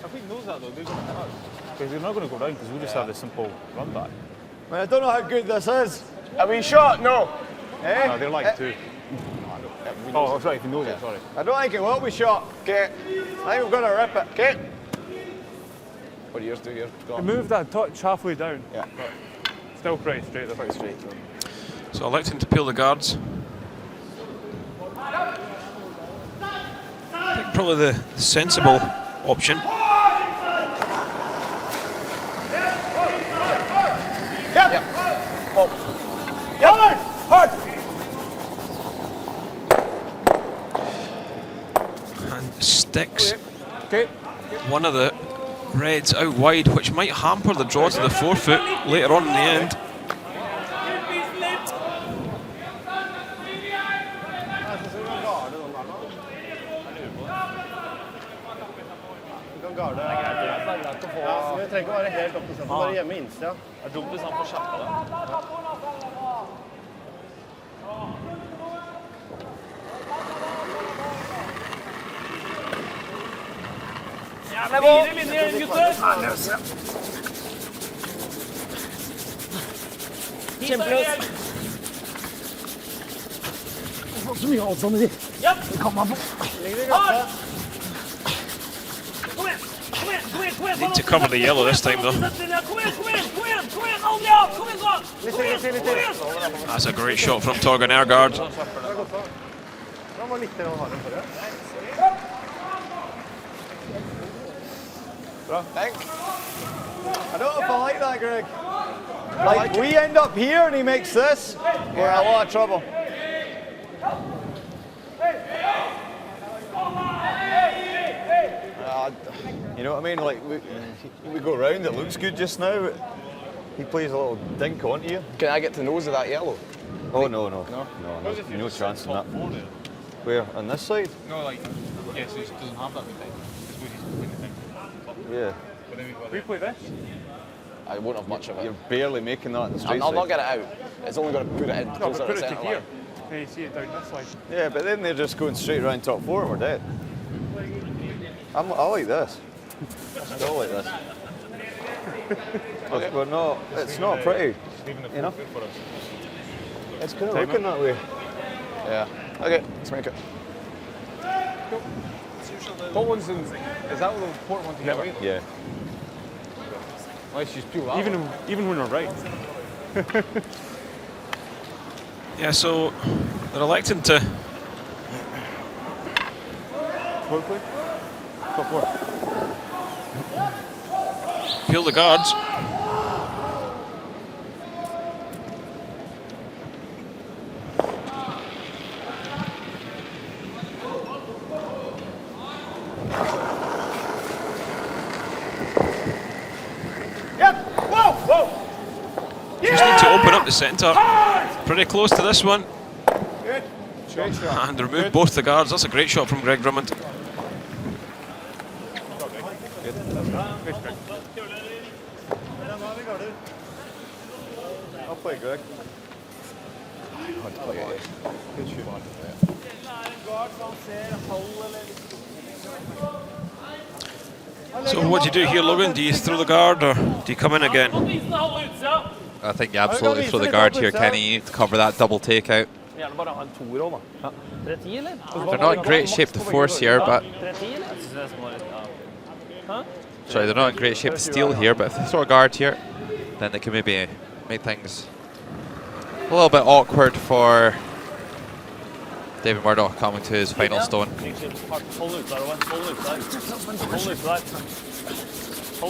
Speaker 9: I think knows that though, because they're not going to go down because we just have the simple run back.
Speaker 6: I mean, I don't know how good this is. Are we shot? No. Eh?
Speaker 9: No, they're like two. Oh, sorry, if he knows it, sorry.
Speaker 6: I don't think it will be shot. Okay. I think we're going to rip it. Okay. What are yours do? Yours gone.
Speaker 9: Move that touch halfway down.
Speaker 6: Yeah.
Speaker 9: Still pretty straight. They're pretty straight.
Speaker 5: So electing to peel the guards. I think probably the sensible option.
Speaker 6: Yep. Oh. Yep. Hard.
Speaker 5: And sticks
Speaker 6: Okay.
Speaker 5: one of the reds out wide, which might hamper the draw to the 4 foot later on in the end.
Speaker 6: Vi trenger ikke være helt opp til seg, bare hjemme innst, ja.
Speaker 7: Det er dumt hvis han får kjappa det. Fire linjer, gutter! Kjempeløs! Jeg får så mye avstand i de. Ja! Det kan man få. Kom igjen! Kom igjen! Kom igjen! Kom igjen!
Speaker 5: Need to cover the yellow this time though.
Speaker 7: Kom igjen! Kom igjen! Kom igjen! Kom igjen! Aldri av! Kom igjen, så! Kom igjen!
Speaker 5: That's a great shot from Torgan Airguard.
Speaker 6: Han var litt hardere for det. Thank. I don't know if I like that, Greg. Like, we end up here and he makes this, we're in a lot of trouble. You know what I mean? Like, we go round, it looks good just now, but he plays a little dink onto you.
Speaker 8: Can I get the nose of that yellow?
Speaker 6: Oh, no. No chance in that. Where? On this side?
Speaker 9: No, like, yeah, so he doesn't have that thing. It's what he's putting the thing.
Speaker 6: Yeah.
Speaker 9: We play this?
Speaker 8: I won't have much of it.
Speaker 6: You're barely making that in the straight
Speaker 8: I'll
Speaker 6: side.
Speaker 8: not get it out. It's only going to put it in closer to
Speaker 9: put
Speaker 8: the
Speaker 9: it to
Speaker 8: centre
Speaker 9: here.
Speaker 8: line.
Speaker 9: Can you see it down this side?
Speaker 6: Yeah, but then they're just going straight around top 4 and we're dead. I like this. I still like this. Okay. We're not, it's not pretty, you know? It's kind of looking that way.
Speaker 8: Yeah. Okay, let's make it.
Speaker 9: What one's in, is that the important one to get away?
Speaker 6: Yeah.
Speaker 9: Let's just peel that even when we're right.
Speaker 5: Yeah, so they're electing to
Speaker 9: Quickly. Top 4.
Speaker 5: peel the guards. Just need to open up the centre. Pretty close to this one.
Speaker 6: Good. Great shot.
Speaker 5: And remove both the guards. That's a great shot from Greg Drummond.
Speaker 9: play, Greg. Good shoot.
Speaker 5: So what do you do here, Logan? Do you throw the guard or do you come in again?
Speaker 1: I think you absolutely throw the guard here, Kenny. You need to cover that double takeout. They're not in great shape to force here, but... Sorry, they're not in great shape to steal here, but if they throw a guard here, then they can maybe make things a little bit awkward for David Murdoch coming to his final stone.
Speaker 7: Hold den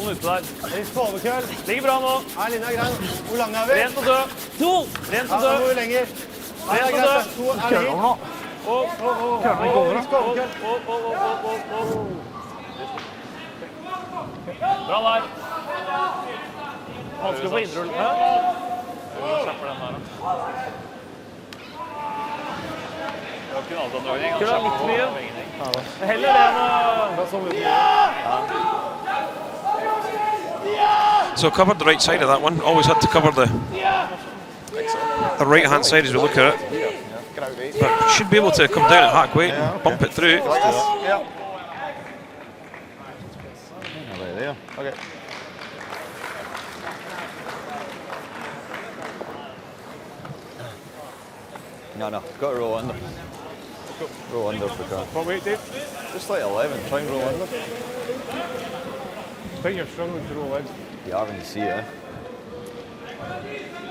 Speaker 7: ute der. Ligger bra nå.
Speaker 6: Hvor lang er vi?
Speaker 7: Rent og død. Rent og død.
Speaker 6: Hvor lenger?
Speaker 7: Rent og død.
Speaker 6: Køller nå.
Speaker 7: Bra der. Vanskelig på indrull. Slapper den der. Køller litt mye. Heller det enn
Speaker 5: So covered the right side of that one. Always had to cover the right hand side as we look at it. But should be able to come down at hack weight and bump it through.
Speaker 9: Yeah. There. Okay. No, got to roll under. Roll under if we can.
Speaker 6: What weight, Dave?
Speaker 9: Just like 11, try and roll under.
Speaker 6: I think you're struggling to roll in.
Speaker 9: You are when you see it,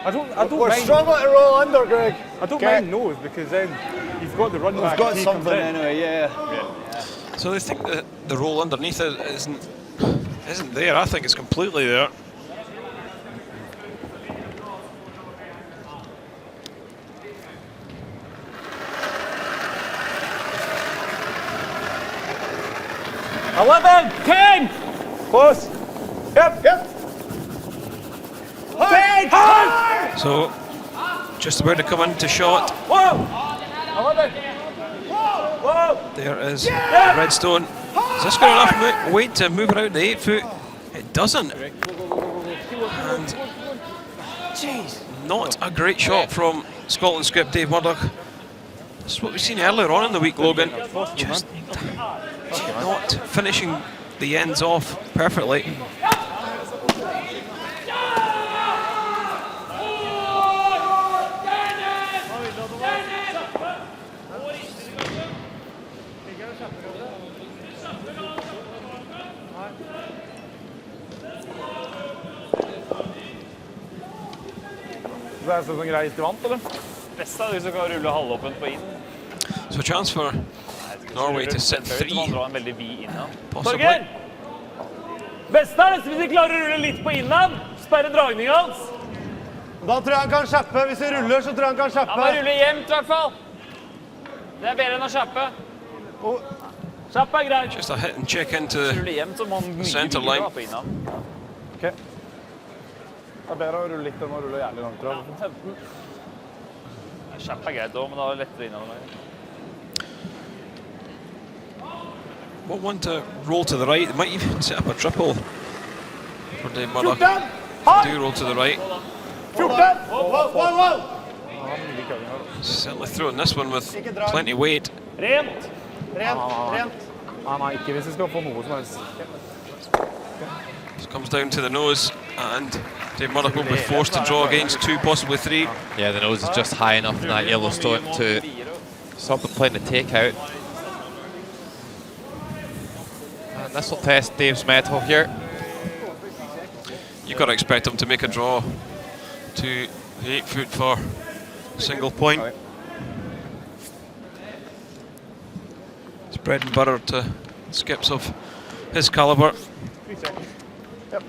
Speaker 6: I don't
Speaker 9: We're
Speaker 6: mind.
Speaker 9: struggling to roll under, Greg.
Speaker 6: I don't mind nose because then you've got the run back.
Speaker 9: We've got
Speaker 6: he comes
Speaker 9: something
Speaker 6: in.
Speaker 9: anyway, yeah.
Speaker 5: So they think that the roll underneath it isn't there. I think it's completely there.
Speaker 6: Close. Yep.
Speaker 5: So just about to come into shot. There is Redstone. Is this got enough weight to move around the 8 foot? It doesn't. And not a great shot from Scotland script Dave Murdoch. This is what we've seen earlier on in the week, Logan. Just not finishing the ends off perfectly.
Speaker 6: Det er sånn greit vant, eller?
Speaker 7: Best av de som kan rulle halvåpent på inn.
Speaker 5: So chance for Norway to set 3.
Speaker 7: En veldig vid innan.
Speaker 5: Possibly.
Speaker 7: Torgeir! Best er nesten hvis de klarer å rulle litt på innan. Sperre dragningen hans.
Speaker 6: Da tror jeg han kan kjappe. Hvis vi ruller, så tror jeg han kan kjappe.
Speaker 7: Han må rulle jevnt i hvert fall. Det er bedre enn å kjappe. Kjappe er greit.
Speaker 5: Just a hit and check into
Speaker 7: Rulle jevnt, så må han mye
Speaker 5: center
Speaker 7: videre
Speaker 5: line.
Speaker 7: på innan.
Speaker 6: Ok. Det er bedre å rulle litt enn å rulle jævlig langt.
Speaker 7: 15. Kjappe er greit også, men da er det lettere innan.
Speaker 5: Well, one to roll to the right. They might even set up a triple for Dave Murdoch. Do roll to the right. Certainly throwing this one with plenty of weight.
Speaker 7: Rent!
Speaker 6: Nei, ikke hvis vi skal få noe som helst.
Speaker 5: This comes down to the nose, and Dave Murdoch will be forced to draw against 2, possibly 3.
Speaker 1: Yeah, the nose is just high enough in that yellow stone to stop them playing the takeout. And this will test Dave's metal here.
Speaker 5: You've got to expect him to make a draw to the 8 foot for single point. It's bread and butter to skips of his calibre.
Speaker 6: 3 seconds. Yep.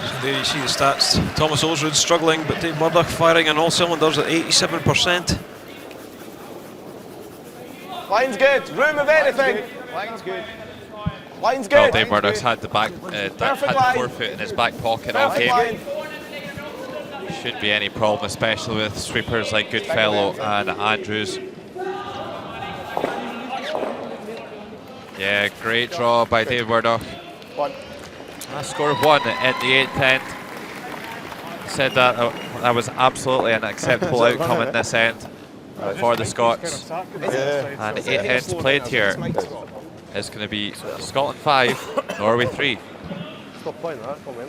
Speaker 5: So there you see the stats. Thomas Olsrud struggling, but Dave Murdoch firing on all cylinders at 87%.
Speaker 6: Line's good. Room of anything. Line's good. Line's good.
Speaker 1: Well, Dave Murdoch's had the back, had the forefoot in his back pocket all game. Shouldn't be any problem, especially with sweepers like Goodfellow and Andrews. Yeah, great draw by David Murdoch. A score of 1 in the 8th end. Said that that was absolutely an acceptable outcome in this end for the Scots. And 8 ends played here is going to be Scotland 5, Norway 3.
Speaker 6: Stop playing that, come in.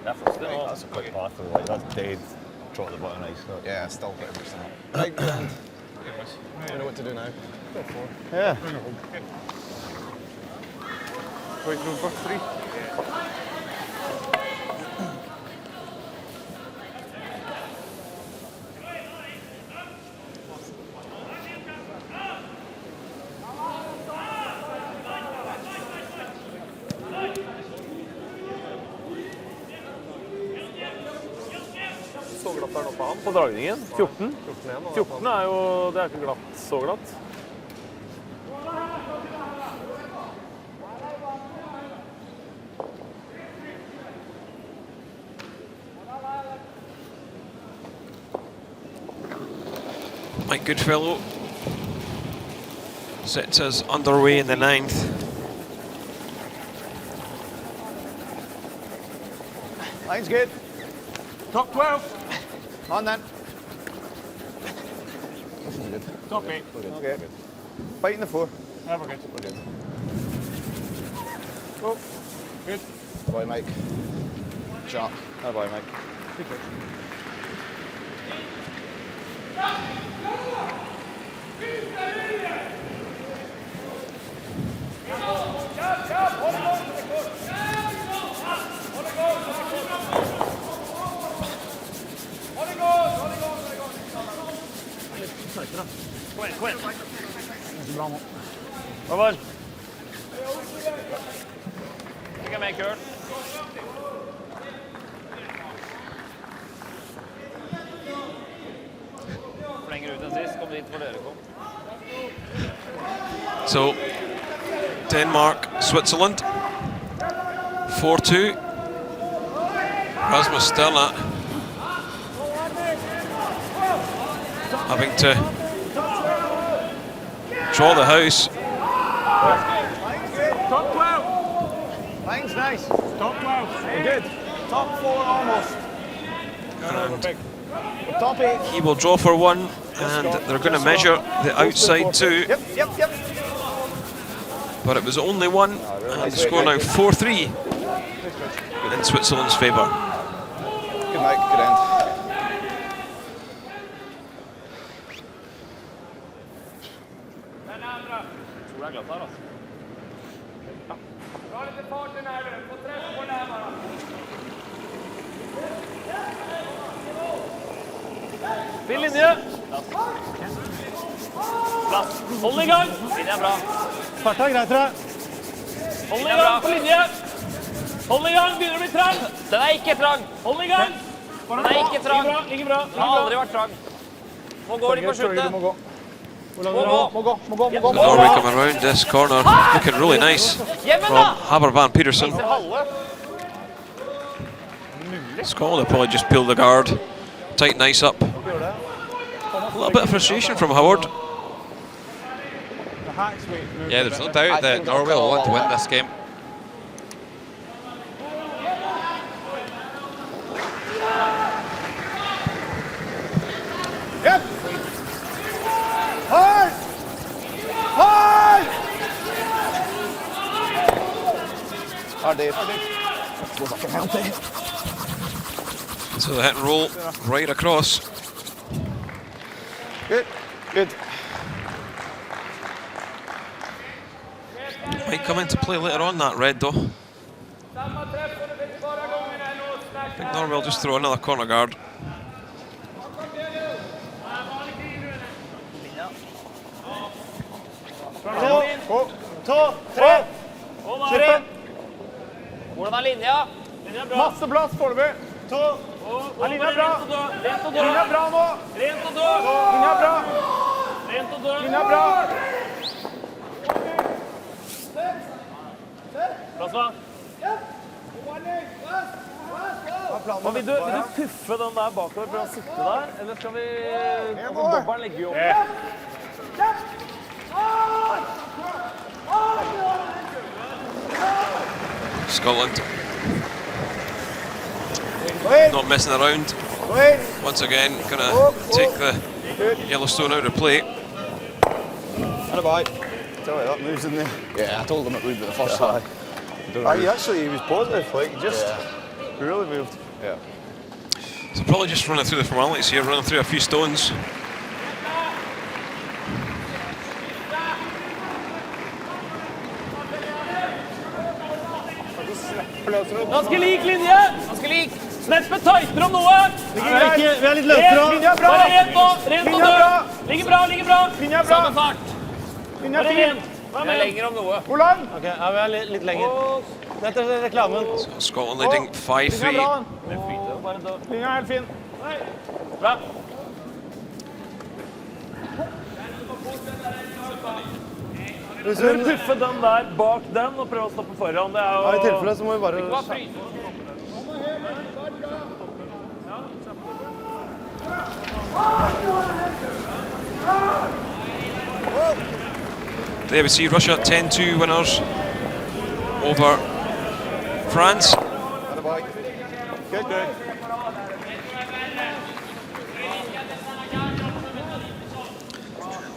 Speaker 9: That's a quick path, like that's dead. Drop the button ice.
Speaker 8: Yeah, still pretty much that. Right, grand. I know what to do now.
Speaker 9: Yeah. Right, number 3.
Speaker 6: Så glatt er nå på han. På dragningen. 14. 14 er jo, det er ikke glatt, så glatt.
Speaker 5: Mike Goodfellow sets us underway in the 9th.
Speaker 9: Line's good.
Speaker 6: Top 12.
Speaker 9: On then.
Speaker 6: Top 8.
Speaker 9: Okay. Fighting the 4.
Speaker 6: Yeah, we're good.
Speaker 9: We're good.
Speaker 6: Oh, good.
Speaker 8: Bye, Mike. Jack.
Speaker 9: Bye, Mike.
Speaker 6: Good touch.
Speaker 7: Kom igjen.
Speaker 6: Over.
Speaker 7: Ikke mer køl. Lenger ut enn sist, kom dit hvor dere kom.
Speaker 5: So, Denmark, Switzerland, 4-2. Rasmus Stella having to draw the house.
Speaker 6: Top 12.
Speaker 9: Line's nice.
Speaker 6: Top 12.
Speaker 9: We're good. Top 4 almost.
Speaker 5: And
Speaker 9: Top 8.
Speaker 5: he will draw for 1, and they're going to measure the outside too.
Speaker 9: Yep.
Speaker 5: But it was only 1, and the score now 4-3 in Switzerland's favour.
Speaker 8: Good night, good end.
Speaker 7: Fin linje. Plass. Hold i gang. Linje er bra.
Speaker 6: Farta er greit, tror jeg.
Speaker 7: Hold i gang på linje. Hold i gang, begynner å bli trang. Den er ikke trang. Hold i gang. Den er ikke trang.
Speaker 6: Ligger bra.
Speaker 7: Den har aldri vært trang. Nå går de på skjuttet.
Speaker 6: Må gå.
Speaker 5: Norway coming around this corner, looking really nice from Habervan Peterson. Scotland will probably just pull the guard, tighten ice up. A little bit of frustration from Howard.
Speaker 1: Yeah, there's no doubt that Norway will want to win this game.
Speaker 6: Yep. Hard. Hard.
Speaker 8: Hard Dave.
Speaker 5: So the hit and roll right across.
Speaker 9: Good.
Speaker 5: Might come into play later on, that red though. I think Norway will just throw another corner guard.
Speaker 6: To, tre.
Speaker 7: Hvordan er linja?
Speaker 6: Masse plass foreløpig. To. Linja er bra. Linja er bra nå.
Speaker 7: Rent og dø.
Speaker 6: Linja er bra.
Speaker 7: Rent og dø.
Speaker 6: Linja er bra.
Speaker 7: Plass hva? Vil du puffe den der bakover for å sitte der, eller skal vi dobbelen legge i opp?
Speaker 5: Scotland not messing around. Once again, gonna take the Yellowstone out of play.
Speaker 9: Bye. Tell you that moves in there.
Speaker 8: Yeah, I told him it would be the first time.
Speaker 9: He was positive, like, just really moved.
Speaker 8: Yeah.
Speaker 5: So probably just running through the formalities here, running through a few stones.
Speaker 7: Ganske lik linje! Slipp tightere om noe!
Speaker 6: Vi er litt løsere. Linja er bra!
Speaker 7: Bare rent nå! Ligger bra!
Speaker 6: Linja er bra!
Speaker 7: Samme fart!
Speaker 6: Linja er fin!
Speaker 7: Vi er lenger om noe.
Speaker 6: Hvor lang?
Speaker 4: Ok, ja, vi er litt lenger. Dette er reklamen.
Speaker 5: So Scotland leading 5-3.
Speaker 6: Linja er helt fin.
Speaker 7: Bra. Hvis vi puffer den der bak den og prøver å stoppe foran, det er jo...
Speaker 4: Ja, i tilfelle så må vi bare...
Speaker 5: There we see Russia 10-2 winners over France.
Speaker 9: Good.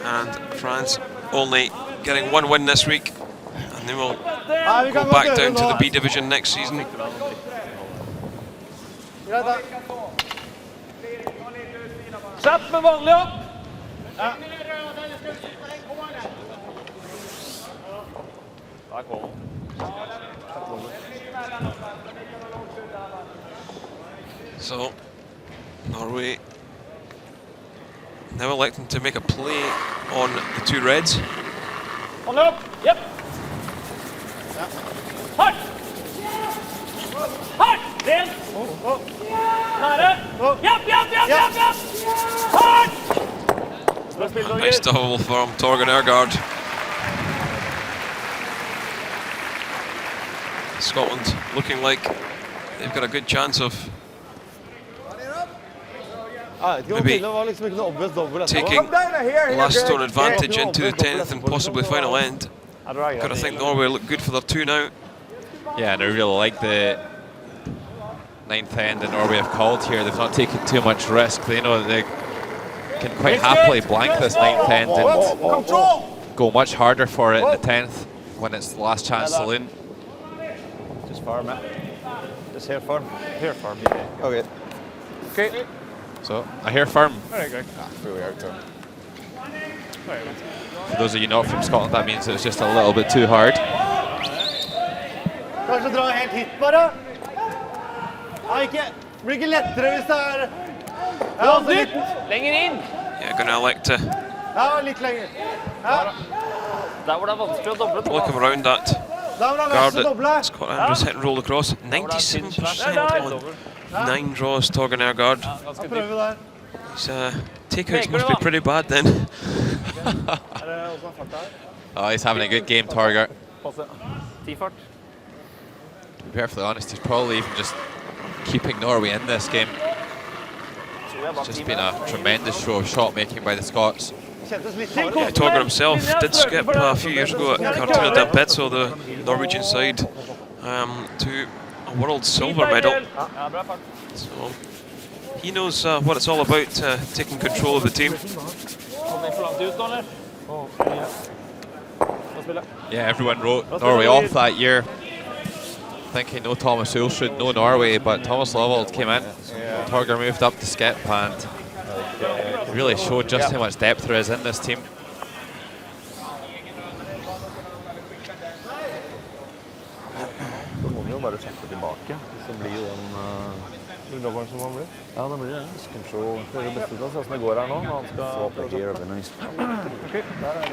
Speaker 5: And France only getting one win this week, and they will go back down to the B division next season.
Speaker 7: Kjapp med vanlig opp!
Speaker 5: So Norway now electing to make a play on the two reds.
Speaker 7: Vanlig opp! Jepp! Hardt! Rent! Nære! Jepp! Hardt!
Speaker 5: Nice double from Torgen Øygard. Scotland looking like they've got a good chance of maybe taking last stone advantage into the 10th and possibly final end. Got to think Norway look good for their two now.
Speaker 1: Yeah, and I really like the 9th end that Norway have called here. They've not taken too much risk. They know that they can quite happily blank this 9th end and go much harder for it in the 10th when it's the last chance to win.
Speaker 9: Just farm it. Just here farm.
Speaker 4: Here, farm.
Speaker 9: Okay.
Speaker 1: So, I hear firm.
Speaker 9: Fully out turn.
Speaker 1: For those of you not from Scotland, that means it's just a little bit too hard.
Speaker 4: Kanskje dra helt hit bare? Ja, blir ikke lettere hvis det er... Ja, litt.
Speaker 7: Lenger inn!
Speaker 5: Yeah, gonna elect to
Speaker 4: Ja, litt lenger. Ja.
Speaker 7: Der hvor det er vanskelig å doble.
Speaker 5: look around that
Speaker 4: Da var det
Speaker 5: guard
Speaker 4: verst å doble.
Speaker 5: that Scott Andrews hit and roll across. 97% on 9 draws, Torgen Øygard.
Speaker 4: Da prøver vi der.
Speaker 5: His takeouts must be pretty bad then.
Speaker 1: Oh, he's having a good game, Torger.
Speaker 7: Tifart.
Speaker 1: To be perfectly honest, he's probably even just keeping Norway in this game. It's just been a tremendous show of shot making by the Scots.
Speaker 5: Yeah, Torger himself did skip a few years ago at Cartina del Pezzo, the Norwegian side, to a world silver medal. So he knows what it's all about, taking control of the team.
Speaker 1: Yeah, everyone wrote Norway off that year, thinking no Thomas Ulsrud, no Norway, but Thomas Lovold came in. Torger moved up to skip and really showed just how much depth there is in this team.
Speaker 9: Så må vi jo bare sette tilbake, så blir den dobbelen som han blir. Ja, det blir det. Control. Det er det beste til sånn det går her nå, når han skal... Swap it here, det nice. Ok, der er det.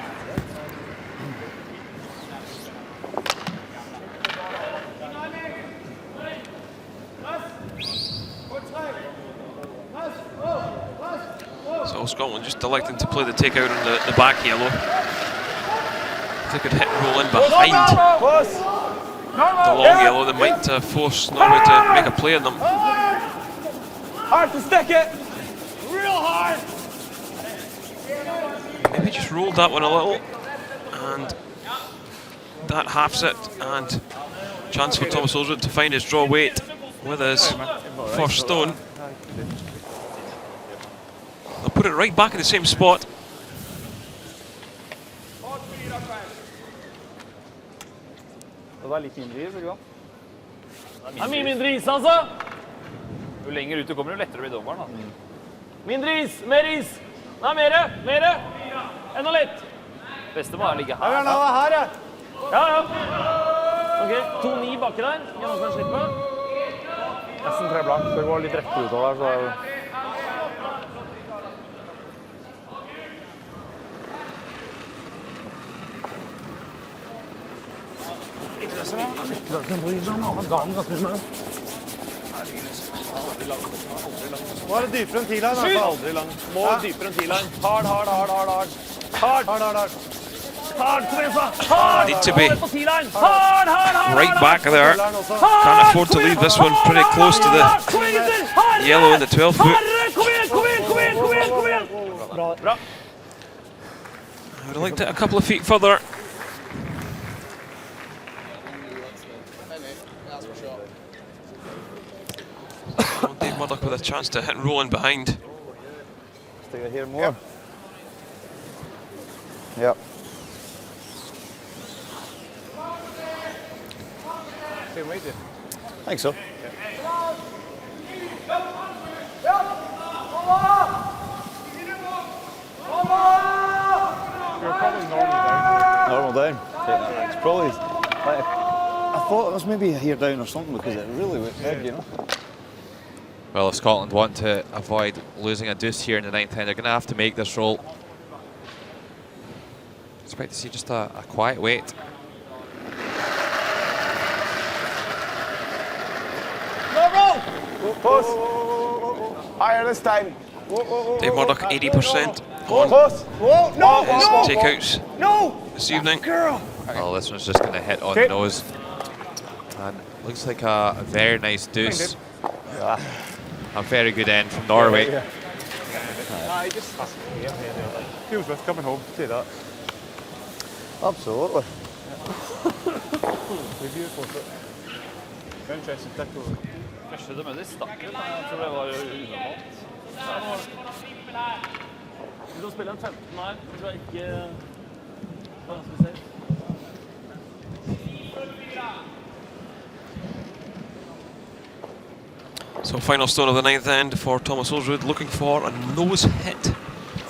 Speaker 5: So Scotland just electing to play the takeout on the back yellow. They could hit and roll in behind. the long yellow that might force Norway to make a play on them.
Speaker 6: Hard to stick it. Real hard.
Speaker 5: Maybe just rolled that one a little, and that halves it, and chance for Thomas Olsrud to find his draw weight with his first stone. They'll put it right back in the same spot.
Speaker 7: Det er litt mindre is, ikke sant? Det er mye mindre is, altså! Jo lenger ut du kommer, jo lettere blir dommeren, da. Mindre is! Mer is! Nei, mere! Enda litt! Beste må ligge her.
Speaker 4: Her, her, ja.
Speaker 7: Ja. Ok, 2-9 baki der. Gjennom kan slippe.
Speaker 6: Nesten 3 blank. Det går litt rett ut av der, så...
Speaker 4: Nå er det dypere enn T-line, altså aldri lang.
Speaker 6: Må dypere enn T-line. Hard. Teresa! Hard!
Speaker 5: Need to be right back there. Can't afford to leave this one pretty close to the yellow in the 12 foot.
Speaker 7: Bra.
Speaker 5: I would have liked it a couple of feet further. Dave Murdoch with a chance to hit Roland behind.
Speaker 9: Stay here more. Yep.
Speaker 6: Same weight, yeah.
Speaker 9: I think so.
Speaker 6: You're probably normal down.
Speaker 9: It's probably. I thought it was maybe here down or something because it really went big, you know.
Speaker 1: Well, if Scotland want to avoid losing a deuce here in the 9th end, they're going to have to make this roll. Expect to see just a quiet wait.
Speaker 6: Post. Higher this time.
Speaker 5: Dave Murdoch 80% on his takeouts this evening.
Speaker 1: Well, this one's just going to hit on the nose. And looks like a very nice deuce. A very good end from Norway.
Speaker 6: Feels worth coming home, say that.
Speaker 9: Absolutely.
Speaker 6: Review for it. Interesting tackle.
Speaker 7: Jeg skjønner, men det stakk ut. Jeg tror det var unormalt. Vil du spille en 15 her? Jeg tror jeg ikke... Hva skal vi se?
Speaker 5: So final stone of the 9th end for Thomas Olsrud, looking for a nose hit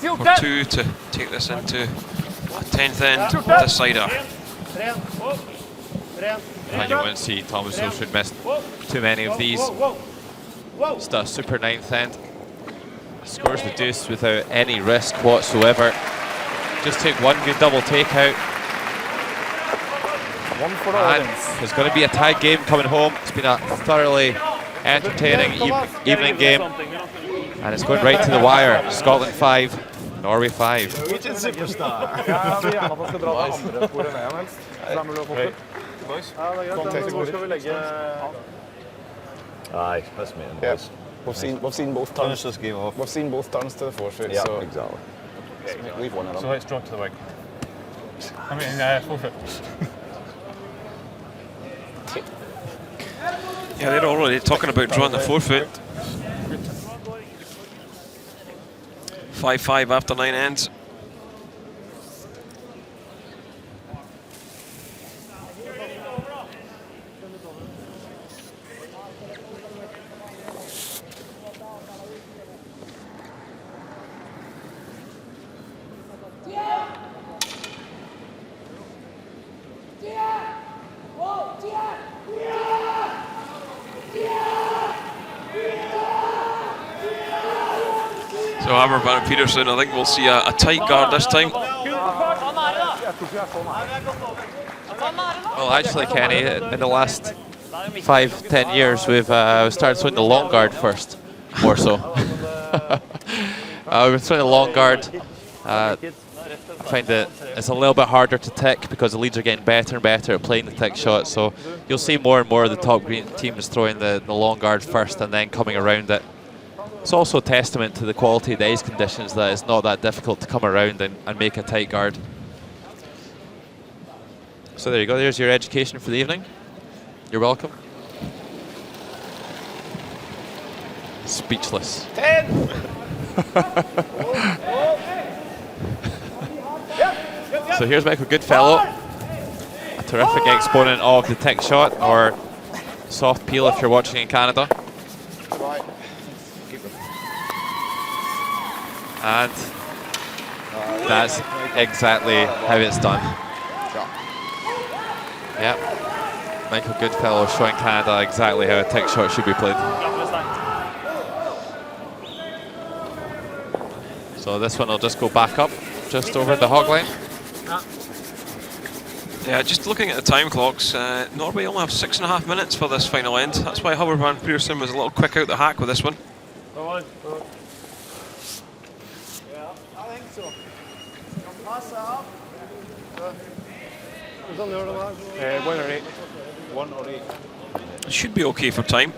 Speaker 5: or two to take this into a 10th end decider.
Speaker 1: And you won't see Thomas Olsrud miss too many of these. Just a super 9th end. Scores the deuce without any risk whatsoever. Just take one good double takeout. And there's going to be a tied game coming home. It's been a thoroughly entertaining evening game. And it's going right to the wire. Scotland 5, Norway 5.
Speaker 9: Norwegian superstar.
Speaker 6: Aye, that's me.
Speaker 9: Yeah. We've seen both turns.
Speaker 6: Finish this game off.
Speaker 9: We've seen both turns to the forfeit.
Speaker 6: Yeah,
Speaker 9: so
Speaker 6: exactly.
Speaker 9: leave one of them.
Speaker 6: So let's draw to the wing. I mean, forfeit.
Speaker 5: Yeah, they're already talking about drawing the forfeit. 5-5 after 9 ends. So Haberman and Peterson, I think we'll see a tight guard this time.
Speaker 1: Well, actually, Kenny, in the last 5-10 years, we've started swinging the long guard first, more so. We've been swinging the long guard a find that it's a little bit harder to tick because the leads are getting better and better at playing the tick shot. So you'll see more and more of the top green teams throwing the long guard first and then coming around it. It's also a testament to the quality of the ice conditions that it's not that difficult to come around and make a tight guard. So there you go, there's your education for the evening. You're welcome. Speechless.
Speaker 6: 10.
Speaker 1: So here's Michael Goodfellow, a terrific exponent of the tick shot, or soft peel if you're watching in Canada. And that's exactly how it's done. Yep. Michael Goodfellow showing Canada exactly how a tick shot should be played. So this one will just go back up, just over the hog line.
Speaker 5: Yeah, just looking at the time clocks, Norway only have 6.5 minutes for this final end. That's why Hubbard Van Pearson was a little quick out the hack with this one.
Speaker 6: Yeah, I think so. Pass up. 1 or 8. 1 or 8.
Speaker 5: It should be okay for time.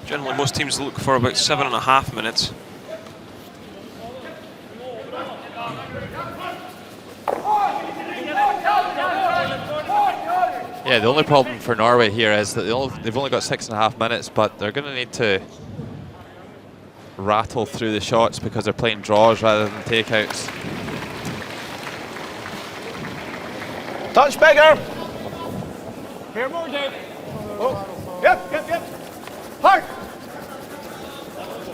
Speaker 5: Generally, most teams look for about 7.5 minutes.
Speaker 1: Yeah, the only problem for Norway here is that they've only got 6.5 minutes, but they're going to need to rattle through the shots because they're playing draws rather than takeouts.
Speaker 6: Touch bigger. Here more, Dave. Oh. Yep. Hard.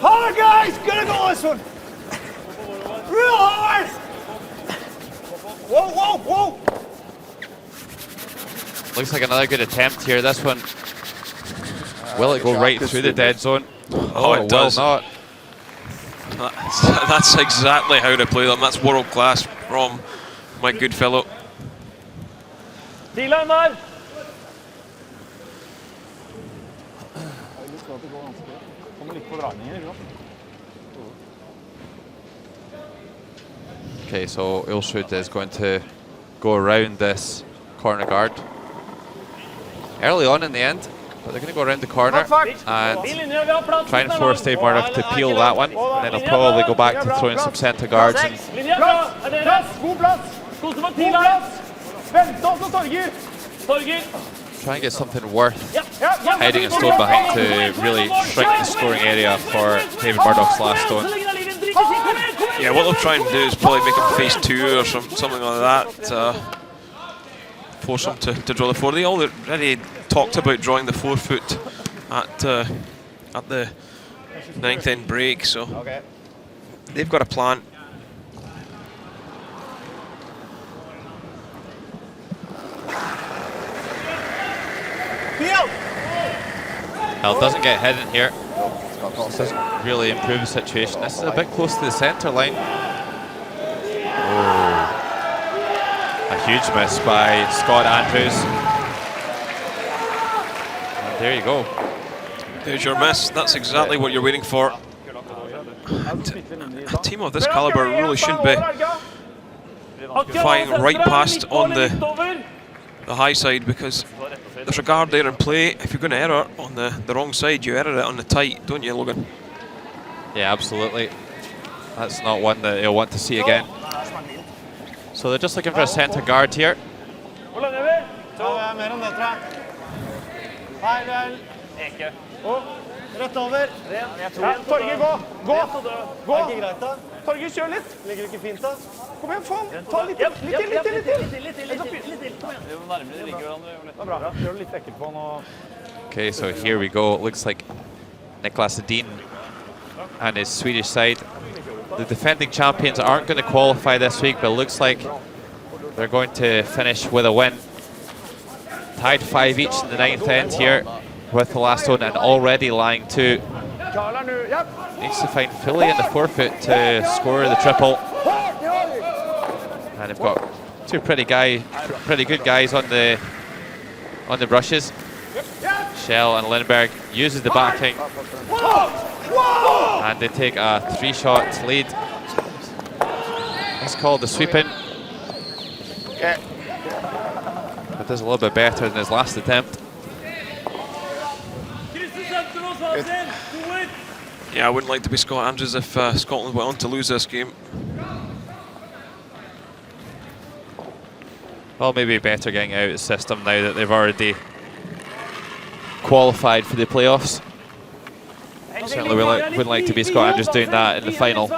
Speaker 6: Hard, guys. Gonna go this one. Real hard. Whoa.
Speaker 1: Looks like another good attempt here. This one, will it go right through the dead zone?
Speaker 5: Oh, it does.
Speaker 1: Will not.
Speaker 5: That's exactly how to play them. That's world class from my good fellow.
Speaker 7: Dylan, man!
Speaker 1: Okay, so Ulsrud is going to go around this corner guard early on in the end, but they're going to go around the corner and try and force Dave Murdoch to peel that one, and then he'll probably go back to throwing some centre guards. And try and get something worth hiding a stone behind to really shrink the scoring area for David Murdoch's last stone.
Speaker 5: Yeah, what they'll try and do is probably make him face 2 or something like that. Force him to draw the 4. They already talked about drawing the 4-foot at the 9th end break, so they've got a plan.
Speaker 1: Well, doesn't get hidden here. This doesn't really improve the situation. This is a bit close to the centre line. Oh. A huge miss by Scott Andrews. And there you go.
Speaker 5: There's your miss. That's exactly what you're waiting for. A team of this caliber really shouldn't be flying right past on the high side, because there's a guard there in play. If you're going to error on the wrong side, you error it on the tight, don't you, Logan?
Speaker 1: Yeah, absolutely. That's not one that you'll want to see again. So they're just looking for a centre guard here.
Speaker 6: Rett over. Torgeir, gå! Torgeir, kjør litt. Ligger ikke fint da? Kom igjen, faen. Ta litt til. Bra. Gjør det litt ekkelt på nå.
Speaker 1: Okay, so here we go. It looks like Niklas Edin and his Swedish side. The defending champions aren't going to qualify this week, but it looks like they're going to finish with a win. Tied 5 each in the 9th end here with the last one, and already lying 2. Needs to find Philly in the 4-foot to score the triple. And they've got 2 pretty good guys on the brushes. Shell and Lindberg uses the backing, and they take a 3-shot lead. It's called the sweep in. But does a little bit better than his last attempt.
Speaker 5: Yeah, I wouldn't like to be Scott Andrews if Scotland went on to lose this game.
Speaker 1: Well, maybe better getting out of the system now that they've already qualified for the playoffs. Certainly wouldn't like to be Scott Andrews doing that in the final.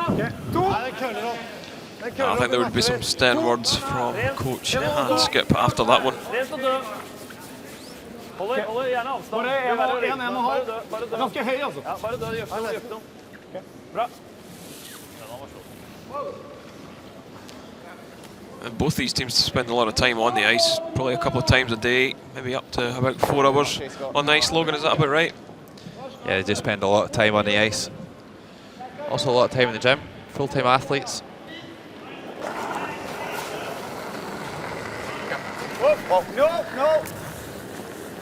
Speaker 5: I think there would be some stern words from coach and Skip after that one. And both these teams spend a lot of time on the ice, probably a couple of times a day, maybe up to about 4 hours on the ice. Logan, is that about right?
Speaker 1: Yeah, they do spend a lot of time on the ice. Also a lot of time in the gym, full-time athletes.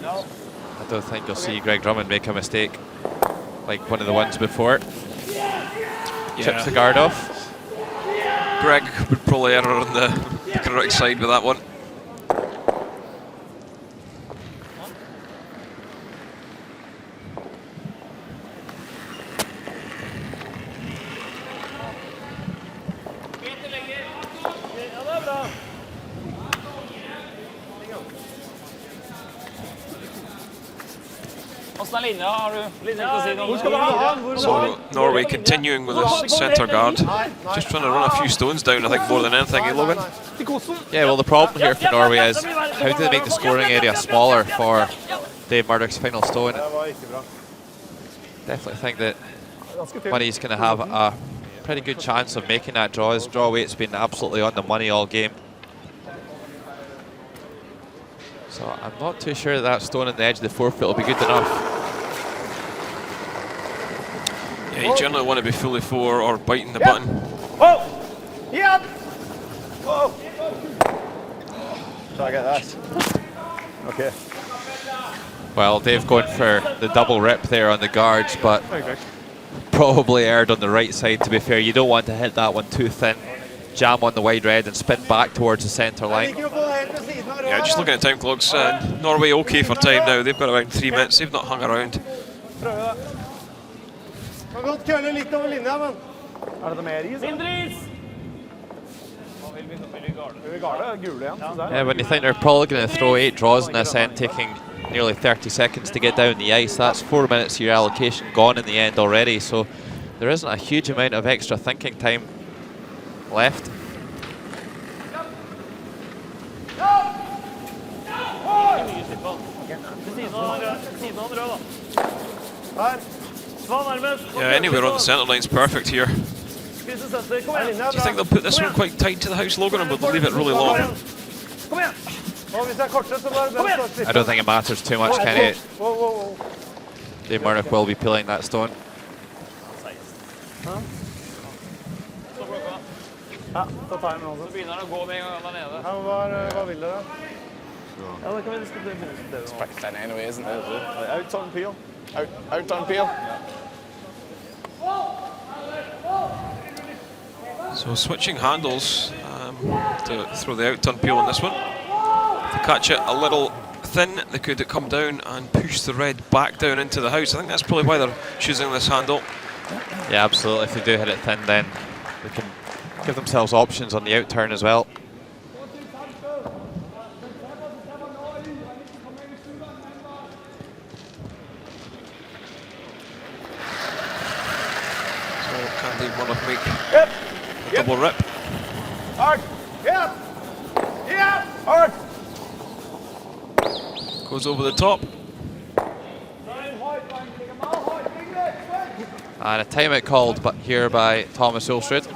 Speaker 6: No.
Speaker 1: I don't think you'll see Greg Drummond make a mistake like one of the ones before. Chips the guard off.
Speaker 5: Greg would probably err on the correct side with that one. So Norway continuing with this centre guard, just trying to run a few stones down, I think, more than anything, Logan?
Speaker 1: Yeah, well, the problem here for Norway is how do they make the scoring area smaller for Dave Murdoch's final stone? Definitely think that Money's going to have a pretty good chance of making that draw. His draw weight's been absolutely on the money all game. So I'm not too sure that stone on the edge of the forefoot will be good enough.
Speaker 5: Yeah, you generally want to be fully 4 or biting the button.
Speaker 6: Yep. Whoa. So I get that. Okay.
Speaker 1: Well, Dave going for the double rip there on the guards, but probably erred on the right side, to be fair. You don't want to hit that one too thin. Jam on the wide red and spin back towards the centre line.
Speaker 5: Yeah, just looking at time clocks, Norway okay for time now. They've got around 3 minutes. They've not hung around.
Speaker 1: Yeah, when you think they're probably going to throw 8 draws in this end, taking nearly 30 seconds to get down the ice, that's 4 minutes of your allocation gone in the end already. So there isn't a huge amount of extra thinking time left.
Speaker 5: Yeah, anywhere on the centre line's perfect here. Do you think they'll put this one quite tight to the house, Logan, or will they leave it really long?
Speaker 1: I don't think it matters too much, Kenny. Dave Murdoch will be peeling that stone.
Speaker 6: Ja, ta timen også. Så begynner han å gå med en gang han nede. Ja, hva vil dere? Ja, det kan vi diskutere.
Speaker 8: It's pretty thin anyway, isn't it?
Speaker 6: Out on peel.
Speaker 8: Out on peel.
Speaker 5: So switching handles to throw the out-turn peel on this one. To catch it a little thin, they could come down and push the red back down into the house. I think that's probably why they're choosing this handle.
Speaker 1: Yeah, absolutely. If they do hit it thin, then they can give themselves options on the out-turn as well.
Speaker 5: So can Dave Murdoch make a double rip?
Speaker 6: Hard. Yep. Hard.
Speaker 5: Goes over the top.
Speaker 1: And a timeout called but here by Thomas Ulstrud.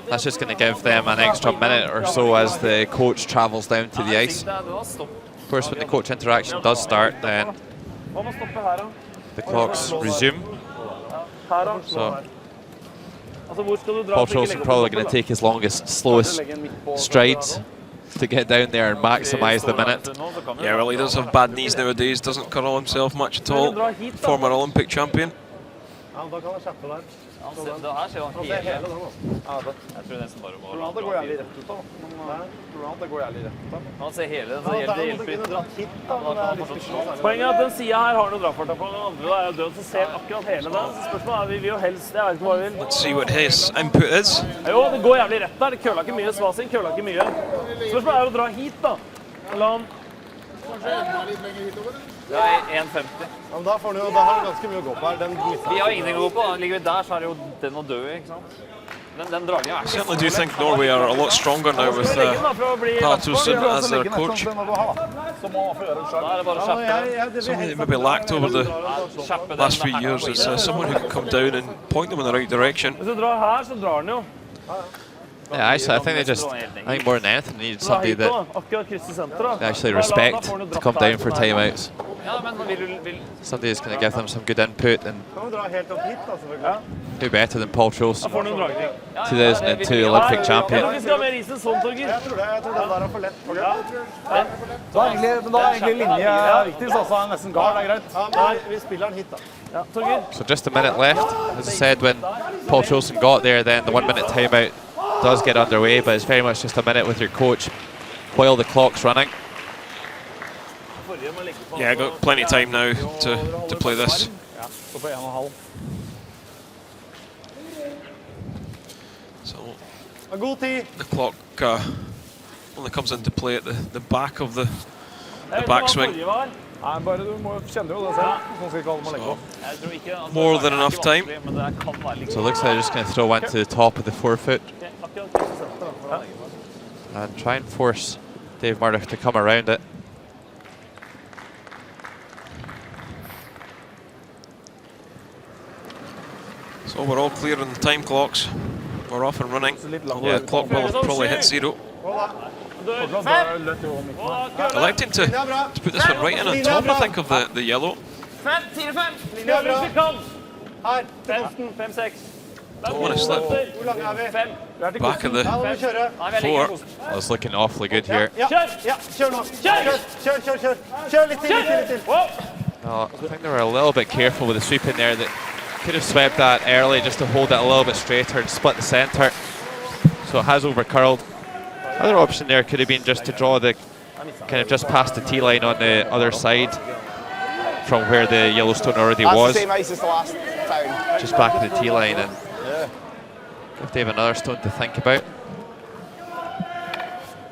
Speaker 1: That's just going to give them an extra minute or so as the coach travels down to the ice. Of course, when the coach interaction does start, then the clocks resume. So Paul Trolson probably going to take his longest, slowest strides to get down there and maximise the minute.
Speaker 5: Yeah, well, he does have bad knees nowadays, doesn't curl himself much at all. Former Olympic champion.
Speaker 4: Ja, da kan jeg slippe der.
Speaker 7: Det her ser jo
Speaker 4: Han ser hele
Speaker 7: hele.
Speaker 4: den, altså.
Speaker 7: Jeg tror nesten bare må
Speaker 6: Problemet går jævlig rett ut da. Problemet går jævlig rett ut da.
Speaker 7: Han ser hele den, så
Speaker 4: Ja,
Speaker 7: det
Speaker 4: der
Speaker 7: hjelper
Speaker 4: måtte kunne
Speaker 7: ikke.
Speaker 4: dratt hit, da. Men det er litt spesielt.
Speaker 6: Poenget er at den siden her har noe drafarta på, den andre er jo død, så ser akkurat hele den. Så spørsmålet er, vi vil jo helst, jeg vet ikke hva vi vil.
Speaker 5: Let's see what his input is.
Speaker 6: Jo, det går jævlig rett der, det køler ikke mye, Svasing køler ikke mye. Spørsmålet er å dra hit da. La han...
Speaker 7: Det er 1,50.
Speaker 4: Ja, men da får han jo, da har han ganske mye å gå på her. Den misser
Speaker 7: Vi har ingenting å gå på. Ligger vi der, så er det jo den å dø, ikke sant? Den dragningen er
Speaker 5: I certainly do think Norway are a lot stronger now with Paltusen as their coach.
Speaker 7: Da er det bare å kjappe.
Speaker 5: Something maybe lacked over the last few years is someone who can come down and point them in the right direction.
Speaker 6: Hvis du drar her, så drar den jo.
Speaker 1: Yeah, actually, I think they just, I think more than anything, needed
Speaker 6: Dra
Speaker 1: somebody
Speaker 6: hit da,
Speaker 1: that
Speaker 6: akkurat kryss i senteret.
Speaker 1: they actually respect to come down for timeouts.
Speaker 7: Ja, men vil...
Speaker 1: Somebody who's going to give them some good input and
Speaker 4: Kan vi dra helt opp hit, da, selvfølgelig.
Speaker 1: do better than Paul
Speaker 6: Da
Speaker 1: Scholes,
Speaker 6: får du en dragning.
Speaker 1: 2002 Olympic
Speaker 6: Jeg
Speaker 1: champion.
Speaker 6: tror vi skal ha mer is enn sånn, Torgir.
Speaker 4: Jeg tror den der er for lett.
Speaker 6: Ja.
Speaker 9: Da er egentlig linje viktigst, altså. Han er nesten gal, det er greit.
Speaker 4: Ja, men vi spiller den hit, da.
Speaker 6: Ja, Torgir.
Speaker 1: So just a minute left. As I said, when Paul Scholes got there, then the 1 minute timeout does get underway, but it's very much just a minute with your coach while the clock's running.
Speaker 5: Yeah, I got plenty of time now to play this.
Speaker 6: Så på 1,5.
Speaker 5: So
Speaker 4: God tid.
Speaker 5: the clock only comes into play at the back of the backswing.
Speaker 6: Nei, bare du må kjenne jo det selv. Sånn skal ikke alle må legge på.
Speaker 7: Jeg tror ikke...
Speaker 5: More than enough time.
Speaker 7: Men det kan være litt...
Speaker 1: So it looks like they're just going to throw one to the top of the forefoot
Speaker 6: Akkurat kryss i senteret.
Speaker 1: and try and force Dave Murdoch to come around it.
Speaker 5: So we're all clear on the time clocks. We're off and running. Yeah, the clock will probably hit 0. Electing to put this one right in on top, I think, of the yellow.
Speaker 7: 5, 4, 5.
Speaker 4: Linja er bra. Her, til luften.
Speaker 6: 5, 6.
Speaker 5: Don't want to slip
Speaker 4: Hvor lang er vi?
Speaker 6: 5.
Speaker 5: back of the
Speaker 4: Ja, nå må vi kjøre.
Speaker 5: 4.
Speaker 1: Well, it's looking awfully good here.
Speaker 4: Ja, ja, kjør nå. Kjør. Kjør litt til, litt til.
Speaker 1: No, I think they were a little bit careful with the sweep in there. That could have swept that early just to hold it a little bit straighter and split the centre. So it has overcurled. Other option there could have been just to draw the kind of just past the tee line on the other side from where the Yellowstone already was.
Speaker 8: That's the same ice as the last time.
Speaker 1: Just back of the tee line and give Dave another stone to think about.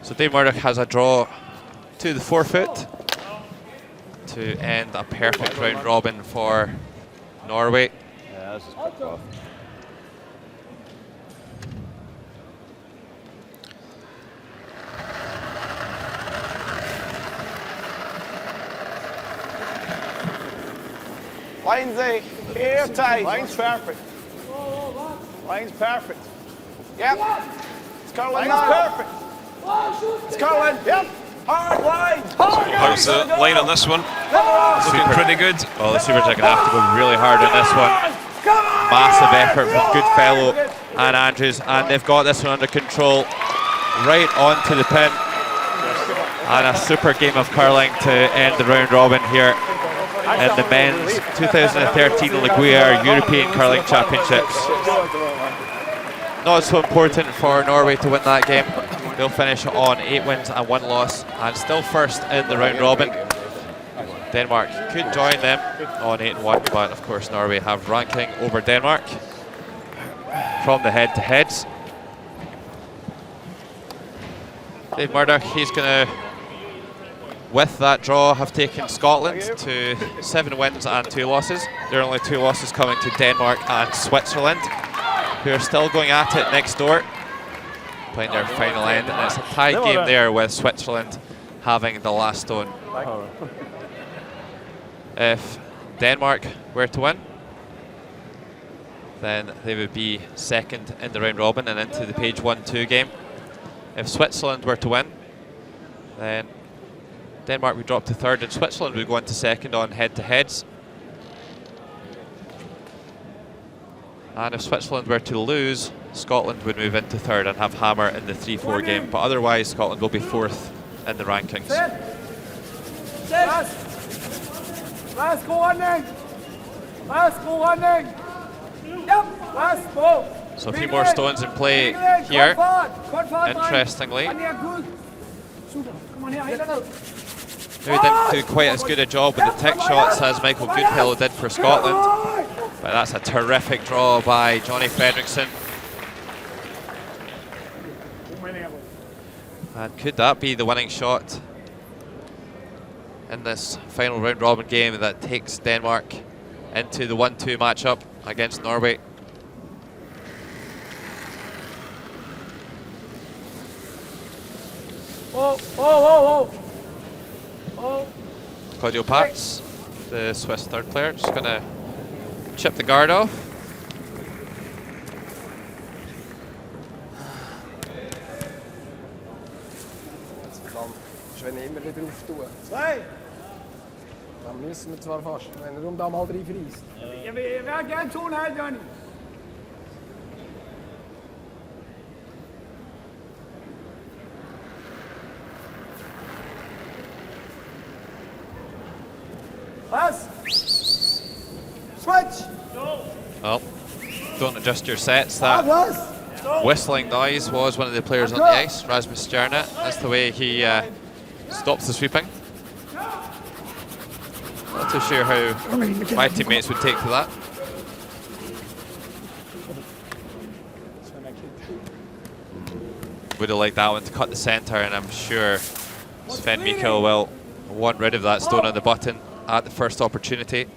Speaker 1: So Dave Murdoch has a draw to the forefoot to end a perfect round robin for Norway.
Speaker 9: Yeah, this is quite tough.
Speaker 8: Line's here tight.
Speaker 6: Line's perfect. Line's perfect.
Speaker 8: Yep. It's curling
Speaker 6: Line's
Speaker 8: now.
Speaker 6: perfect.
Speaker 8: It's curling. Yep. Hard line.
Speaker 5: How's the line on this one? Looking pretty good.
Speaker 1: Well, the Supers are going to have to go really hard on this one. Massive effort from Goodfellow and Andrews, and they've got this one under control. Right onto the pin. And a super game of curling to end the round robin here in the men's 2013 Gruyère European Curling Championships. Not so important for Norway to win that game. They'll finish on 8 wins and 1 loss and still first in the round robin. Denmark could join them on 8-1, but of course Norway have ranking over Denmark from the head-to-heads. Dave Murdoch, he's going to, with that draw, have taken Scotland to 7 wins and 2 losses. There are only 2 losses coming to Denmark and Switzerland, who are still going at it next door, playing their final end, and it's a tied game there with Switzerland having the last stone. If Denmark were to win, then they would be second in the round robin and into the page 1-2 game. If Switzerland were to win, then Denmark would drop to third and Switzerland would go into second on head-to-heads. And if Switzerland were to lose, Scotland would move into third and have hammer in the 3-4 game. But otherwise, Scotland will be fourth in the rankings.
Speaker 6: Last go running. Last go running.
Speaker 1: So a few more stones in play here, interestingly. Maybe didn't do quite as good a job with the tick shots as Michael Goodfellow did for Scotland. But that's a terrific draw by Johnny Fredrickson. And could that be the winning shot in this final round robin game that takes Denmark into the 1-2 matchup against Norway? Claudio Pats, the Swiss third player, just going to chip the guard off.
Speaker 8: Wenn immer wieder drauf tun. Dann müssen wir zwar fast, wenn er da mal reinfreist.
Speaker 6: Jeg vil gerne 2,5, Johnny. Pass. Switch.
Speaker 1: Well, don't adjust your sets. That whistling noise was one of the players on the ice, Rasmus Stjerna. That's the way he stops the sweeping. Not too sure how my teammates would take to that. Would have liked that one to cut the centre, and I'm sure Sven Mikkel will want rid of that stone on the button at the first opportunity.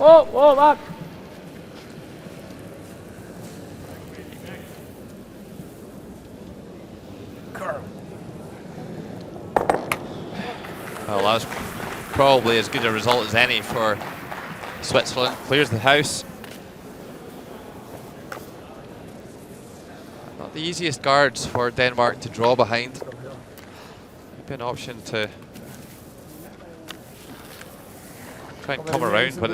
Speaker 6: Back.
Speaker 1: Well, that was probably as good a result as any for Switzerland. Clears the house. Not the easiest guards for Denmark to draw behind. Maybe an option to try and come around one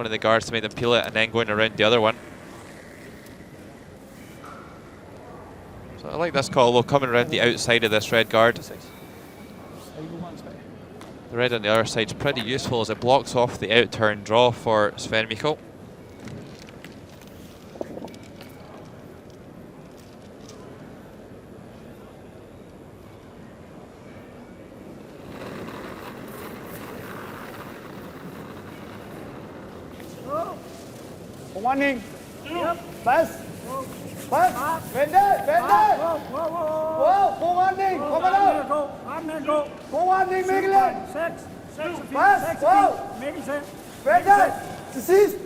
Speaker 1: of the guards to make them peel it, and then going around the other one. So I like this call, though, coming around the outside of this red guard. The red on the other side is pretty useful as it blocks off the out-turn draw for Sven Mikkel.
Speaker 6: Warning. Pass. Pass. Vente. Wow, go warning. Kom on. Go warning, Mikkel. Pass. Wow. Vente. Til sidst.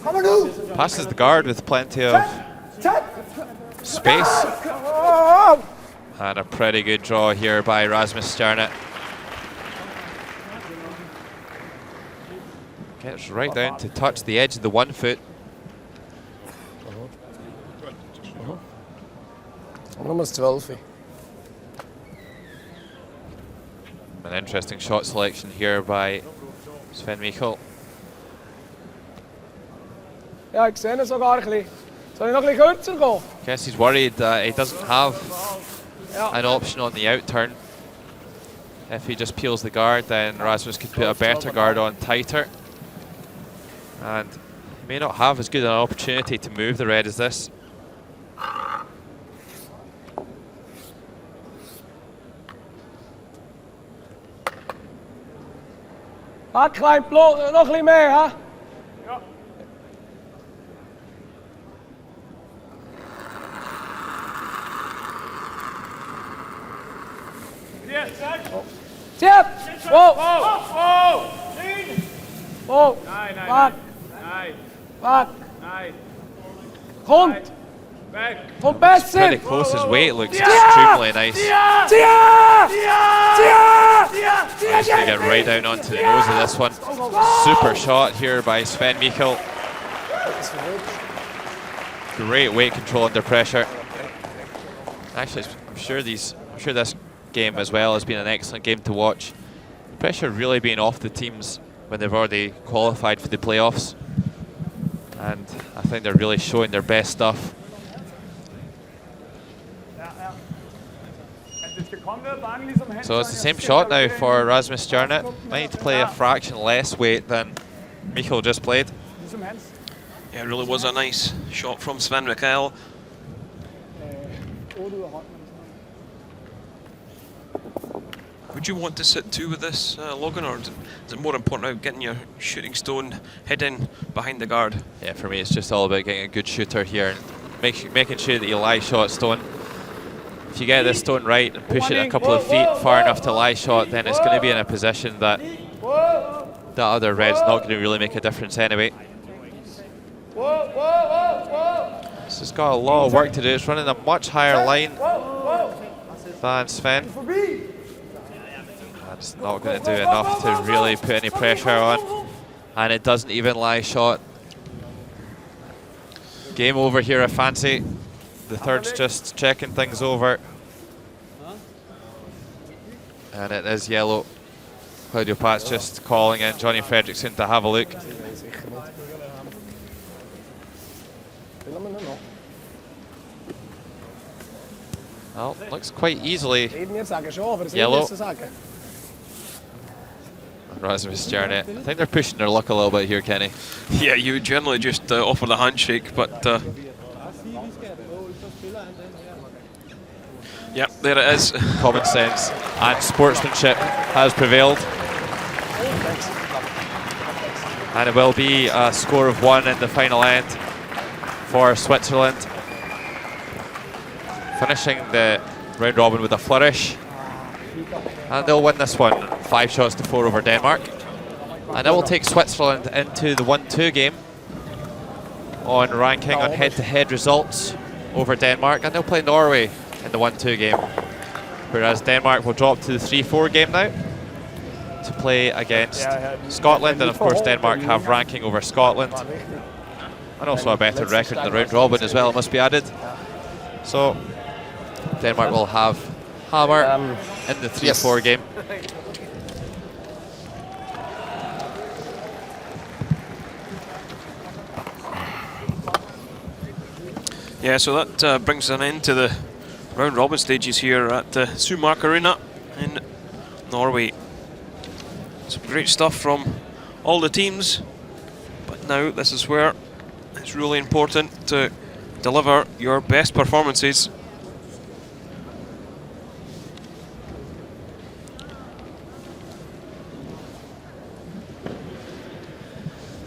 Speaker 6: Kom nu.
Speaker 1: Passes the guard with plenty of space. And a pretty good draw here by Rasmus Stjerna. Gets right down to touch the edge of the 1 foot.
Speaker 8: Nummers 12.
Speaker 1: An interesting shot selection here by Sven Mikkel.
Speaker 8: Ja, ik zie het sogar een beetje. Zal hij nog een beetje kürzer gaan?
Speaker 1: Guess he's worried that he doesn't have an option on the out turn. If he just peels the guard, then Rasmus could put a better guard on tighter. And he may not have as good an opportunity to move the red as this.
Speaker 8: Klein blok, nog een beetje meer, hè?
Speaker 6: Ja.
Speaker 8: Tip! Wow! Wow!
Speaker 6: Nee.
Speaker 8: Back!
Speaker 6: Nee.
Speaker 8: Komt!
Speaker 6: Back.
Speaker 8: From best
Speaker 1: Pretty
Speaker 8: tip!
Speaker 1: close, his weight looks extremely nice. Managed to get right down onto the nose of this one. Super shot here by Sven Mikkel. Great weight control under pressure. Actually, I'm sure this game as well has been an excellent game to watch. The pressure really being off the teams when they've already qualified for the playoffs. And I think they're really showing their best stuff. So it's the same shot now for Rasmus Stjernet. Might need to play a fraction less weight than Michael just played.
Speaker 5: Yeah, it really was a nice shot from Sven Mikkel. Would you want to sit two with this, Logan, or is it more important out getting your shooting stone hidden behind the guard?
Speaker 1: Yeah, for me it's just all about getting a good shooter here and making sure that you lie shot stone. If you get this stone right and push it a couple of feet far enough to lie shot, then it's going to be in a position that the other red's not going to really make a difference anyway. This has got a lot of work to do. It's running a much higher line than Sven. That's not going to do enough to really put any pressure on, and it doesn't even lie shot. Game over here, I fancy. The third's just checking things over. And it is yellow. Claudio Pat's just calling in Johnny Fredriksson to have a look. Well, looks quite easily yellow. Rasmus Stjernet. I think they're pushing their luck a little bit here, Kenny.
Speaker 5: Yeah, you would generally just offer the handshake, but yeah, there it is.
Speaker 1: Common sense and sportsmanship has prevailed. And it will be a score of 1 in the final end for Switzerland. Finishing the round robin with a flourish. And they'll win this one 5-4 over Denmark. And that will take Switzerland into the 1-2 game on ranking, on head-to-head results over Denmark. And they'll play Norway in the 1-2 game. Whereas Denmark will drop to the 3-4 game now to play against Scotland. And of course Denmark have ranking over Scotland. And also a better record in the round robin as well, it must be added. So Denmark will have Hammer in the 3-4 game.
Speaker 5: yeah, so that brings an end to the round robin stages here at Sumark Arena in Norway. Some great stuff from all the teams, but now this is where it's really important to deliver your best performances.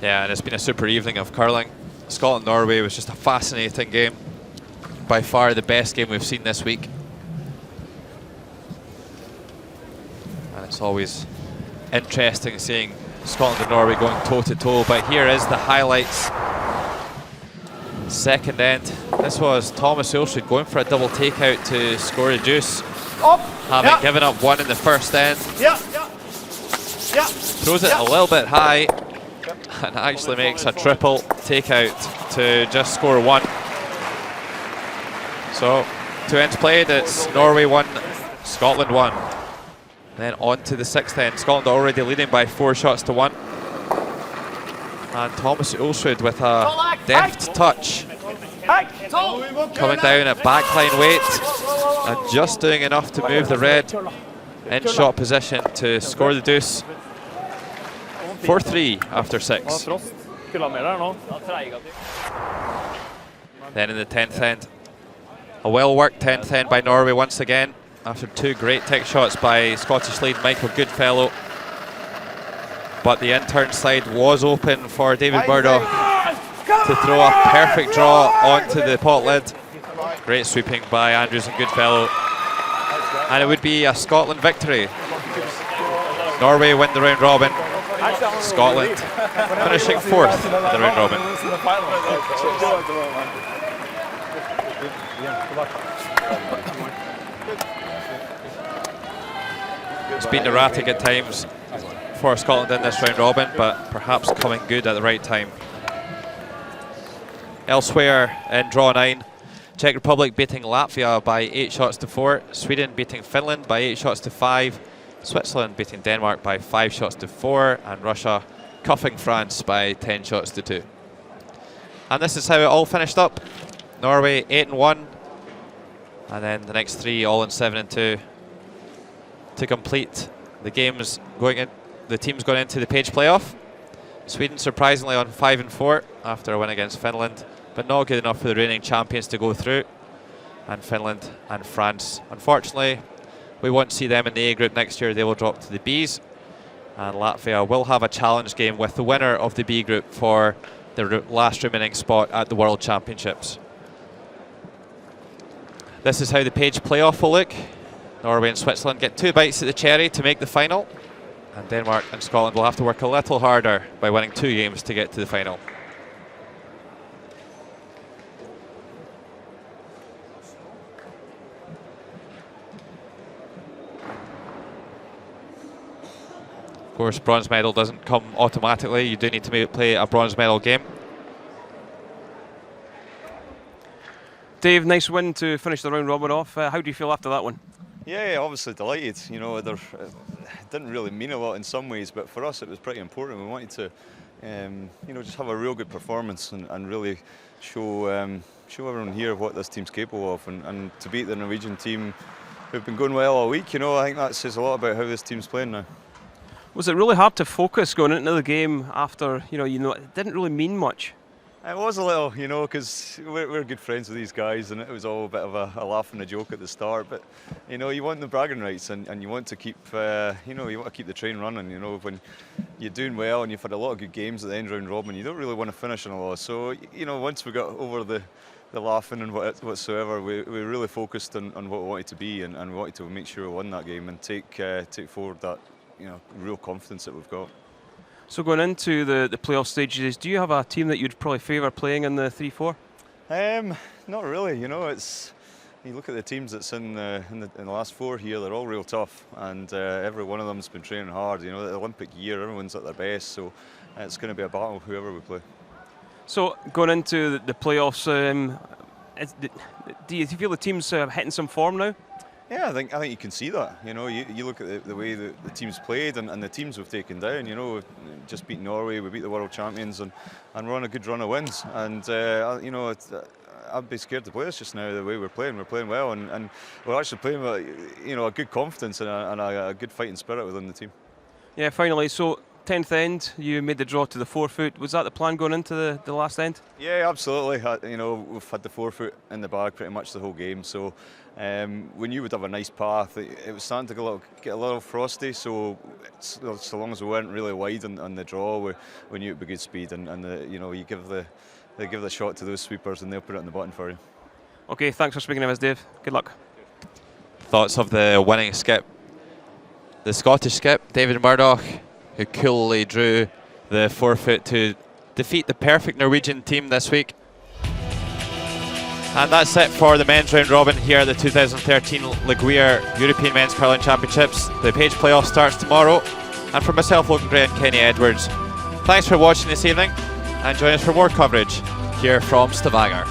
Speaker 1: Yeah, and it's been a super evening of curling. Scotland-Norway was just a fascinating game. By far the best game we've seen this week. And it's always interesting seeing Scotland and Norway going toe-to-toe, but here is the highlights. Second end. This was Thomas Ulsrud going for a double takeout to score a deuce. Having given up 1 in the first end. Throws it a little bit high. And actually makes a triple takeout to just score 1. So, 2 ends played, it's Norway 1, Scotland 1. Then on to the 6th end, Scotland already leading by 4-1. And Thomas Ulsrud with a deft touch. Coming down at backline weight and just doing enough to move the red in shot position to score the deuce. 4-3 after 6. Then in the 10th end, a well-worked 10th end by Norway once again, after 2 great tech shots by Scottish lead Michael Goodfellow. But the in-turn side was open for David Murdoch to throw a perfect draw onto the pot lid. Great sweeping by Andrews and Goodfellow. And it would be a Scotland victory. Norway win the round robin. Scotland finishing 4th in the round robin. It's been erratic at times for Scotland in this round robin, but perhaps coming good at the right time. Elsewhere in draw 9, Czech Republic beating Latvia by 8-4, Sweden beating Finland by 8-5, Switzerland beating Denmark by 5-4, and Russia cuffing France by 10-2. And this is how it all finished up. Norway 8-1, and then the next 3 all in 7-2. to complete the games going in. The teams going into the Page playoff. Sweden surprisingly on 5-4 after a win against Finland, but not good enough for the reigning champions to go through. And Finland and France, unfortunately, we won't see them in the A group next year. They will drop to the Bs. And Latvia will have a challenge game with the winner of the B group for the last remaining spot at the World Championships. This is how the Page playoff will look. Norway and Switzerland get 2 bites at the cherry to make the final. And Denmark and Scotland will have to work a little harder by winning 2 games to get to the final. Of course, bronze medal doesn't come automatically. You do need to play a bronze medal game.
Speaker 10: Dave, nice win to finish the round robin off. How do you feel after that one?
Speaker 9: Yeah, obviously delighted. You know, it didn't really mean a lot in some ways, but for us it was pretty important. We wanted to, you know, just have a real good performance and really show everyone here what this team's capable of, and to beat the Norwegian team who've been going well all week. You know, I think that says a lot about how this team's playing now.
Speaker 10: Was it really hard to focus going into the game after, you know, it didn't really mean much?
Speaker 9: It was a little, you know, because we're good friends with these guys, and it was all a bit of a laugh and a joke at the start. But you know, you want the bragging rights, and you want to keep, you know, you want to keep the train running. You know, when you're doing well and you've had a lot of good games at the end round robin, you don't really want to finish in a loss. So you know, once we got over the laughing and whatsoever, we really focused on what we wanted to be, and we wanted to make sure we won that game and take forward that, you know, real confidence that we've got.
Speaker 10: So going into the playoff stages, do you have a team that you'd probably favour playing in the 3-4?
Speaker 9: Not really. You know, you look at the teams that's in the last 4 here. They're all real tough, and every one of them's been training hard. You know, the Olympic year, everyone's at their best, so it's going to be a battle whoever we play.
Speaker 10: So going into the playoffs, do you feel the team's hitting some form now?
Speaker 9: Yeah, I think you can see that. You know, you look at the way the team's played and the teams we've taken down. You know, we've just beat Norway, we beat the world champions, and we're on a good run of wins. And you know, I'd be scared to play us just now the way we're playing. We're playing well, and we're actually playing with, you know, a good confidence and a good fighting spirit within the team.
Speaker 10: Yeah, finally. So 10th end, you made the draw to the 4-foot. Was that the plan going into the last end? Yeah,
Speaker 9: absolutely. You know, we've had the 4-foot in the bag pretty much the whole game. So we knew we'd have a nice path. It was starting to get a little frosty. So long as we weren't really wide on the draw, we knew it'd be good speed. And you know, you give the shot to those sweepers, and they'll put it on the button for you.
Speaker 10: Okay, thanks for speaking to us, Dave. Good luck.
Speaker 1: Thoughts of the winning skip, the Scottish skip, David Murdoch, who coolly drew the 4-foot to defeat the perfect Norwegian team this week. And that's it for the men's round robin here at the 2013 Gruyère European Men's Curling Championships. The Page playoff starts tomorrow. And for myself, Logan Gray, and Kenny Edwards, thanks for watching this evening, and join us for more coverage here from Stavanger.